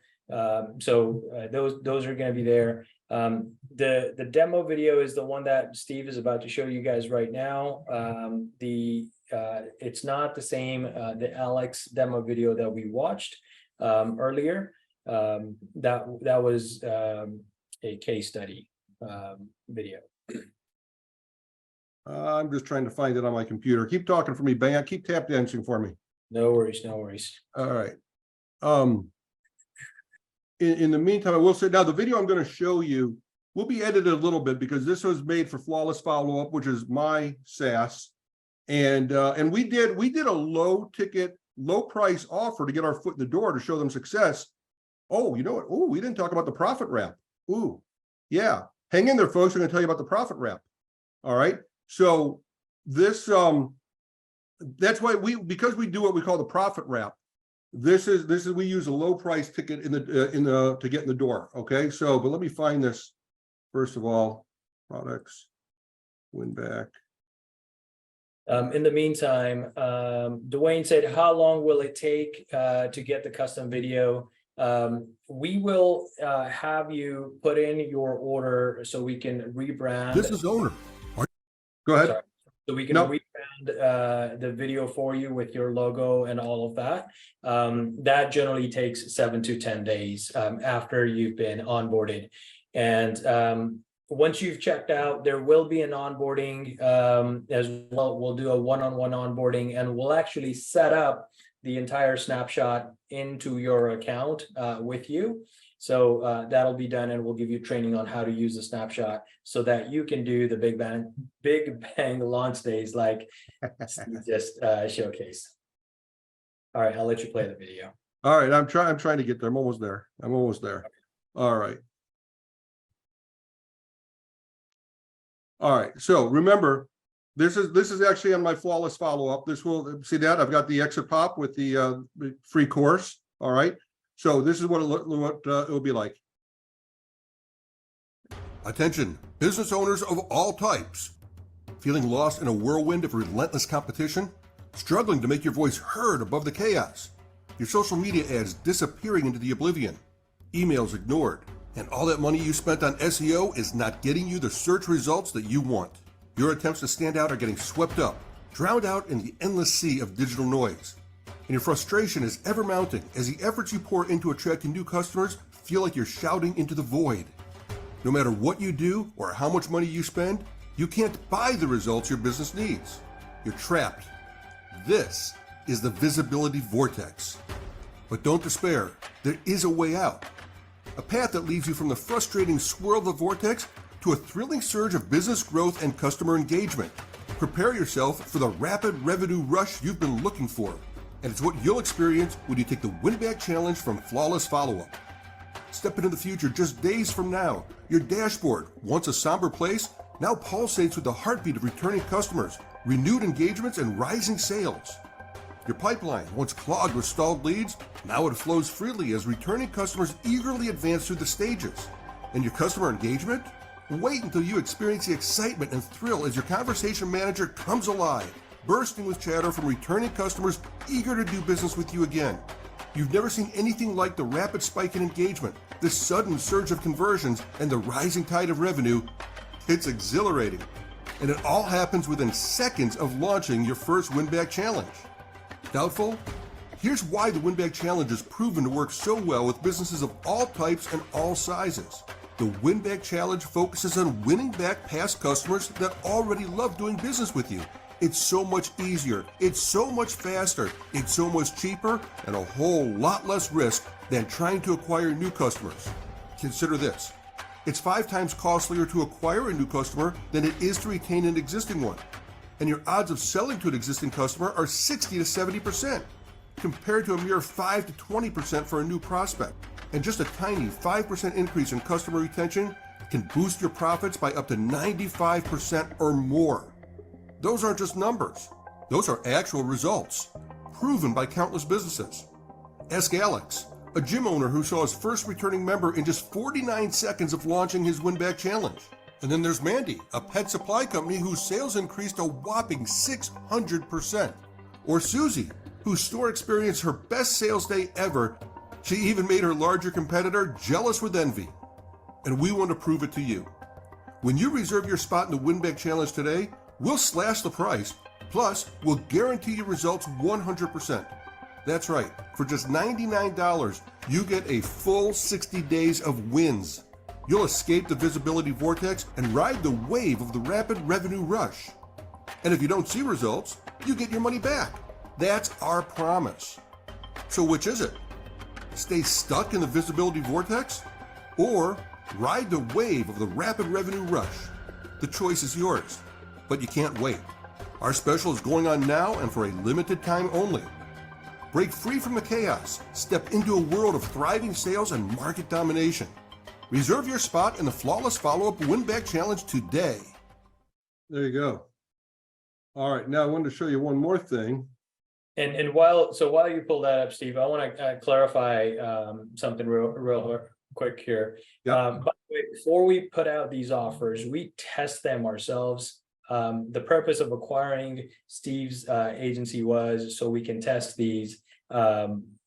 So those are going to be there. The demo video is the one that Steve is about to show you guys right now. It's not the same, the Alex demo video that we watched earlier. That was a case study video. I'm just trying to find it on my computer. Keep talking for me, Bang. Keep tap dancing for me. No worries, no worries. All right. In the meantime, I will say now the video I'm going to show you will be edited a little bit because this was made for Flawless Follow-Up, which is my SaaS. And we did a low ticket, low price offer to get our foot in the door to show them success. Oh, you know what? Oh, we didn't talk about the profit wrap. Ooh, yeah. Hang in there, folks. We're going to tell you about the profit wrap. All right. So this that's why because we do what we call the profit wrap. This is we use a low price ticket in the to get in the door. Okay. So, but let me find this first of all. Products, win back. In the meantime, Dwayne said, how long will it take to get the custom video? We will have you put in your order so we can rebrand. This is owner. Go ahead. Sorry. So we can rebrand the video for you with your logo and all of that. That generally takes 7 to 10 days after you've been onboarded. And once you've checked out, there will be an onboarding as well. We'll do a one-on-one onboarding, and we'll actually set up the entire snapshot into your account with you. So that'll be done, and we'll give you training on how to use the snapshot so that you can do the big bang launch days like Steve just showcased. All right, I'll let you play the video. All right, I'm trying to get there. I'm almost there. All right. All right. So remember, this is actually on my Flawless Follow-Up. This will see that I've got the exit pop with the free course. All right. So this is what it will be like. Attention, business owners of all types. Feeling lost in a whirlwind of relentless competition? Struggling to make your voice heard above the chaos? Your social media ads disappearing into the oblivion? Emails ignored? And all that money you spent on SEO is not getting you the search results that you want. Your attempts to stand out are getting swept up, drowned out in the endless sea of digital noise. And your frustration is ever mounting as the efforts you pour into attracting new customers feel like you're shouting into the void. No matter what you do or how much money you spend, you can't buy the results your business needs. You're trapped. This is the visibility vortex. But don't despair, there is a way out. A path that leads you from the frustrating swirl of the vortex to a thrilling surge of business growth and customer engagement. Prepare yourself for the rapid revenue rush you've been looking for. And it's what you'll experience when you take the win-back challenge from Flawless Follow-Up. Step into the future just days from now. Your dashboard, once a somber place, now pulsates with the heartbeat of returning customers, renewed engagements, and rising sales. Your pipeline, once clogged with stalled leads, now it flows freely as returning customers eagerly advance through the stages. And your customer engagement? Wait until you experience the excitement and thrill as your conversation manager comes alive, bursting with chatter from returning customers eager to do business with you again. You've never seen anything like the rapid spike in engagement, the sudden surge of conversions, and the rising tide of revenue. It's exhilarating. And it all happens within seconds of launching your first win-back challenge. Doubtful? Here's why the win-back challenge is proven to work so well with businesses of all types and all sizes. The win-back challenge focuses on winning back past customers that already love doing business with you. It's so much easier, it's so much faster, it's so much cheaper, and a whole lot less risk than trying to acquire new customers. Consider this. It's 5 times costlier to acquire a new customer than it is to retain an existing one. And your odds of selling to an existing customer are 60 to 70%, compared to a mere 5 to 20% for a new prospect. And just a tiny 5% increase in customer retention can boost your profits by up to 95% or more. Those aren't just numbers. Those are actual results, proven by countless businesses. Ask Alex, a gym owner who saw his first returning member in just 49 seconds of launching his win-back challenge. And then there's Mandy, a pet supply company whose sales increased a whopping 600%. Or Susie, whose store experienced her best sales day ever. She even made her larger competitor jealous with envy. And we want to prove it to you. When you reserve your spot in the win-back challenge today, we'll slash the price, plus we'll guarantee your results 100%. That's right, for just $99, you get a full 60 days of wins. You'll escape the visibility vortex and ride the wave of the rapid revenue rush. And if you don't see results, you get your money back. That's our promise. So which is it? Stay stuck in the visibility vortex? Or ride the wave of the rapid revenue rush? The choice is yours, but you can't wait. Our special is going on now and for a limited time only. Break free from the chaos. Step into a world of thriving sales and market domination. Reserve your spot in the Flawless Follow-Up Win-Back Challenge today. There you go. All right, now I wanted to show you one more thing. And while you pull that up, Steve, I want to clarify something real quick here. Yeah. By the way, before we put out these offers, we test them ourselves. The purpose of acquiring Steve's agency was so we can test these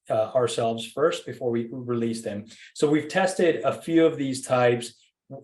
ourselves first before we release them. So we've tested a few of these types,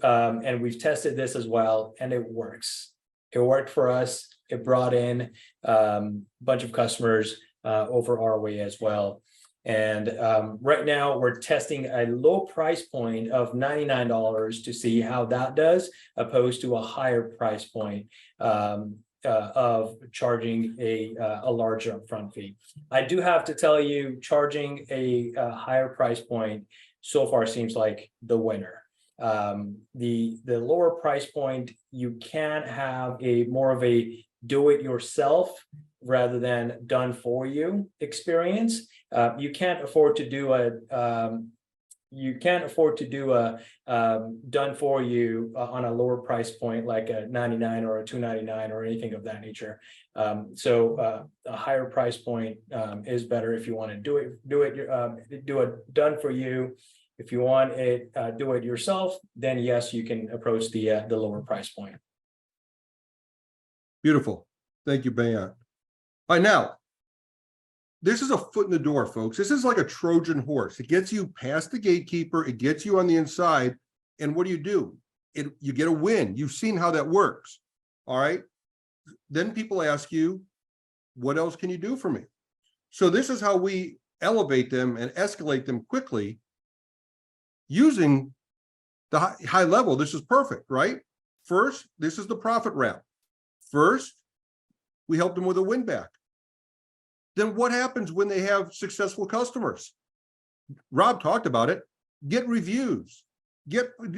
and we've tested this as well, and it works. It worked for us. It brought in a bunch of customers over our way as well. And right now we're testing a low price point of $99 to see how that does, opposed to a higher price point of charging a larger upfront fee. I do have to tell you, charging a higher price point so far seems like the winner. The lower price point, you can have a more of a do-it-yourself rather than done for you experience. You can't afford to do a done for you on a lower price point like a 99 or a 299 or anything of that nature. So a higher price point is better if you want to do it done for you. If you want it do it yourself, then yes, you can approach the lower price point. Beautiful. Thank you, Bayan. All right, now, this is a foot in the door, folks. This is like a Trojan horse. It gets you past the gatekeeper. It gets you on the inside. And what do? You get a win. You've seen how that works. All right. Then people ask you, what else can you do for me? So this is how we elevate them and escalate them quickly using the high level. This is perfect, right? First, this is the profit wrap. First, we help them with a win back. Then what happens when they have successful customers? Rob talked about it. Get reviews,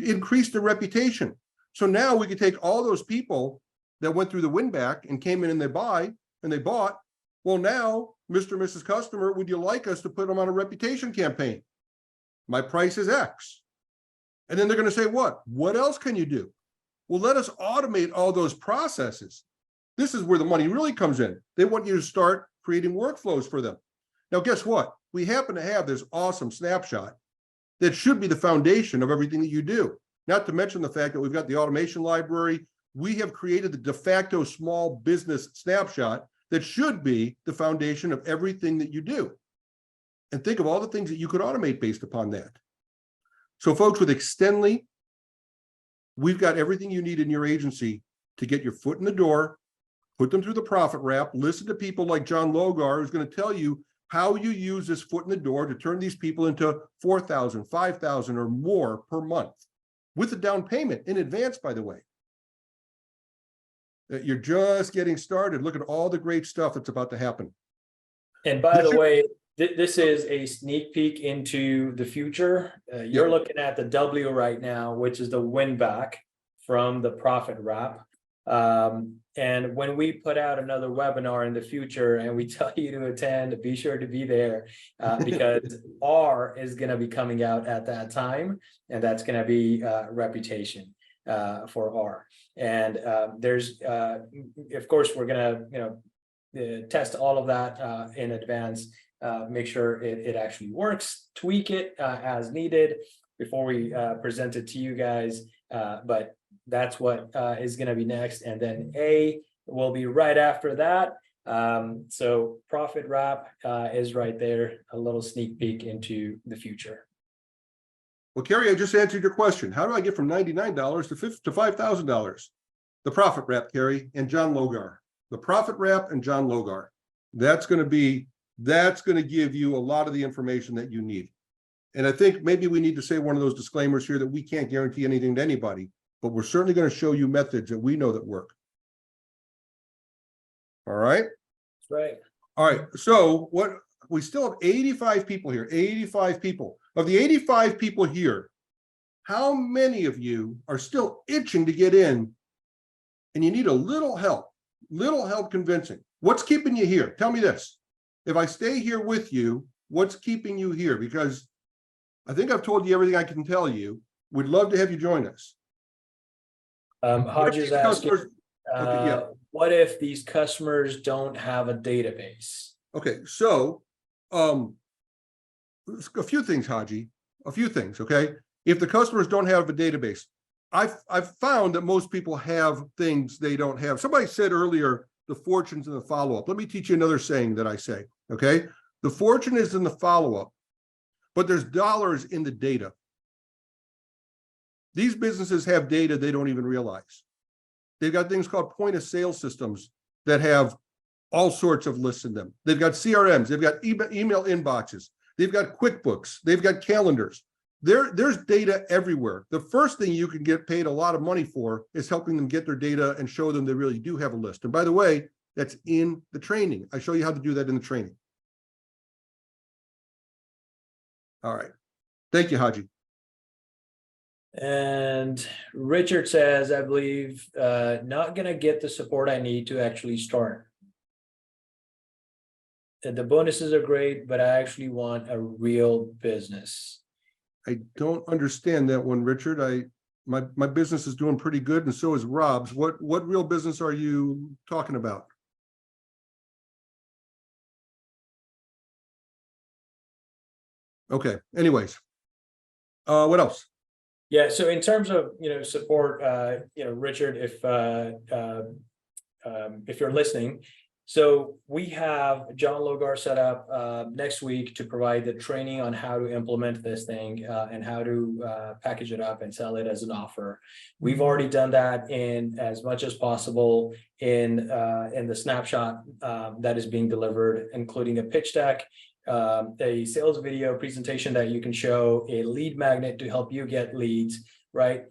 increase their reputation. So now we can take all those people that went through the win back and came in and they bought. Well, now, Mr. and Mrs. Customer, would you like us to put them on a reputation campaign? My price is X. And then they're going to say, what else can you do? Well, let us automate all those processes. This is where the money really comes in. They want you to start creating workflows for them. Now, guess what? We happen to have this awesome snapshot that should be the foundation of everything that you do. Not to mention the fact that we've got the automation library. We have created the de facto small business snapshot that should be the foundation of everything that you do. And think of all the things that you could automate based upon that. So folks, with Extendly, we've got everything you need in your agency to get your foot in the door, put them through the profit wrap, listen to people like John Logar, who's going to tell you how you use this foot in the door to turn these people into $4,000, $5,000 or more per month with a down payment in advance, by the way. You're just getting started. Look at all the great stuff that's about to happen. And by the way, this is a sneak peek into the future. You're looking at the W right now, which is the win back from the profit wrap. And when we put out another webinar in the future and we tell you to attend, be sure to be there because R is going to be coming out at that time, and that's going to be reputation for R. And there's, of course, we're going to, test all of that in advance, make sure it actually works, tweak it as needed before we present it to you guys. But that's what is going to be next. And then A will be right after that. So profit wrap is right there, a little sneak peek into the future. Well, Kerry, I just answered your question. How do I get from $99 to $5,000? The profit wrap, Kerry, and John Logar. The profit wrap and John Logar. That's going to give you a lot of the information that you need. And I think maybe we need to say one of those disclaimers here that we can't guarantee anything to anybody, but we're certainly going to show you methods that we know that work. All right. That's right. All right. So what we still have 85 people here, 85 people. Of the 85 people here, how many of you are still itching to get in and you need a little help convincing? What's keeping you here? Tell me this. If I stay here with you, what's keeping you here? Because I think I've told you everything I can tell you. We'd love to have you join us. Hodges asking, what if these customers don't have a database? Okay, so a few things, Haji, a few things, okay? If the customers don't have a database, I've found that most people have things they don't have. Somebody said earlier, the fortune's in the follow-up. Let me teach you another saying that I say, okay? The fortune is in the follow-up, but there's dollars in the data. These businesses have data they don't even realize. They've got things called point of sale systems that have all sorts of lists in them. They've got CRMs, they've got email inboxes, they've got QuickBooks, they've got calendars. There's data everywhere. The first thing you can get paid a lot of money for is helping them get their data and show them they really do have a list. And by the way, that's in the training. I show you how to do that in the training. All right. Thank you, Haji. And Richard says, I believe not going to get the support I need to actually start. The bonuses are great, but I actually want a real business. I don't understand that one, Richard. My business is doing pretty good, and so is Rob's. What real business are you talking about? Okay. Anyways, what else? Yeah. So in terms of support, Richard, if you're listening, So we have John Logar set up next week to provide the training on how to implement this thing and how to package it up and sell it as an offer. We've already done that in as much as possible in the snapshot that is being delivered, including a pitch deck, a sales video presentation that you can show, a lead magnet to help you get leads, right?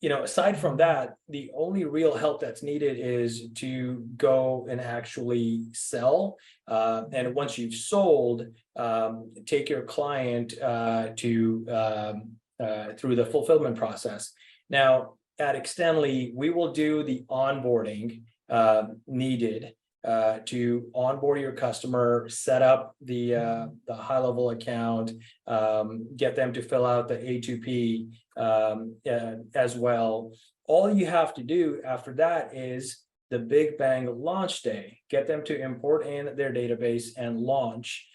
Aside from that, the only real help that's needed is to go and actually sell. And once you've sold, take your client through the fulfillment process. Now, at Extendly, we will do the onboarding needed to onboard your customer, set up the high level account, get them to fill out the A2P as well. All you have to do after that is the big bang launch day, get them to import in their database and launch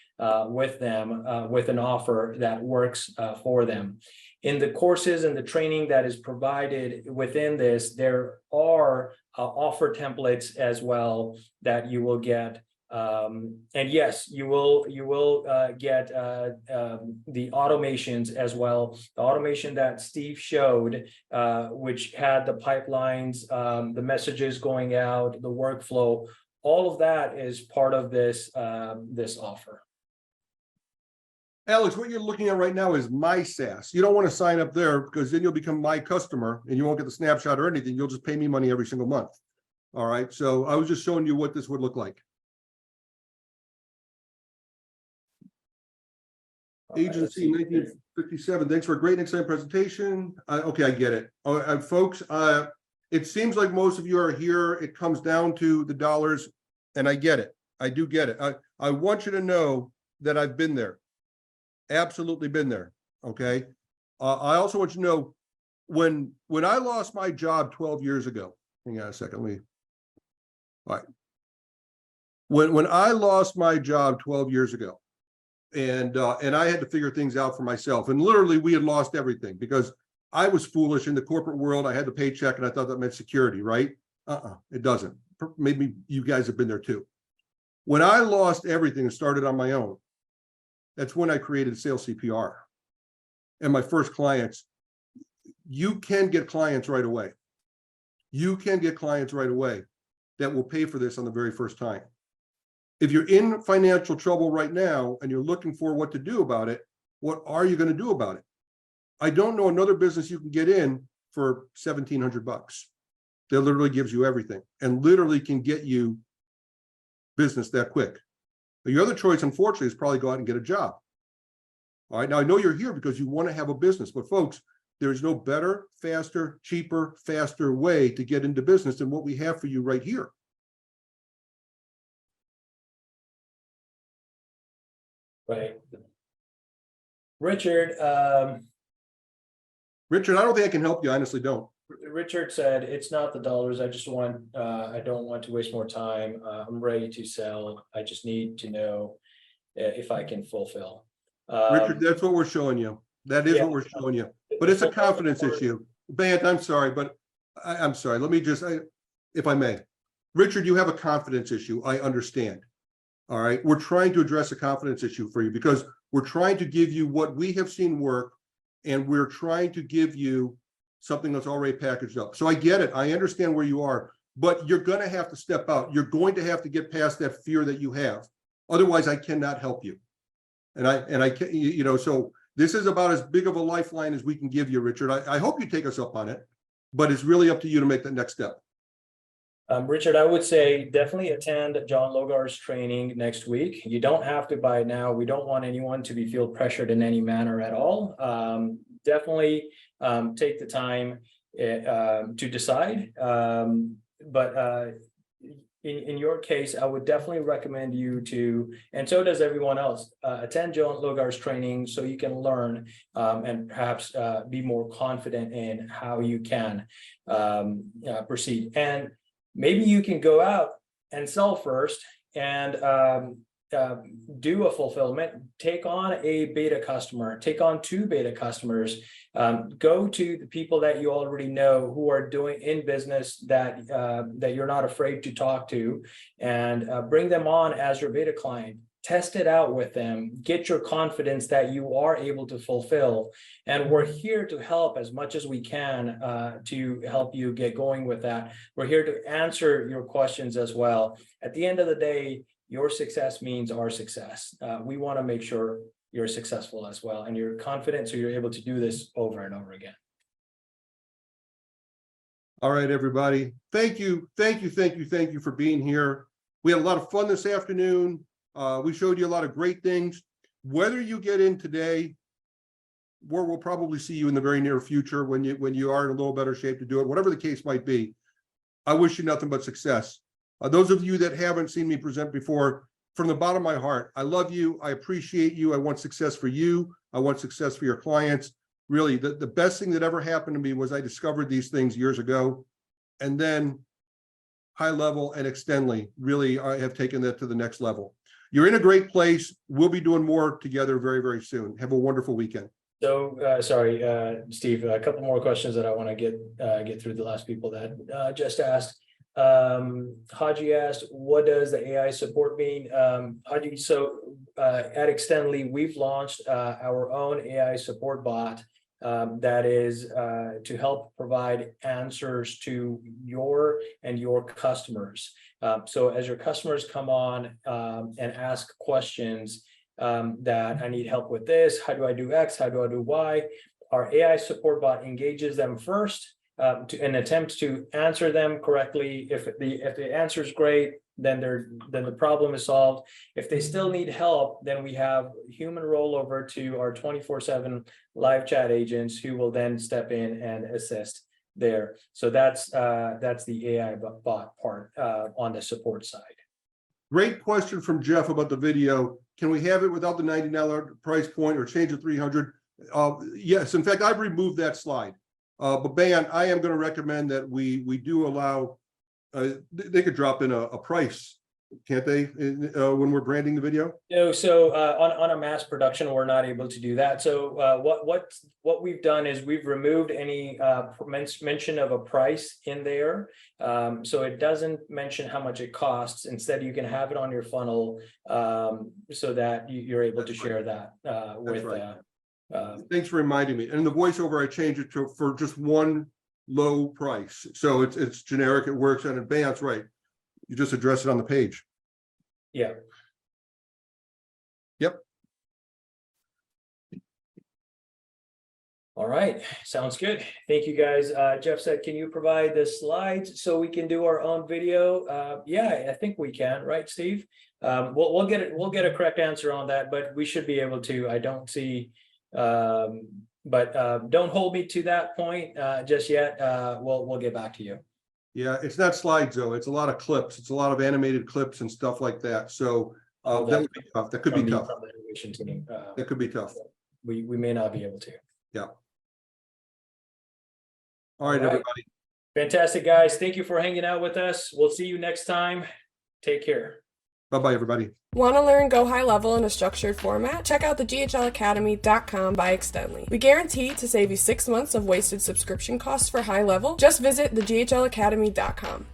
with them with an offer that works for them. In the courses and the training that is provided within this, there are offer templates as well that you will get. And yes, you will get the automations as well. The automation that Steve showed, which had the pipelines, the messages going out, the workflow, all of that is part of this this offer. Alex, what you're looking at right now is my SaaS. You don't want to sign up there because then you'll become my customer and you won't get the snapshot or anything. You'll just pay me money every single month. All right. So I was just showing you what this would look like. Agency 1957. Thanks for a great and exciting presentation. Okay, I get it. Folks, it seems like most of you are here. It comes down to the dollars, and I get it. I do get it. I want you to know that I've been there. Absolutely been there. Okay. I also want you to know when I lost my job 12 years ago. Hang on a second. All right. When I lost my job 12 years ago, and I had to figure things out for myself, and literally we had lost everything because I was foolish in the corporate world. I had the paycheck and I thought that meant security, right? It doesn't. Maybe you guys have been there too. When I lost everything and started on my own, that's when I created Sales CPR. And my first clients, you can get clients right away. You can get clients right away that will pay for this on the very first time. If you're in financial trouble right now and you're looking for what to do about it, what are you going to do about it? I don't know another business you can get in for $1,700. That literally gives you everything and literally can get you business that quick. But your other choice, unfortunately, is probably go out and get a job. All right. Now, I know you're here because you want to have a business, but folks, there's no better, faster, cheaper, faster way to get into business than what we have for you right here. Right. Richard, Richard, I don't think I can help you. I honestly don't. Richard said, it's not the dollars. I don't want to waste more time. I'm ready to sell. I just need to know if I can fulfill. Richard, that's what we're showing you. That is what we're showing you. But it's a confidence issue. Bant, I'm sorry, but I'm sorry. Let me just, if I may. Richard, you have a confidence issue. I understand. All right. We're trying to address a confidence issue for you because we're trying to give you what we have seen work, and we're trying to give you something that's already packaged up. So I get it. I understand where you are, but you're going to have to step out. You're going to have to get past that fear that you have. Otherwise, I cannot help you. And I can't, you know, so this is about as big of a lifeline as we can give you, Richard. I hope you take us up on it, but it's really up to you to make that next step. Richard, I would say definitely attend John Logar's training next week. You don't have to buy it now. We don't want anyone to feel pressured in any manner at all. Definitely take the time to decide. But in your case, I would definitely recommend you to, and so does everyone else, attend John Logar's training so you can learn and perhaps be more confident in how you can proceed. And maybe you can go out and sell first and do a fulfillment, take on a beta customer, take on 2 beta customers, go to the people that you already know who are doing in business that you're not afraid to talk to, and bring them on as your beta client. Test it out with them, get your confidence that you are able to fulfill. And we're here to help as much as we can to help you get going with that. We're here to answer your questions as well. At the end of the day, your success means our success. We want to make sure you're successful as well, and you're confident so you're able to do this over and over again. All right, everybody. Thank you for being here. We had a lot of fun this afternoon. We showed you a lot of great things. Whether you get in today, or we'll probably see you in the very near future when you are in a little better shape to do it, whatever the case might be, I wish you nothing but success. Those of you that haven't seen me present before, from the bottom of my heart, I love you. I appreciate you. I want success for you. I want success for your clients. Really, the best thing that ever happened to me was I discovered these things years ago, and then High Level and Extendly really I have taken that to the next level. You're in a great place. We'll be doing more together very, very soon. Have a wonderful weekend. So, sorry, Steve, a couple more questions that I want to get through the last people that just asked. Haji asked, what does the AI support mean? Haji, so at Extendly, we've launched our own AI support bot that is to help provide answers to your customers. So as your customers come on and ask questions that I need help with this, how do I do X, how do I do Y, our AI support bot engages them first to an attempt to answer them correctly. If the answer is great, then the problem is solved. If they still need help, then we have human rollover to our 24/7 live chat agents who will then step in and assist there. So that's the AI bot part on the support side. Great question from Jeff about the video. Can we have it without the $90 price point or change to $300? Yes, in fact, I've removed that slide. But Ben, I am going to recommend that we do allow, they could drop in a price, can't they, when we're branding the video? No, so on a mass production, we're not able to do that. So what we've done is we've removed any mention of a price in there. So it doesn't mention how much it costs. Instead, you can have it on your funnel so that you're able to share that with. Right. Thanks for reminding me. And in the voiceover, I changed it for just one low price. So it's generic, it works, and advanced, right? You just address it on the page. Yeah. Yep. All right, sounds good. Thank you guys. Jeff said, can you provide the slides so we can do our own video? Yeah, I think we can, right, Steve? We'll get a correct answer on that, but we should be able to. I don't see, but don't hold me to that point just yet. We'll get back to you. Yeah, it's not slides though. It's a lot of clips. It's a lot of animated clips and stuff like that. So that would be tough. That could be tough. That could be tough. We may not be able to. Yeah. All right, everybody. Fantastic, guys. Thank you for hanging out with us. We'll see you next time. Take care. Bye-bye, everybody. Want to learn Go High Level in a structured format? Check out the gohighlevel.com by Extendly. We guarantee to save you 6 months of wasted subscription costs for High Level. Just visit the gohighlevel.com.